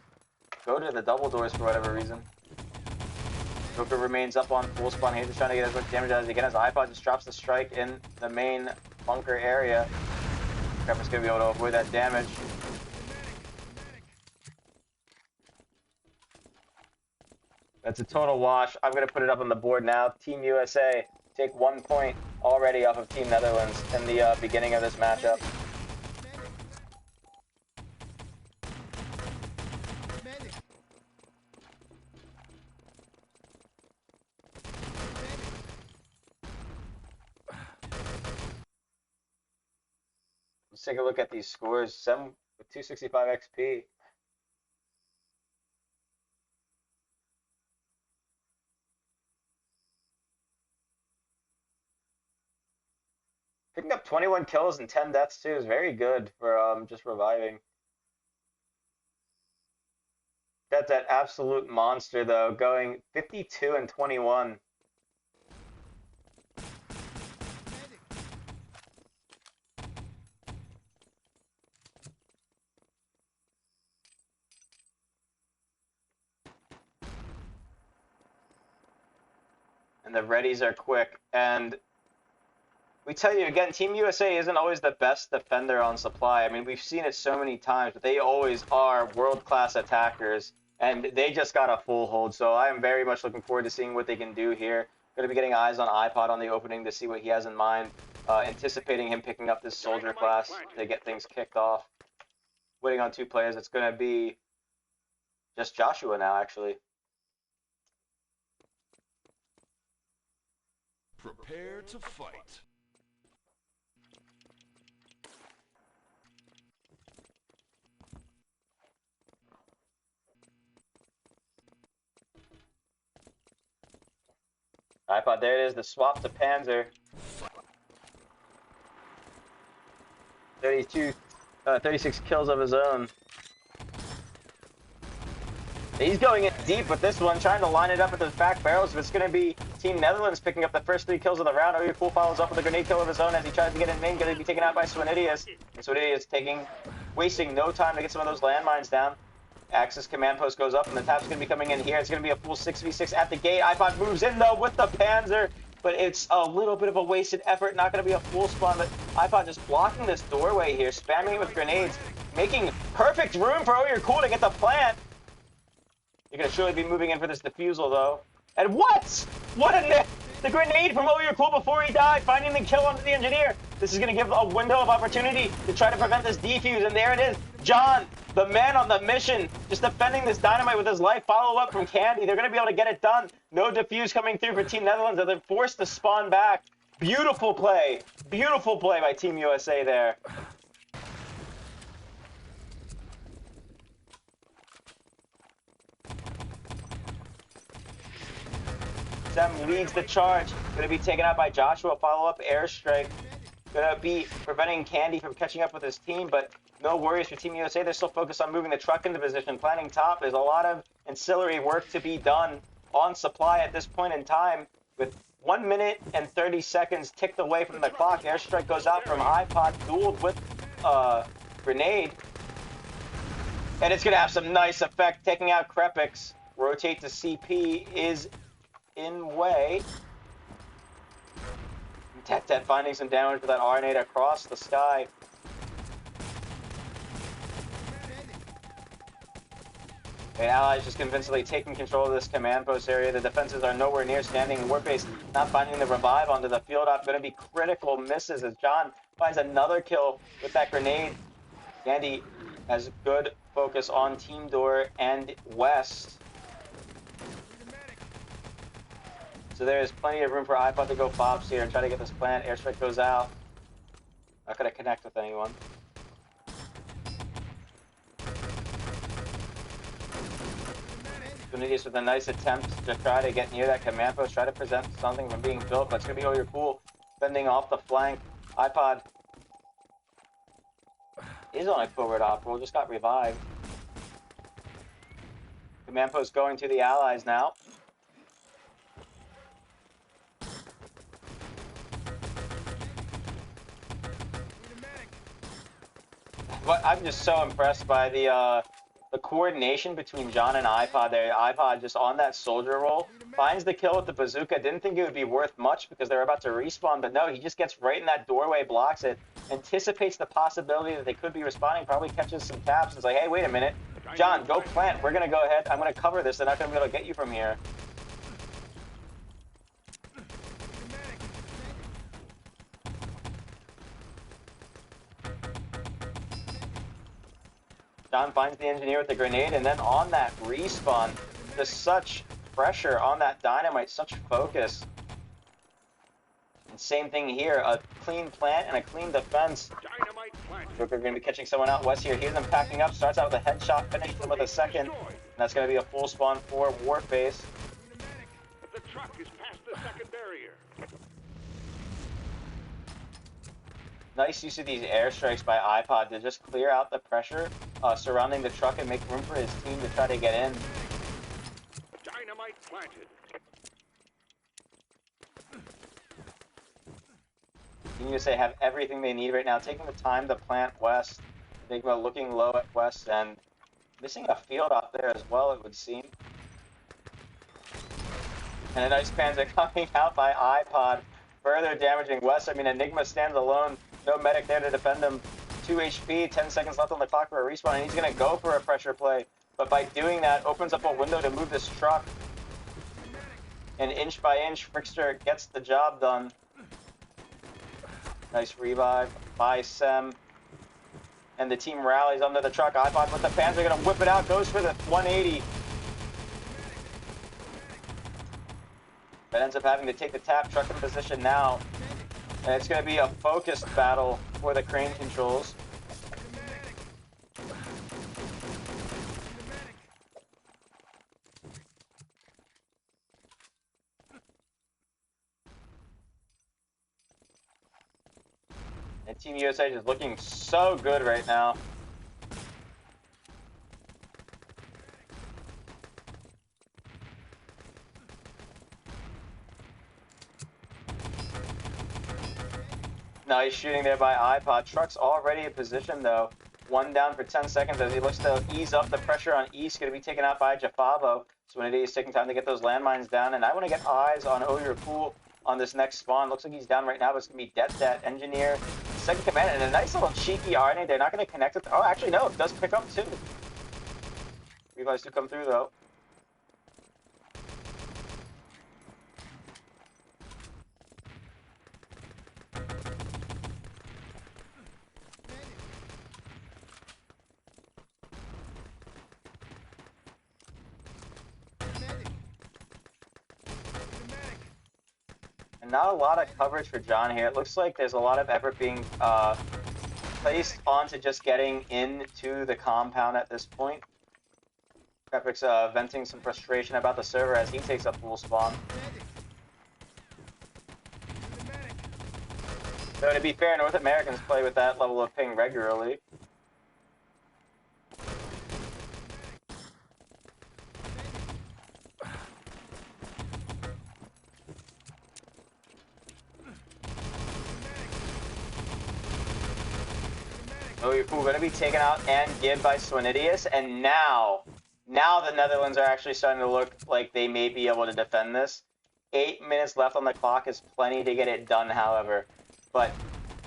go to the double doors for whatever reason. Joker remains up on full spawn. He's just trying to get as much damage as he can as iPod just drops the strike in the main bunker area. Crepper's going to be able to avoid that damage. That's a total wash. I'm going to put it up on the board now. Team USA take 1 point already off of Team Netherlands in the beginning of this matchup. Let's take a look at these scores. 7 with 265 XP. Picking up 21 kills and 10 deaths too is very good for just reviving. That's that absolute monster though, going 52 and 21. And the readies are quick, and we tell you again, Team USA isn't always the best defender on supply. I mean, we've seen it so many times, but they always are world-class attackers, and they just got a full hold. So I am very much looking forward to seeing what they can do here. Going to be getting eyes on iPod on the opening to see what he has in mind, anticipating him picking up this soldier class to get things kicked off. Waiting on 2 players. It's going to be just Joshua now, actually. Prepare to fight. iPod, there it is, the swap to Panzer. 36 kills of his own. He's going in deep with this one, trying to line it up with those back barrels. But it's going to be Team Netherlands picking up the first 3 kills of the round. Oyapool follows up with a grenade kill of his own as he tries to get in main. Going to be taken out by Swinidius. And Swinidius wasting no time to get some of those landmines down. Axis command post goes up, and the tap's going to be coming in here. It's going to be a full 6v6 at the gate. iPod moves in, though, with the Panzer. But it's a little bit of a wasted effort. Not going to be a full spawn, but iPod just blocking this doorway here, spamming it with grenades, making perfect room for Oyapool to get the plant. You're going to surely be moving in for this defusal, though. And what? What a The grenade from Oyo Cool before he died, finding the kill onto the engineer. This is going to give a window of opportunity to try to prevent this defuse, and there it is. John, the man on the mission, just defending this dynamite with his life. Follow up from Candy. They're going to be able to get it done. No defuse coming through for Team Netherlands, and they're forced to spawn back. Beautiful play by Team USA there. Sem leads the charge. Going to be taken out by Joshua. Follow-up airstrike. Going to be preventing Candy from catching up with his team, but no worries for Team USA. They're still focused on moving the truck into position, planning top. There's a lot of ancillary work to be done on supply at this point in time. With 1 minute and 30 seconds ticked away from the clock, airstrike goes out from iPod, dueled with grenade. And it's going to have some nice effect, taking out Krepix. Rotate to CP is in way. Tet finding some damage with that RNA across the sky. And Allies just convincingly taking control of this command post area. The defenses are nowhere near standing in Warface, not finding the revive onto the field op. Going to be critical misses as John finds another kill with that grenade. Candy has good focus on Team Door and West. So there is plenty of room for iPod to go Fops here and try to get this plant. Airstrike goes out. Not going to connect with anyone. Opportunities with a nice attempt to try to get near that command post, try to present something from being built, but it's going to be Oyo Cool bending off the flank. iPod is on a covert op roll, just got revived. Command post going to the Allies now. But I'm just so impressed by the coordination between John and iPod there. iPod just on that soldier roll, finds the kill with the bazooka. Didn't think it would be worth much because they're about to respawn, but no, he just gets right in that doorway, blocks it, anticipates the possibility that they could be responding, probably catches some taps, and is like, hey, wait a minute. John, go plant. We're going to go ahead. I'm going to cover this. They're not going to be able to get you from here. John finds the engineer with the grenade, and then on that respawn, there's such pressure on that dynamite, such focus. And same thing here, a clean plant and a clean defense. Dynamite planted. Joker going to be catching someone out west here. Here's them packing up, starts out with a headshot, finishes them with a second. And that's going to be a full spawn for Warface. The truck is past the second barrier. Nice use of these airstrikes by iPod to just clear out the pressure surrounding the truck and make room for his team to try to get in. Dynamite planted. Team USA have everything they need right now, taking the time to plant west. Enigma looking low at west and missing a field out there as well, it would seem. And a nice Panzer coming out by iPod, further damaging west. I mean, Enigma stands alone. No medic there to defend him. 2 HP, 10 seconds left on the clock for a respawn, and he's going to go for a pressure play. But by doing that, opens up a window to move this truck. And inch by inch, Frickster gets the job done. Nice revive by Sem. And the team rallies under the truck. iPod with the Panzer, going to whip it out, goes for the 180. But ends up having to take the tap, truck in position now. And it's going to be a focused battle for the crane controls. And Team USA is looking so good right now. Nice shooting there by iPod. Truck's already in position though. One down for 10 seconds as he looks to ease up the pressure on East. Going to be taken out by Jafabo. So when it is taking time to get those landmines down. And I want to get eyes on Oyo Cool on this next spawn. Looks like he's down right now, but it's going to be Det, Engineer, second command, and a nice little cheeky RNA. They're not going to connect with... Oh, actually, no. It does pick up too. Revives do come through though. not a lot of coverage for John here. It looks like there's a lot of effort being placed onto just getting into the compound at this point. Crepix venting some frustration about the server as he takes up full spawn. So to be fair, North Americans play with that level of ping regularly. Oh, you're cool. Going to be taken out and given by Swinidius, and now the Netherlands are actually starting to look like they may be able to defend this. 8 minutes left on the clock is plenty to get it done, however. But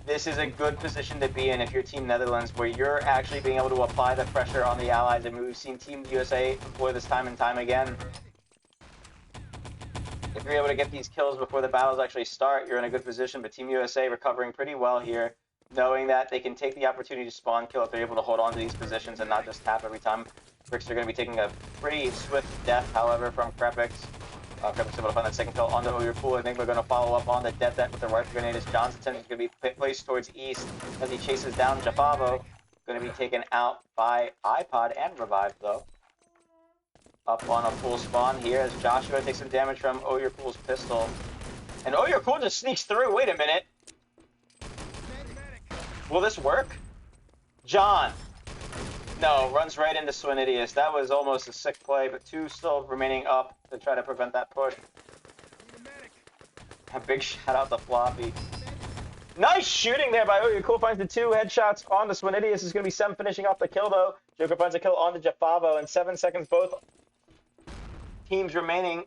this is a good position to be in if you're Team Netherlands, where you're actually being able to apply the pressure on the Allies. I mean, we've seen Team USA employ this time and time again. If you're able to get these kills before the battles actually start, you're in a good position, but Team USA recovering pretty well here, knowing that they can take the opportunity to spawn kill if they're able to hold on to these positions and not just tap every time. Bricks are going to be taking a pretty swift death, however, from Crepix. Crepix able to find that second kill onto Oyapool. I think we're going to follow up on the death that with the rifle grenade as John's attention is going to be placed towards east as he chases down Jafavo. Going to be taken out by iPod and revived, though. Up on a full spawn here as Joshua takes some damage from Oyapool's pistol. And Oyapool just sneaks through. Wait a minute. Will this work? John. No, runs right into Swinidius. That was almost a sick play, but two still remaining up to try to prevent that push. A big shout out to Floppy. Nice shooting there by Oyapool. Finds the two headshots onto Swinidius. Is going to be 7 finishing off the kill, though. Joker finds a kill onto Jafavo in 7 seconds. Both teams remaining.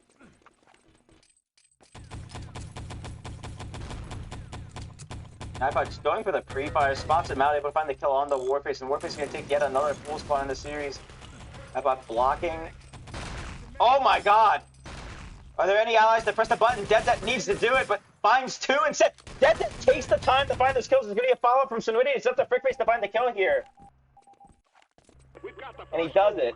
iPod just going for the pre-fire, spots him out, able to find the kill on the Warface, and Warface is going to take yet another full spawn in the series. iPod blocking. Oh my god! Are there any allies that press the button? Deadet needs to do it, but finds two instead. Deadet takes the time to find those kills. There's going to be a follow-up from Swinidius. It's up to Frickface to find the kill here. And he does it.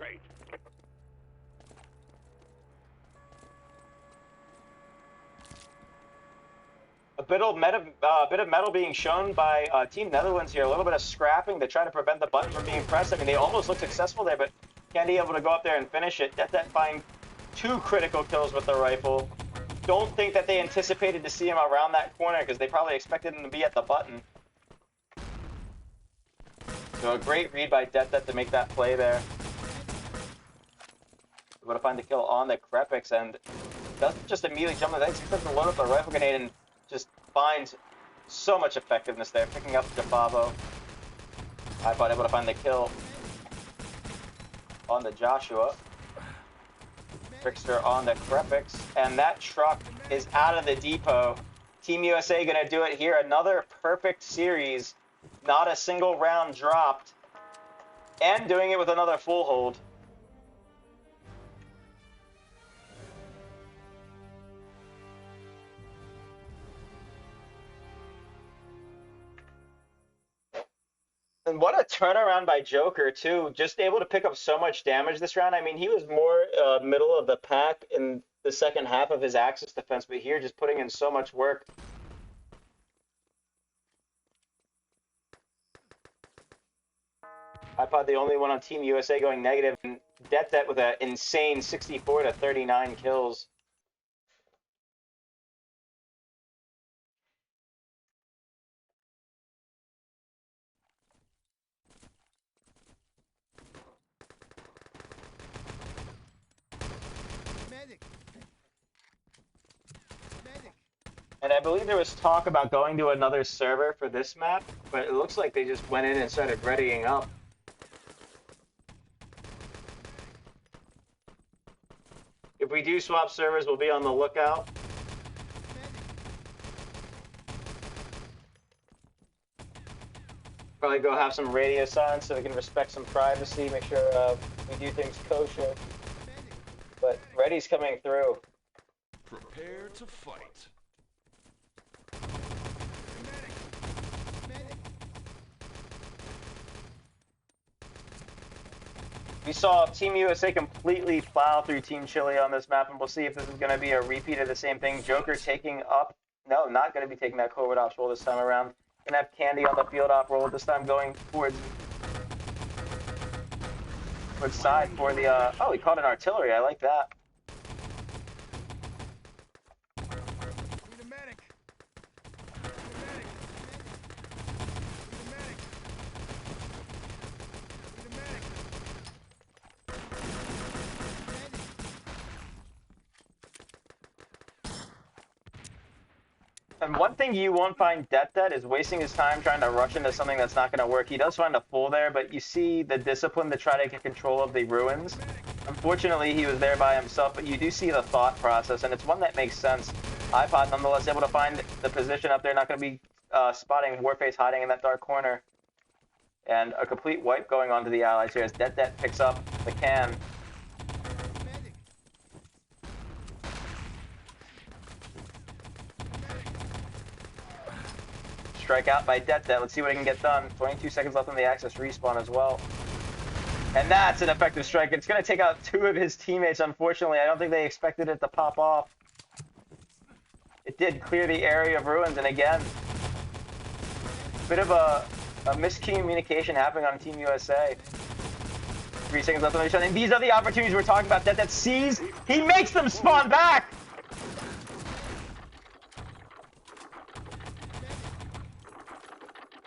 A bit of metal being shown by Team Netherlands here. A little bit of scrapping to try to prevent the button from being pressed. I mean, they almost look successful there, but can't be able to go up there and finish it. Deadet find 2 critical kills with the rifle. Don't think that they anticipated to see him around that corner because they probably expected him to be at the button. So a great read by Deadet to make that play there. Able to find the kill on the Crepix and doesn't just immediately jump on the legs. He starts to load up the rifle grenade and just finds so much effectiveness there, picking up Jafavo. iPod able to find the kill on the Joshua. Trickster on the Crepix, and that truck is out of the depot. Team USA gonna do it here. Another perfect series. Not a single round dropped. And doing it with another full hold. And what a turnaround by Joker, too. Just able to pick up so much damage this round. I mean, he was more middle of the pack in the second half of his Axis defense, but here just putting in so much work. iPod the only one on Team USA going negative, and Deadet with an insane 64 to 39 kills. And I believe there was talk about going to another server for this map, but it looks like they just went in and started readying up. If we do swap servers, we'll be on the lookout. Probably go have some radio silence so we can respect some privacy, make sure we do things kosher. But Reddy's coming through. Prepare to fight. We saw Team USA completely plow through Team Chile on this map, and we'll see if this is going to be a repeat of the same thing. Joker taking up No, not going to be taking that covert ops role this time around. Gonna have Candy on the field op role this time, going towards side for the. Oh, he caught an artillery. I like that. Need a medic. Need a medic. Need a medic. Need a medic. And one thing you won't find Det is wasting his time trying to rush into something that's not going to work. He does find a fool there, but you see the discipline to try to get control of the ruins. Unfortunately, he was there by himself, but you do see the thought process, and it's one that makes sense. iPod, nonetheless, able to find the position up there, not going to be spotting Warface hiding in that dark corner. And a complete wipe going on to the allies here as Det picks up the can. Strike out by Det. Let's see what he can get done. 22 seconds left on the Axis respawn as well. And that's an effective strike. It's going to take out 2 of his teammates, unfortunately. I don't think they expected it to pop off. It did clear the area of ruins, and again, bit of a miscommunication happening on Team USA. 3 seconds left on the shot, and these are the opportunities we're talking about. Det sees, he makes them spawn back!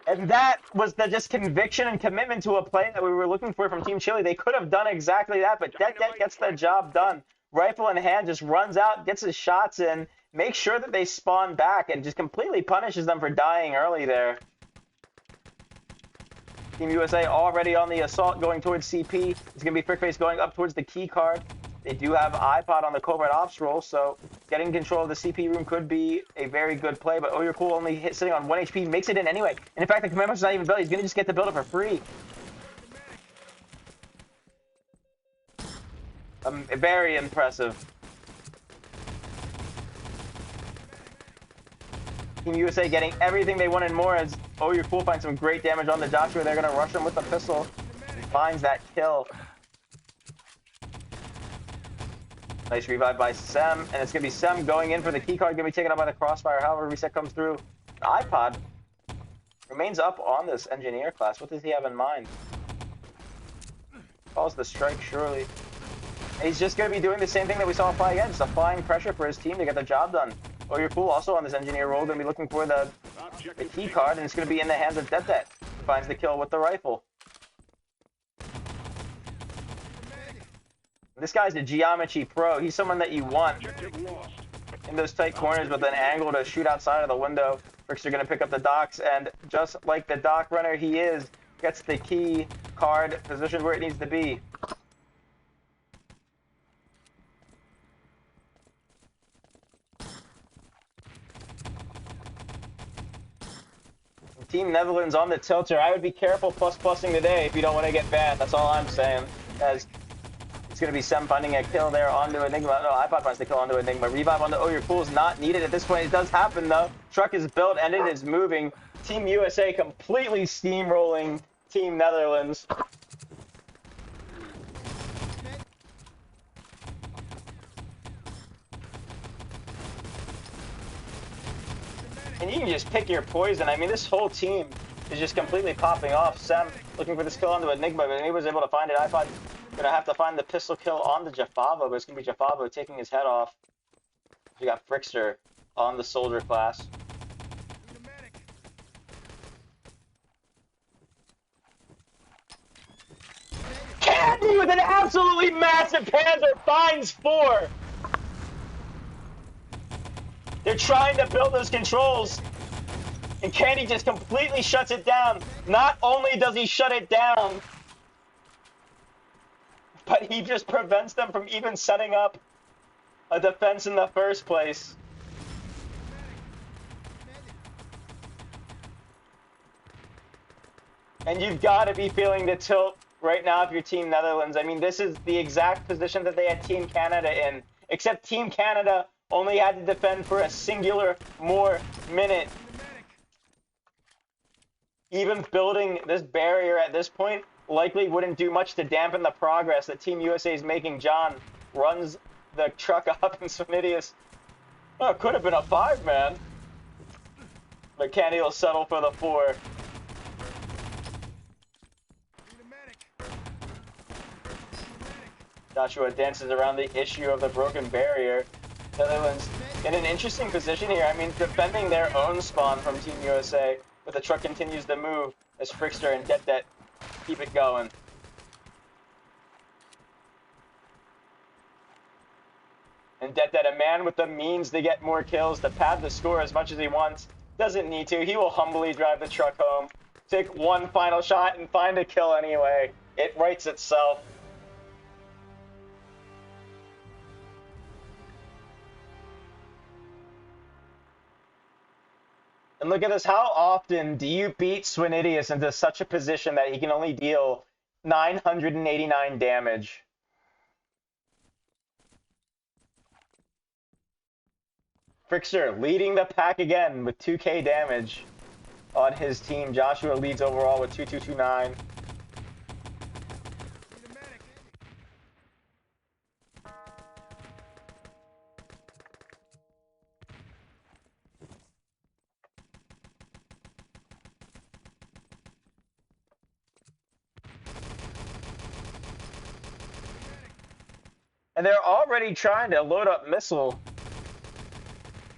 And that was the just conviction and commitment to a play that we were looking for from Team Chile. They could have done exactly that, but Det gets the job done. Rifle in hand, just runs out, gets his shots in, makes sure that they spawn back, and just completely punishes them for dying early there. Team USA already on the assault going towards CP. It's going to be Frickface going up towards the key card. They do have iPod on the covert ops role, so getting control of the CP room could be a very good play, but Oyurkul only sitting on 1 HP, makes it in anyway. And in fact, the command master's not even built. He's going to just get the build up for free. Very impressive. Team USA getting everything they wanted more as Oyurkul finds some great damage on the Joshua. They're going to rush him with the pistol. He finds that kill. Nice revive by Sem, and it's going to be Sem going in for the keycard, going to be taken out by the crossfire. However, reset comes through. The iPod remains up on this engineer class. What does he have in mind? Calls the strike, surely. He's just going to be doing the same thing that we saw apply again, just applying pressure for his team to get the job done. Oyurkul also on this engineer role, going to be looking for the keycard, and it's going to be in the hands of Det. He finds the kill with the rifle. This guy's a geometry pro. He's someone that you want in those tight corners with an angle to shoot outside of the window. Bricks are going to pick up the docks, and just like the dock runner he is, gets the key card positioned where it needs to be. Team Netherlands on the tilter. I would be careful plussing today if you don't want to get banned. That's all I'm saying. As it's going to be Sem finding a kill there onto Enigma. No, iPod finds the kill onto Enigma. Revive onto Oyurkul is not needed at this point. It does happen, though. Truck is built and it is moving. Team USA completely steamrolling Team Netherlands. And you can just pick your poison. I mean, this whole team is just completely popping off. Sem looking for this kill onto Enigma, but he was able to find it. iPod gonna have to find the pistol kill on the Jafavo, but it's gonna be Jafavo taking his head off. We got Frickster on the soldier class. Candy with an absolutely massive Panzer finds 4. They're trying to build those controls, and Candy just completely shuts it down. Not only does he shut it down, but he just prevents them from even setting up a defense in the first place. And you've got to be feeling the tilt right now if you're Team Netherlands. I mean, this is the exact position that they had Team Canada in, except Team Canada only had to defend for a singular more minute. Even building this barrier at this point likely wouldn't do much to dampen the progress that Team USA is making. John runs the truck up, and Sonidius, oh, it could have been a 5-man. But Kenny will settle for the 4. Need a medic. Joshua dances around the issue of the broken barrier. Netherlands in an interesting position here. I mean, defending their own spawn from Team USA, but the truck continues to move as Frickster and Det keep it going. And Det, a man with the means to get more kills, to pad the score as much as he wants, doesn't need to. He will humbly drive the truck home, take one final shot, and find a kill anyway. It writes itself. And look at this. How often do you beat Swinidius into such a position that he can only deal 989 damage? Frickster leading the pack again with 2k damage on his team. Joshua leads overall with 2229. Need a medic. And they're already trying to load up missile.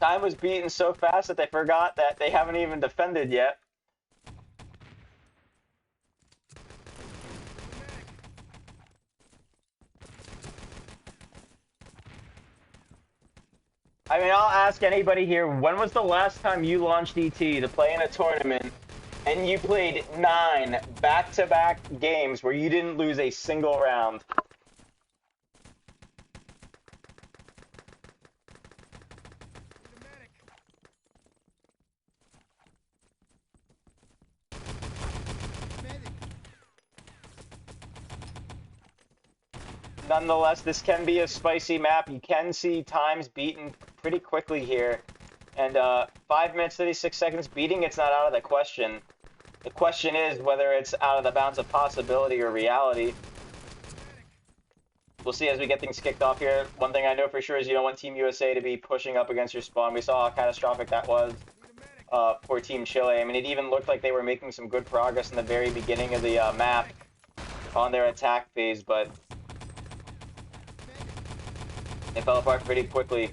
Time was beaten so fast that they forgot that they haven't even defended yet. I mean, I'll ask anybody here, when was the last time you launched ET to play in a tournament and you played 9 back-to-back games where you didn't lose a single round? Nonetheless, this can be a spicy map. You can see times beaten pretty quickly here. And 5 minutes, 36 seconds beating, it's not out of the question. The question is whether it's out of the bounds of possibility or reality. We'll see as we get things kicked off here. One thing I know for sure is you don't want Team USA to be pushing up against your spawn. We saw how catastrophic that was for Team Chile. I mean, it even looked like they were making some good progress in the very beginning of the map on their attack phase, but it fell apart pretty quickly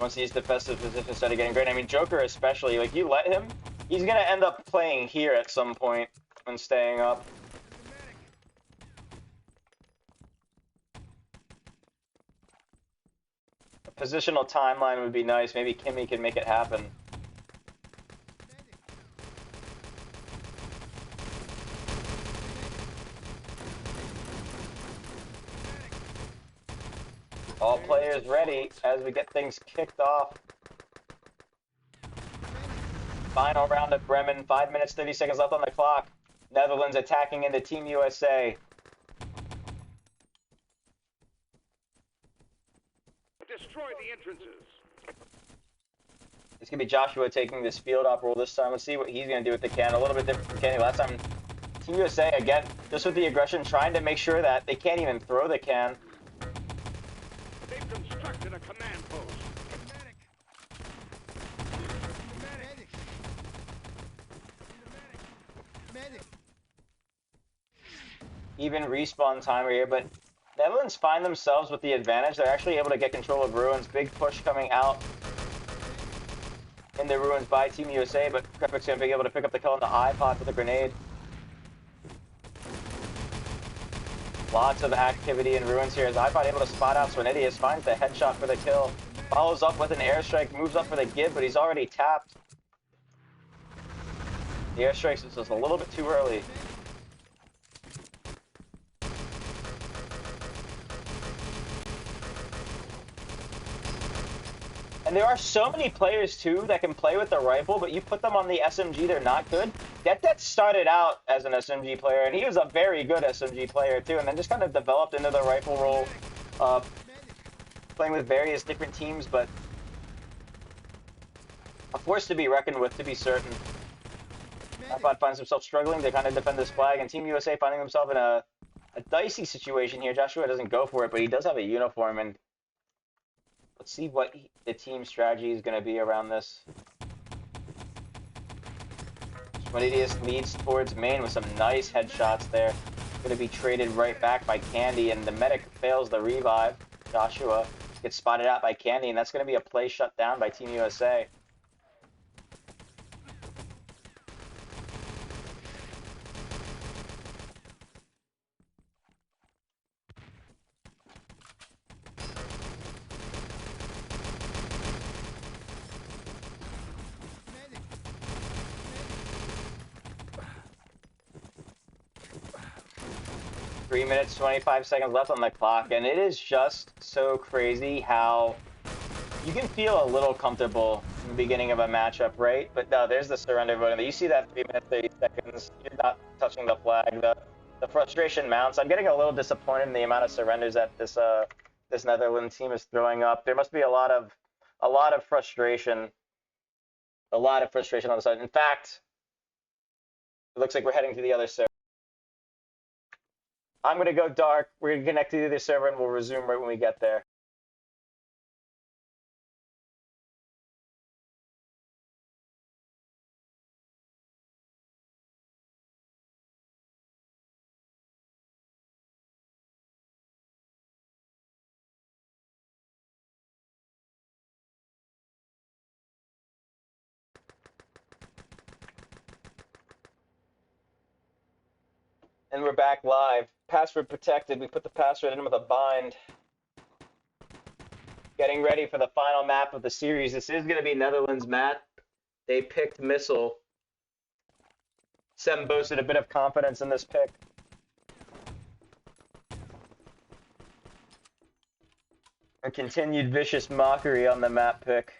once these defensive positions started getting great. I mean, Joker especially, like, you let him, he's going to end up playing here at some point and staying up. A positional timeline would be nice. Maybe Kimmy can make it happen. All players ready as we get things kicked off. Final round at Bremen. 5 minutes, 30 seconds left on the clock. Netherlands attacking into Team USA. Destroy the entrances. It's going to be Joshua taking this field op role this time. Let's see what he's going to do with the can. A little bit different from Kenny. Last time, Team USA, again, just with the aggression, trying to make sure that they can't even throw the can. They've constructed a command post. Even respawn timer here, but Netherlands find themselves with the advantage. They're actually able to get control of Ruins. Big push coming out in the Ruins by Team USA, but Krepik's going to be able to pick up the kill on the iPod with a grenade. Lots of activity in Ruins here as iPod able to spot out Swinidius, finds the headshot for the kill, follows up with an airstrike, moves up for the give, but he's already tapped. The airstrike is just a little bit too early. And there are so many players, too, that can play with the rifle, but you put them on the SMG, they're not good. Det started out as an SMG player, and he was a very good SMG player, too, and then just kind of developed into the rifle role, playing with various different teams, but a force to be reckoned with, to be certain. iPod finds himself struggling to kind of defend this flag, and Team USA finding himself in a dicey situation here. Joshua doesn't go for it, but he does have a uniform, and Let's see what the team strategy is going to be around this. Schmidtius leads towards main with some nice headshots there. Going to be traded right back by Candy, and the medic fails the revive. Joshua gets spotted out by Candy, and that's going to be a play shut down by Team USA. Medic. 3 minutes, 25 seconds left on the clock, and it is just so crazy how you can feel a little comfortable in the beginning of a matchup, right? But no, there's the surrender voting. You see that 3 minutes, 30 seconds, you're not touching the flag. The frustration mounts. I'm getting a little disappointed in the amount of surrenders that this Netherlands team is throwing up. There must be a lot of frustration. A lot of frustration on the side. In fact, it looks like we're heading to the other server. I'm going to go dark. We're going to connect to the other server, and we'll resume right when we get there. And we're back live. Password protected. We put the password in with a bind. Getting ready for the final map of the series. This is going to be Netherlands map. They picked Missile. Sem boasted a bit of confidence in this pick. A continued vicious mockery on the map pick.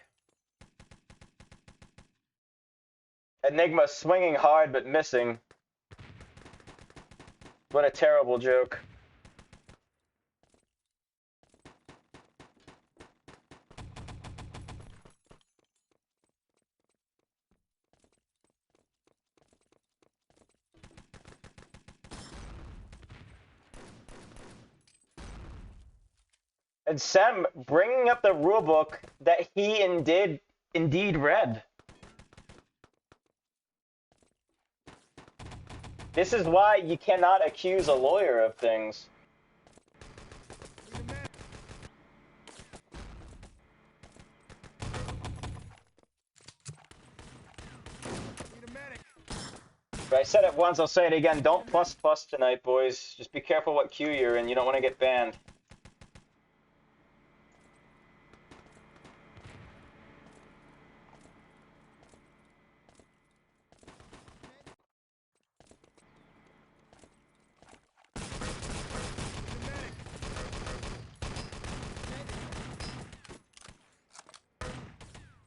Enigma swinging hard but missing. What a terrible joke. And Sem bringing up the rulebook that he indeed read. This is why you cannot accuse a lawyer of things. I said it once, I'll say it again. Don't plus tonight, boys. Just be careful what queue you're in. You don't want to get banned.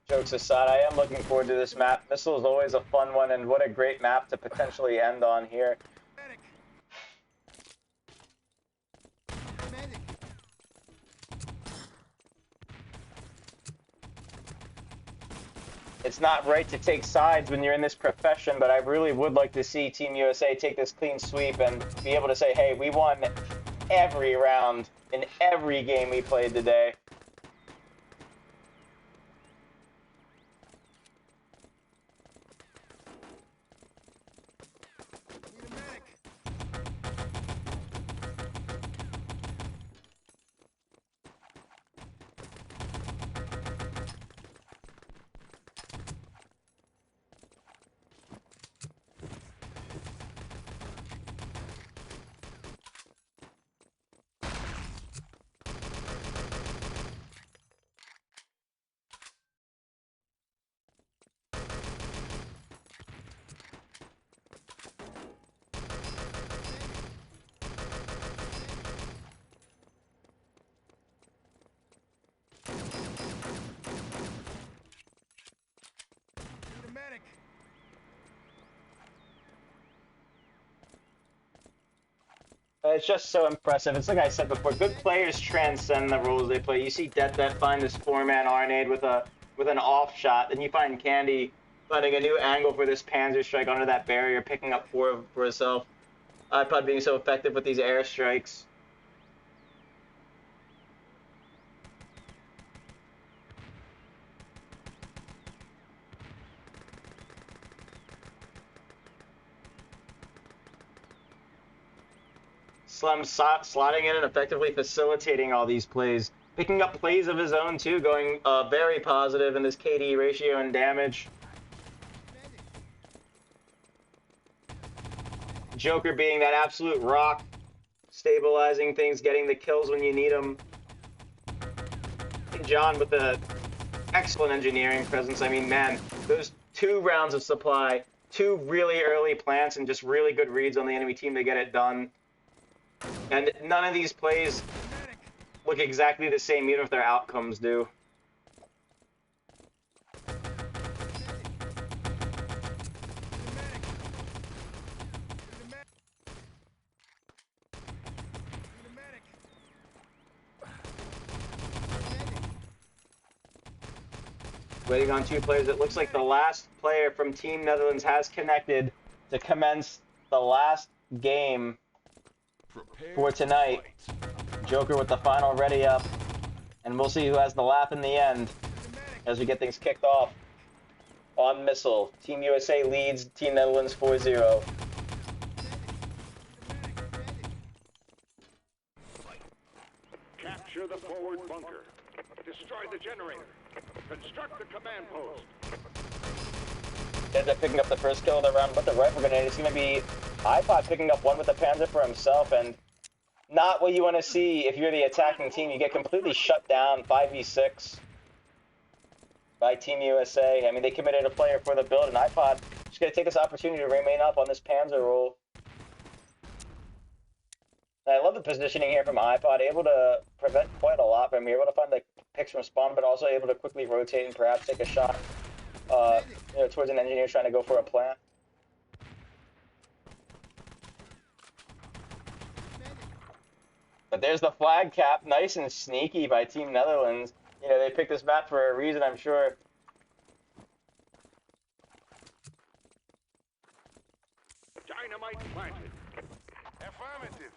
Jokes aside, I am looking forward to this map. Missile is always a fun one, and what a great map to potentially end on here. It's not right to take sides when you're in this profession, but I really would like to see Team USA take this clean sweep and be able to say, hey, we won every round in every game we played today. It's just so impressive. It's like I said before, good players transcend the rules they play. You see Det find this 4-man Arnade with an off shot, then you find Candy finding a new angle for this Panzer strike under that barrier, picking up 4 for herself. iPod being so effective with these airstrikes. Slum slotting in and effectively facilitating all these plays. Picking up plays of his own, too, going very positive in this KD ratio and damage. Joker being that absolute rock, stabilizing things, getting the kills when you need them. John with the excellent engineering presence. I mean, man, those 2 rounds of supply, 2 really early plants, and just really good reads on the enemy team to get it done. And none of these plays look exactly the same, even if their outcomes do. Waiting on 2 players. It looks like the last player from Team Netherlands has connected to commence the last game for tonight. Joker with the final ready up, and we'll see who has the lap in the end as we get things kicked off on Missile. Team USA leads Team Netherlands 4-0. Capture the forward bunker. Destroy the generator. Construct the command post. Ends up picking up the first kill of the round with the rifle grenade. It's going to be iPod picking up one with the Panzer for himself, and not what you want to see if you're the attacking team. You get completely shut down 5v6 by Team USA. I mean, they committed a player for the build, and iPod just going to take this opportunity to remain up on this Panzer roll. And I love the positioning here from iPod, able to prevent quite a lot from here, able to find the picks from spawn, but also able to quickly rotate and perhaps take a shot towards an engineer trying to go for a plant. But there's the flag cap, nice and sneaky by Team Netherlands. You know, they picked this map for a reason, I'm sure. Dynamite planted. Affirmative.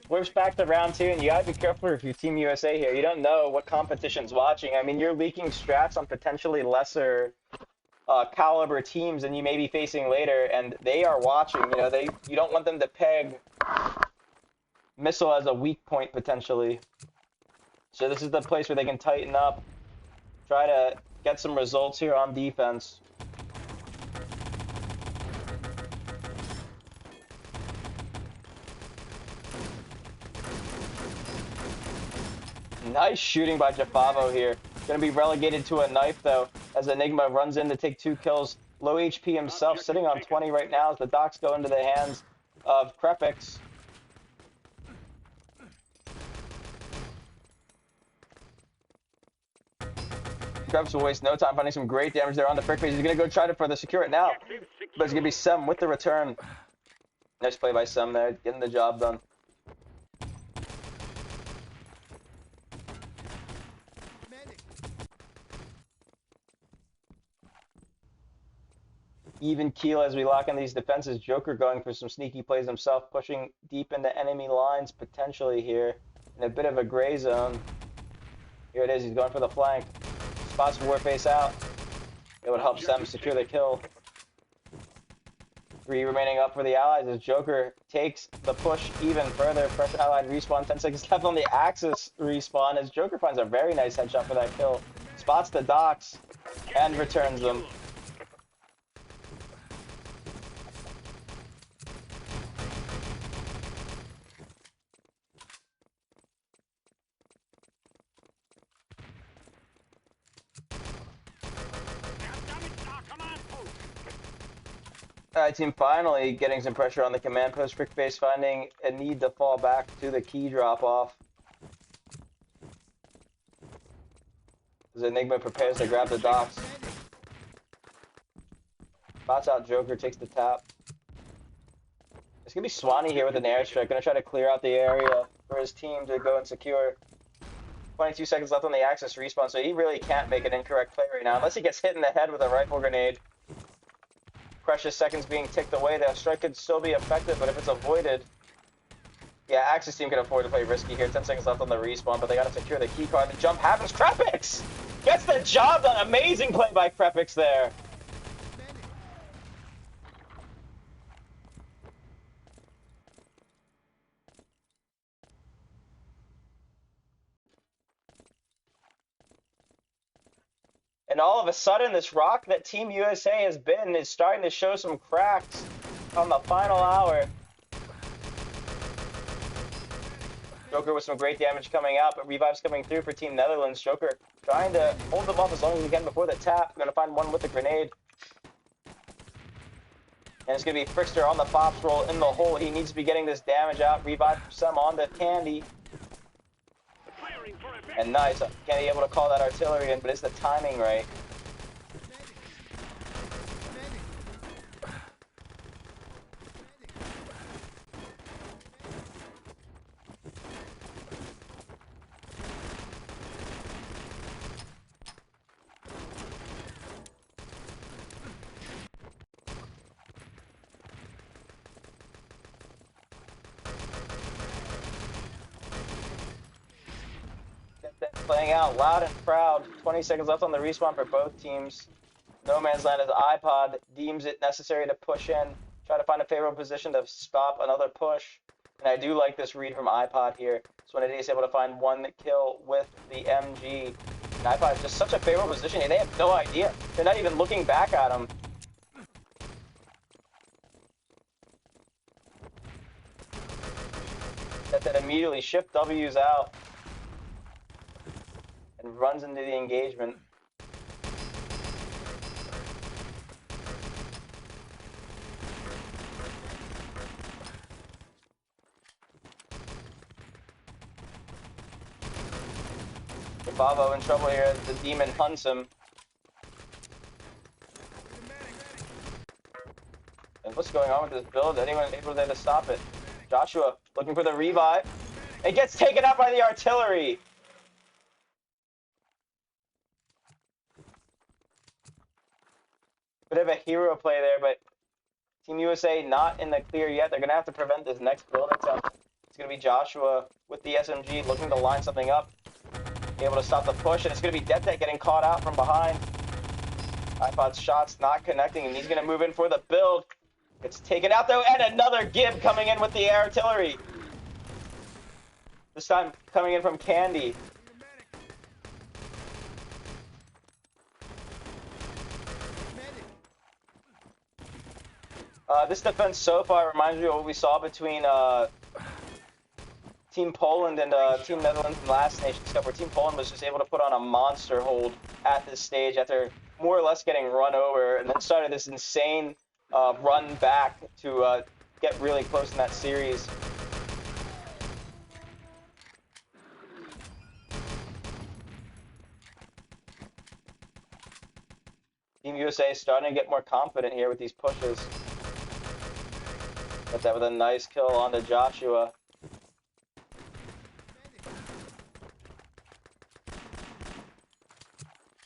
Whips back to round 2, and you gotta be careful if you're Team USA here. You don't know what competition's watching. I mean, you're leaking strats on potentially lesser caliber teams than you may be facing later, and they are watching. You know, you don't want them to peg Missile as a weak point potentially. So this is the place where they can tighten up, try to get some results here on defense. Nice shooting by Jafavo here. Gonna be relegated to a knife though, as Enigma runs in to take 2 kills. Low HP himself, sitting on 20 right now as the docks go into the hands of Krepix. Krebs will waste no time finding some great damage there on the frick phase. He's gonna go try for the secure it now, but it's gonna be Sem with the return. Nice play by Sem there, getting the job done. Even keel as we lock in these defenses. Joker going for some sneaky plays himself, pushing deep into enemy lines potentially here in a bit of a gray zone. Here it is, he's going for the flank. Spots Warface out. It would help Sem secure the kill. 3 remaining up for the allies as Joker takes the push even further. Fresh allied respawn, 10 seconds left on the Axis respawn as Joker finds a very nice headshot for that kill. Spots the docks and returns them. Alright, team finally getting some pressure on the command post. Frick Face finding a need to fall back to the key drop off. As Enigma prepares to grab the docks. Spots out Joker, takes the tap. It's gonna be Swanee here with an airstrike. Gonna try to clear out the area for his team to go and secure. 22 seconds left on the Axis respawn, so he really can't make an incorrect play right now unless he gets hit in the head with a rifle grenade. Precious seconds being ticked away. That strike could still be effective, but if it's avoided, Yeah, Axis team can afford to play risky here. 10 seconds left on the respawn, but they gotta secure the key card. The jump happens. Krepix gets the job done. Amazing play by Krepix there. And all of a sudden, this rock that Team USA has been is starting to show some cracks on the final hour. Joker with some great damage coming out, but revives coming through for Team Netherlands. Joker trying to hold them off as long as he can before the tap. Going to find one with the grenade. And it's going to be Frickster on the Fops roll in the hole. He needs to be getting this damage out. Revive some on the Candy. And nice. Candy able to call that artillery in, but is the timing right? Playing out loud and proud. 20 seconds left on the respawn for both teams. No Man's Land as iPod deems it necessary to push in, try to find a favorable position to stop another push. And I do like this read from iPod here. So when it is able to find one kill with the MG. And iPod is just such a favorable position. They have no idea. They're not even looking back at him. That immediately shift W's out. And runs into the engagement. Bavo in trouble here. The demon hunts him. And what's going on with this build? Anyone able there to stop it? Joshua looking for the revive. It gets taken out by the artillery. Bit of a hero play there, but Team USA not in the clear yet. They're going to have to prevent this next build attempt. It's going to be Joshua with the SMG looking to line something up. Be able to stop the push, and it's going to be DeathTech getting caught out from behind. iPod's shots not connecting, and he's going to move in for the build. It's taken out, though, and another Gib coming in with the artillery. This time coming in from Candy. This defense so far reminds me of what we saw between Team Poland and Team Netherlands in last Nations Cup, where Team Poland was just able to put on a monster hold at this stage after more or less getting run over, and then started this insane run back to get really close in that series. Team USA is starting to get more confident here with these pushes. Got that with a nice kill onto Joshua.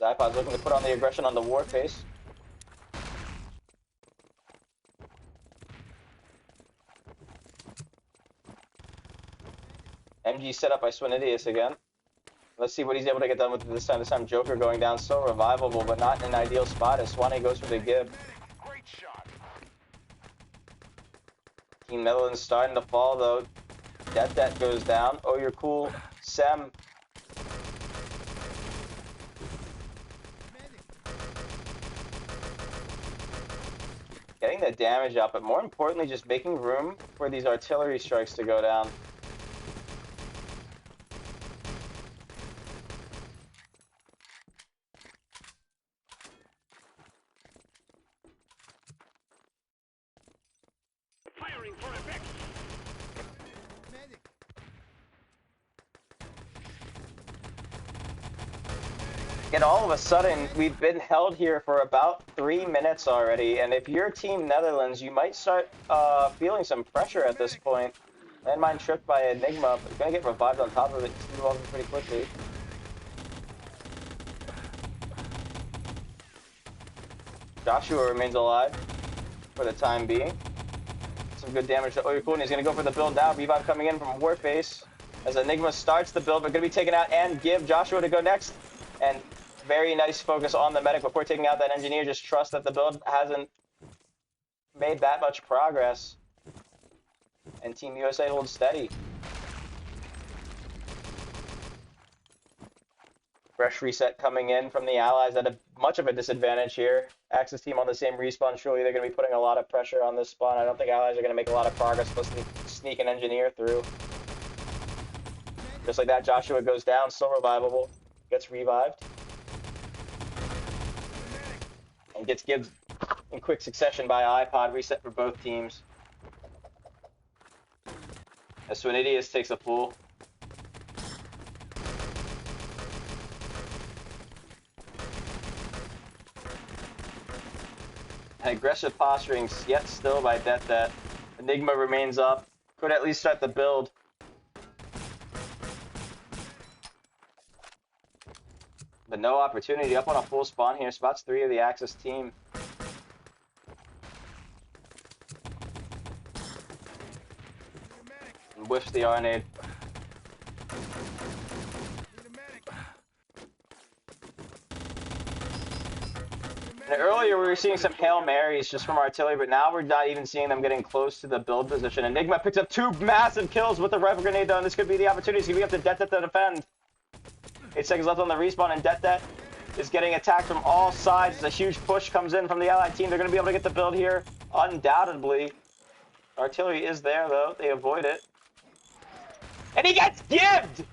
iPod's looking to put on the aggression on the Warface. MG set up by Swinidius again. Let's see what he's able to get done with this time. This time Joker going down, so revivable, but not in an ideal spot as Swanee goes for the Gib. Great shot. Team Netherlands starting to fall though. That goes down. Oh, you're cool. Sem. Getting the damage up, but more importantly, just making room for these artillery strikes to go down. Firing for effect. And all of a sudden, we've been held here for about 3 minutes already, and if you're Team Netherlands, you might start feeling some pressure at this point. Landmine tripped by Enigma, but gonna get revived on top of it. He's moving pretty quickly. Joshua remains alive for the time being. some good damage to Oyukun. He's going to go for the build now. Revive coming in from Warface as Enigma starts the build, but going to be taken out and give Joshua to go next. And very nice focus on the medic before taking out that engineer. Just trust that the build hasn't made that much progress. And Team USA holds steady. Fresh reset coming in from the Allies at much of a disadvantage here. Axis team on the same respawn. Surely they're going to be putting a lot of pressure on this spawn. I don't think Allies are going to make a lot of progress unless they sneak an engineer through. Just like that, Joshua goes down, still revivable. Gets revived. And gets gibbed in quick succession by iPod. Reset for both teams. As Swinidius takes a pull. An aggressive posturing yet still by Det. Enigma remains up. Could at least start the build. But no opportunity. Up on a full spawn here. Spots 3 of the Axis team. And whiffs the Arnade. And earlier we were seeing some Hail Marys just from artillery, but now we're not even seeing them getting close to the build position. Enigma picks up 2 massive kills with the rifle grenade though, and this could be the opportunity. It's going to be up to Det to defend. 8 seconds left on the respawn, and Det is getting attacked from all sides. A huge push comes in from the Allied team. They're going to be able to get the build here, undoubtedly. Artillery is there, though. They avoid it. And he gets gibbed!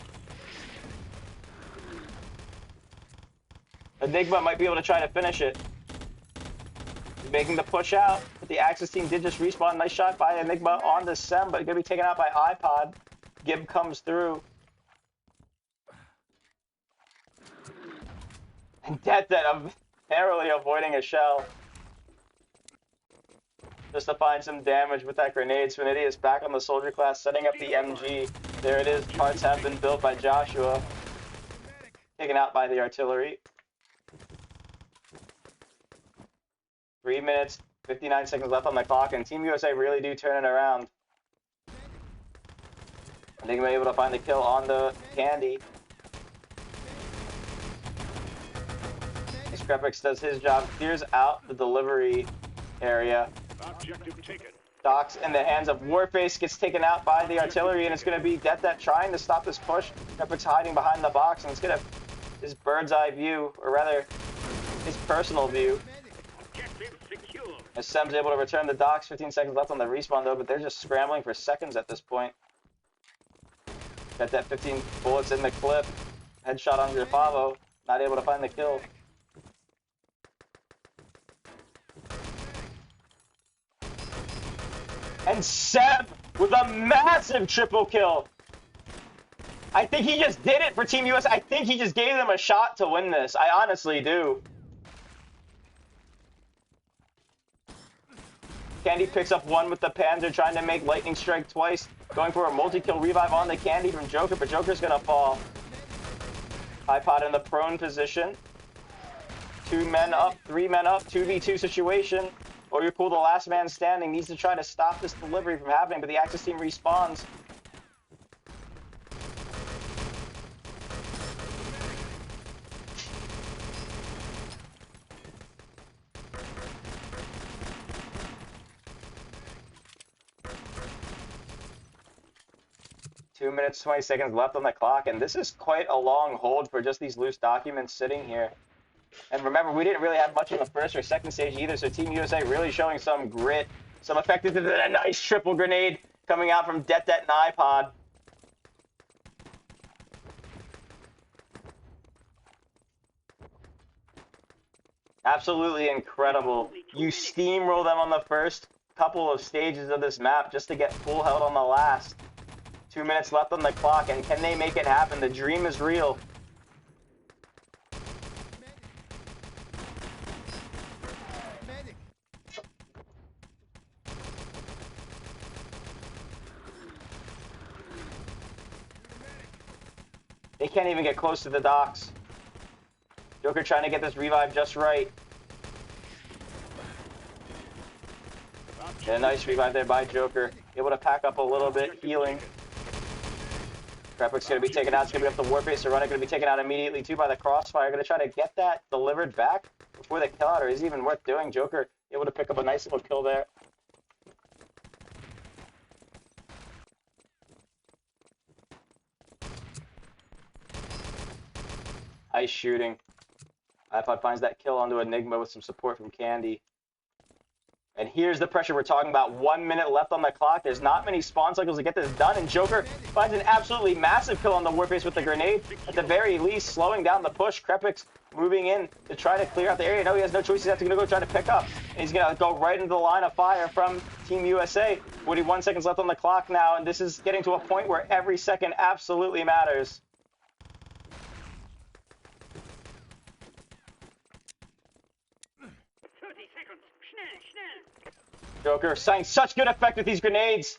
Enigma might be able to try to finish it. He's making the push out, but the Axis team did just respawn. Nice shot by Enigma on the SEM, but going to be taken out by iPod. Gib comes through. And Det narrowly avoiding a shell. Just to find some damage with that grenade. Swinidius back on the soldier class, setting up the MG. There it is. Parts have been built by Joshua. Taken out by the artillery. 3 minutes, 59 seconds left on the clock, and Team USA really do turn it around. Enigma able to find the kill on the Candy. Skrepix does his job, clears out the delivery area. Objective taken. Docks in the hands of Warface, gets taken out by the artillery, and it's going to be Det trying to stop this push. Skrepix hiding behind the box, and it's going to his bird's eye view, or rather, his personal view. Objective secure. As Sem's able to return the docks, 15 seconds left on the respawn though, but they're just scrambling for seconds at this point. Det 15 bullets in the clip. Headshot on Grafavo, not able to find the kill. And Seb with a massive triple kill. I think he just did it for Team US. I think he just gave them a shot to win this. I honestly do. Candy picks up 1 with the Panzer, trying to make lightning strike twice. Going for a multi-kill revive on the Candy from Joker, but Joker's gonna fall. iPod in the prone position. 2 men up, 3 men up, 2v2 situation. Oyukun, the last man standing, needs to try to stop this delivery from happening, but the Axis team respawns. Two minutes, 20 seconds left on the clock, and this is quite a long hold for just these loose documents sitting here. And remember, we didn't really have much in the first or second stage either, so Team USA really showing some grit, some effectiveness. A nice triple grenade coming out from Det and iPod. Absolutely incredible. You steamroll them on the first couple of stages of this map just to get full held on the last. 2 minutes left on the clock, and can they make it happen? The dream is real. They can't even get close to the docks. Joker trying to get this revive just right. And a nice revive there by Joker. Able to pack up a little bit, healing. Krepik's going to be taken out. It's going to be up the Warface to run it. Going to be taken out immediately, too, by the Crossfire. Going to try to get that delivered back before the kill out, or is it even worth doing? Joker able to pick up a nice little kill there. Nice shooting. iPod finds that kill onto Enigma with some support from Candy. And here's the pressure we're talking about. 1 minute left on the clock. There's not many spawn cycles to get this done. And Joker finds an absolutely massive kill on the Warface with the grenade. At the very least, slowing down the push. Krepik's moving in to try to clear out the area. No, he has no choice. He's going to go try to pick up. And he's going to go right into the line of fire from Team USA. 41 seconds left on the clock now. And this is getting to a point where every second absolutely matters. Joker signing such good effect with these grenades.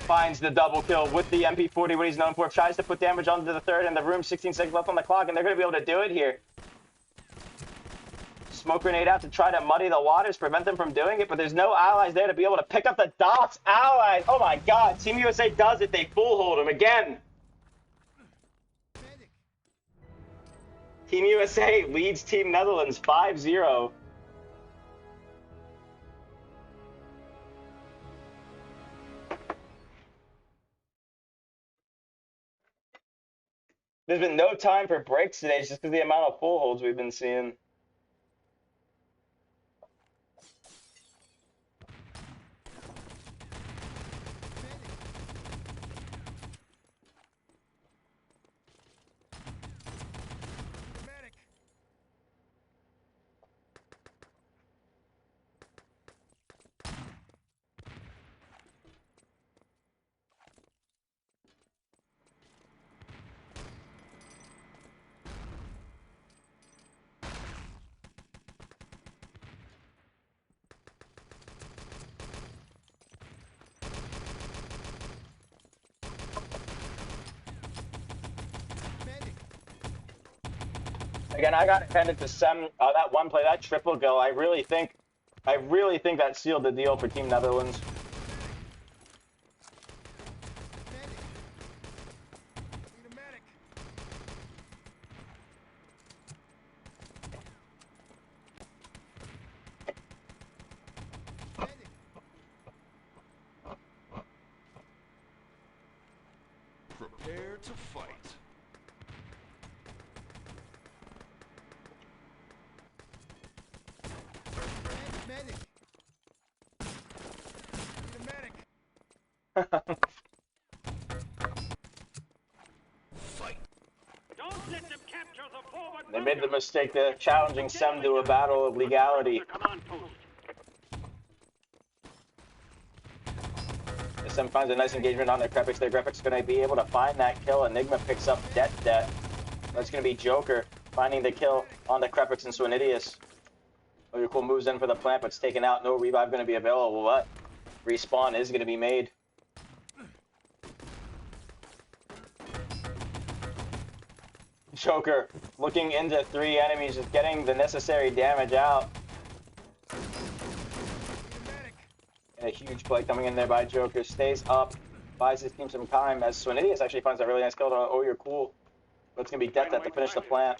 Finds the double kill with the MP40, what he's known for. Tries to put damage onto the third in the room. 16 seconds left on the clock, and they're going to be able to do it here. Smoke grenade out to try to muddy the waters, prevent them from doing it, but there's no allies there to be able to pick up the dots. Allies! Oh my god, Team USA does it. They full hold him again. Team USA leads Team Netherlands 5-0. There's been no time for breaks today just because of the amount of full holds we've been seeing. Again, I got handed to Sem that one play, that triple kill. I really think that sealed the deal for Team Netherlands. Prepare to fight. They made the mistake of challenging Sem to a battle of legality. Sem finds a nice engagement on their Krepik's. Their Krepik's going to be able to find that kill. Enigma picks up Det. That's going to be Joker finding the kill on the Krepik's and Swinidius. Cool moves in for the plant, but it's taken out. No revive going to be available, but respawn is going to be made. Joker looking into 3 enemies, just getting the necessary damage out. And a huge play coming in there by Joker. Stays up, buys his team some time as Swinidius actually finds a really nice kill to Oh You're Cool. But it's going to be Det to finish the plant.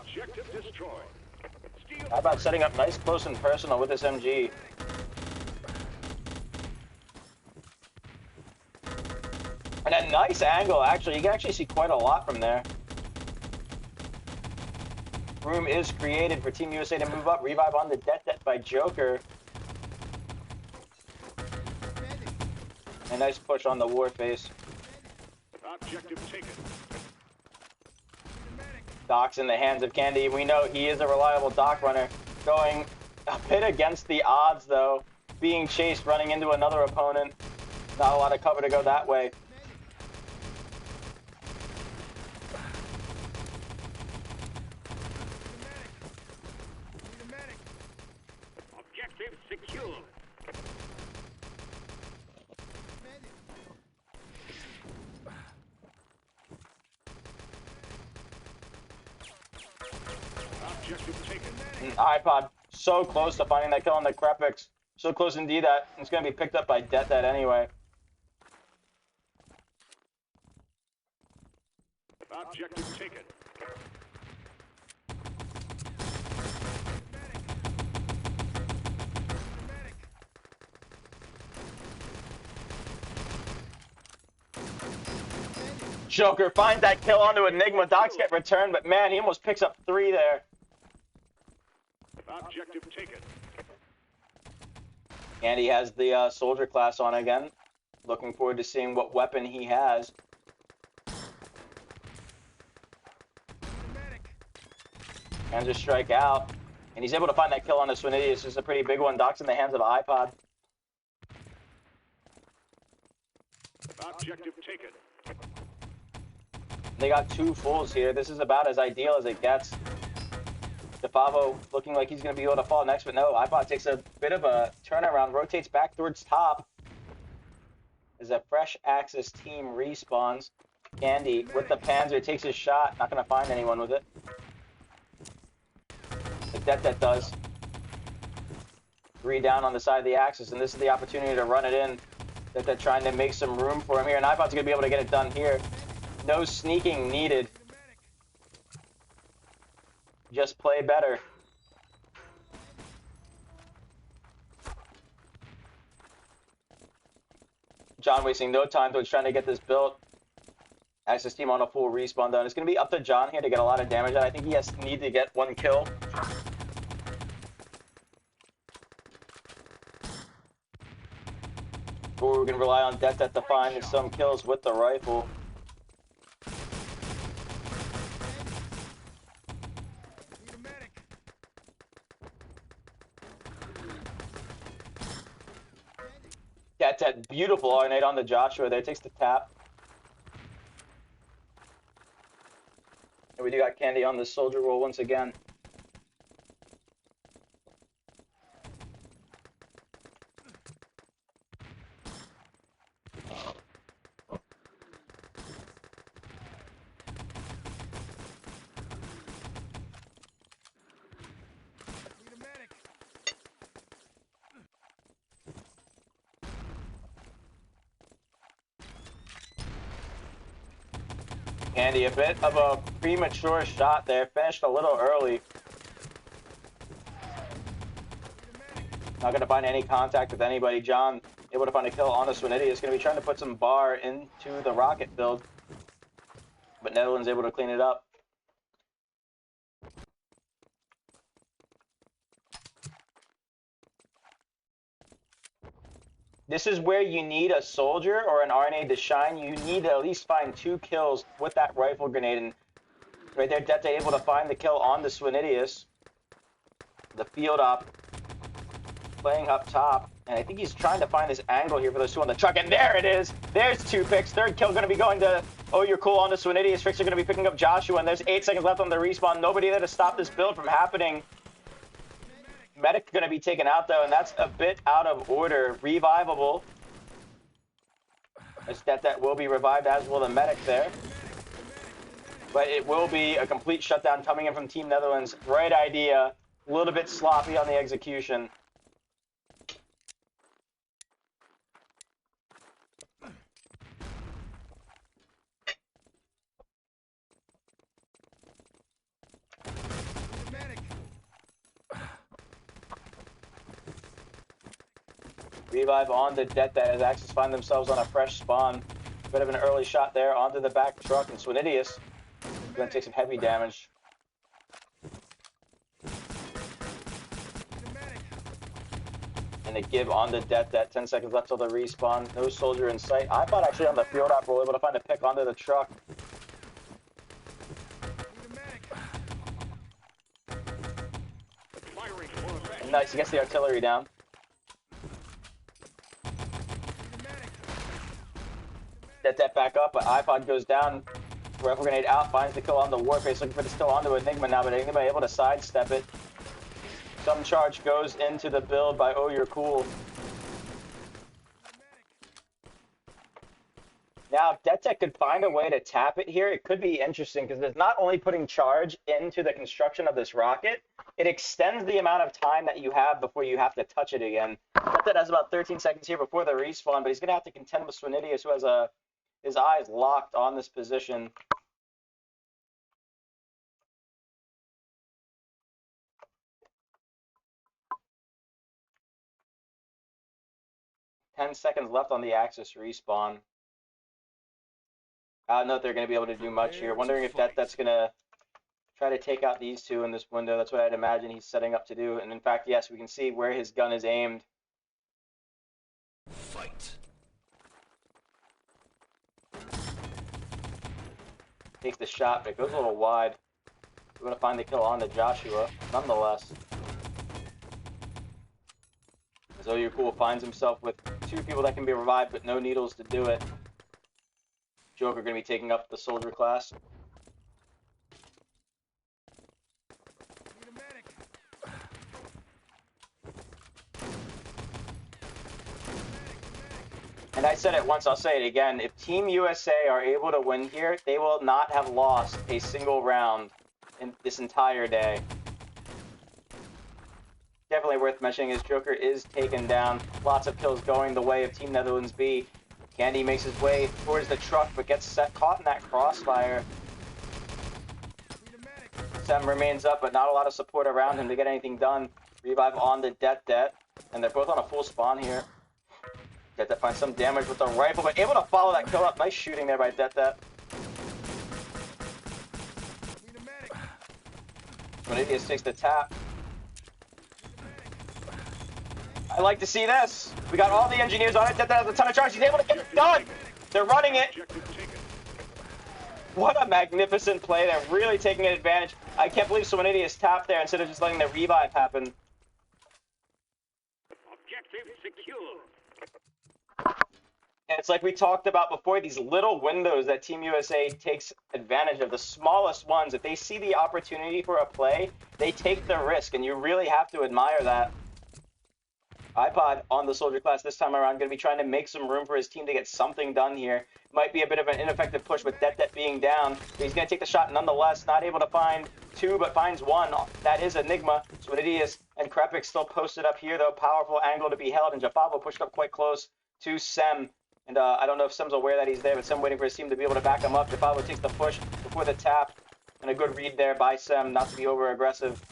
Objective destroyed. How about setting up nice, close, and personal with this MG? And a nice angle, actually. You can actually see quite a lot from there. Room is created for Team USA to move up. Revive on the Det by Joker. A nice push on the Warface. Objective taken. Doc's in the hands of Candy. We know he is a reliable Doc runner. Going A bit against the odds, though. Being chased, running into another opponent. Not a lot of cover to go that way. Objective secure. Objective taken. iPod so close to finding that kill on the Krepix. So close indeed that it's going to be picked up by Det anyway. Objective taken. Joker finds that kill onto Enigma. Docs get returned, but man, he almost picks up 3 there. Objective taken. And he has the soldier class on again. Looking forward to seeing what weapon he has. Panzer strike out. And he's able to find that kill on the Swinidius. This is a pretty big one. Doc's in the hands of iPod. Objective taken. They got 2 fulls here. This is about as ideal as it gets. DeFavo looking like he's going to be able to fall next, but no. iPod takes a bit of a turnaround, rotates back towards top. As a fresh Axis team respawns. Candy with the Panzer takes his shot. Not going to find anyone with it. But Det does. 3 down on the side of the Axis, and this is the opportunity to run it in. Det trying to make some room for him here, and iPod's going to be able to get it done here. No sneaking needed. Just play better. John wasting no time towards trying to get this built. Axis team on a full respawn though. And it's going to be up to John here to get a lot of damage out. I think he has need to get 1 kill. Or we can rely on Det to find some kills with the rifle. That beautiful R-nade on the Joshua there. Takes the tap. And we do got Candy on the soldier roll once again. Candy, a bit of a premature shot there. Finished a little early. Not going to find any contact with anybody. John able to find a kill on the Swinidius. Is going to be trying to put some bar into the rocket build. But Netherlands able to clean it up. This is where you need a soldier or an RNA to shine. You need to at least find 2 kills with that rifle grenade. And right there, Det able to find the kill on the Swinidius. The field op playing up top. And I think he's trying to find this angle here for those 2 on the truck. And there it is. There's 2 picks. 3rd kill going to be going to Oh You're Cool on the Swinidius. Fixer going to be picking up Joshua. And there's 8 seconds left on the respawn. Nobody there to stop this build from happening. Medic going to be taken out though, and that's a bit out of order. Revivable. As that will be revived, as will the medic there. But it will be a complete shutdown coming in from Team Netherlands. Right idea. A little bit sloppy on the execution. Revive on the Det as Axis find themselves on a fresh spawn. Bit of an early shot there onto the back truck, and Swinidius is going to take some heavy damage. And a give on the Det. 10 seconds left till the respawn. No soldier in sight. iPod actually on the field op roll, able to find a pick onto the truck. Nice, he gets the artillery down. Get that back up, but iPod goes down. Rifle grenade out, finds the kill on the Warface, looking for the kill onto Enigma now, but Enigma able to sidestep it. Some charge goes into the build by Oh You're Cool. Now, if DeathTech could find a way to tap it here, it could be interesting because it's not only putting charge into the construction of this rocket, it extends the amount of time that you have before you have to touch it again. DeathTech has about 13 seconds here before the respawn, but he's going to have to contend with Swinidius, who has his eyes locked on this position. Ten seconds left on the Axis respawn. I don't know if they're going to be able to do much here. Wondering if that's going to try to take out these two in this window. That's what I'd imagine he's setting up to do. And in fact, yes, we can see where his gun is aimed. Fight. Takes the shot, but it goes a little wide. We're going to find the kill on to Joshua, nonetheless. As Oh You're Cool finds himself with two people that can be revived, but no needles to do it. Joker going to be taking up the soldier class. And I said it once, I'll say it again. If Team USA are able to win here, they will not have lost a single round in this entire day. Definitely worth mentioning is Joker is taken down. Lots of kills going the way of Team Netherlands B. Candy makes his way towards the truck, but gets caught in that crossfire. Sem remains up, but not a lot of support around him to get anything done. Revive on the Det, and they're both on a full spawn here. Det finds some damage with the rifle, but able to follow that kill up. Nice shooting there by Det. Swinidius takes the tap. I like to see this. We got all the engineers on it. Det has a ton of charge. He's able to get it done. They're running it. What a magnificent play. They're really taking advantage. I can't believe Swinidius tapped there instead of just letting the revive happen. Objective secure. And it's like we talked about before, these little windows that Team USA takes advantage of, the smallest ones. If they see the opportunity for a play, they take the risk, and you really have to admire that. iPod on the soldier class this time around, going to be trying to make some room for his team to get something done here. Might be a bit of an ineffective push with Det being down, but he's going to take the shot nonetheless. Not able to find two, but finds one. That is Enigma. Swinidius and Krepik still posted up here, though. Powerful angle to be held, and Jafavo pushed up quite close to Sem. And I don't know if Sem's aware that he's there, but Sem waiting for his team to be able to back him up. Jafavo takes the push before the tap, and a good read there by Sem, not to be over-aggressive.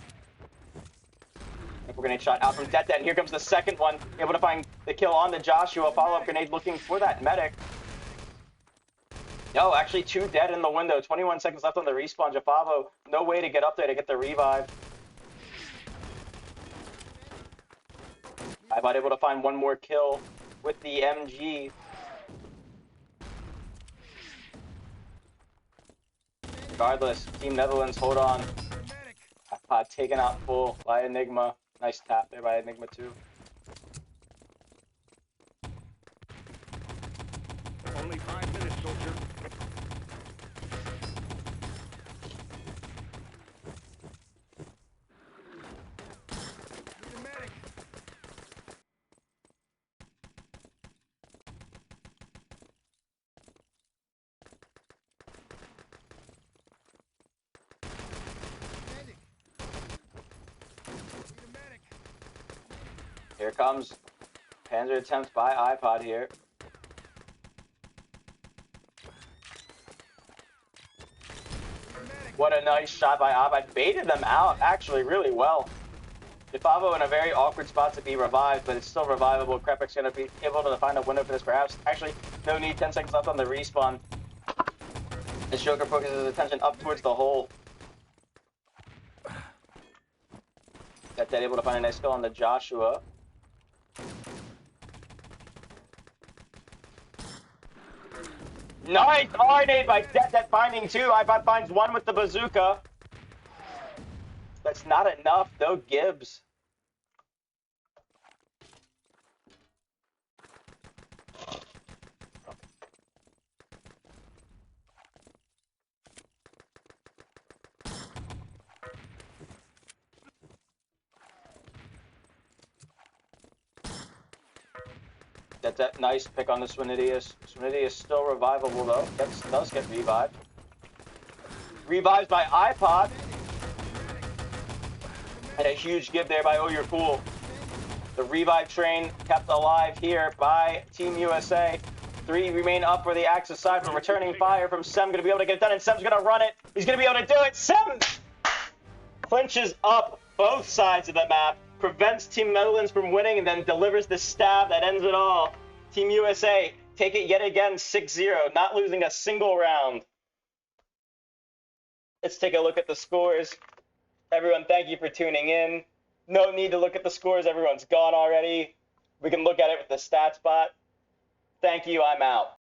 Grenade shot out from Det, and here comes the second one. Able to find the kill on the Joshua. Follow-up grenade looking for that medic. No, actually two dead in the window. 21 seconds left on the respawn. Jafavo, no way to get up there to get the revive. iPod able to find one more kill with the MG. Regardless, Team Netherlands, hold on. iPod taken out full by Enigma. Nice tap there by Enigma too. Only 5 minutes, soldier. Here comes Panzer attempt by iPod here. What a nice shot by iPod. Baited them out actually really well. Jafavo in a very awkward spot to be revived, but it's still revivable. Krepik's going to be able to find a window for this perhaps. Actually, no need. 10 seconds left on the respawn. As Joker focuses his attention up towards the hole. Det able to find a nice kill on the Joshua. Nice R-nade by Det finding two. iPod finds one with the bazooka. That's not enough though, Gibbs. That nice pick on the Swinidius. Swinidius still revivable though. Does get revived. Revives by iPod. And a huge give there by Oh You're Cool. The revive train kept alive here by Team USA. 3 remain up for the Axis side, but returning fire from Sem. Going to be able to get it done, and Sem's going to run it. He's going to be able to do it. Sem clinches up both sides of the map, prevents Team Netherlands from winning, and then delivers the stab that ends it all. Team USA take it yet again 6-0, not losing a single round. Let's take a look at the scores. Everyone, thank you for tuning in. No need to look at the scores. Everyone's gone already. We can look at it with the stats bot. Thank you. I'm out.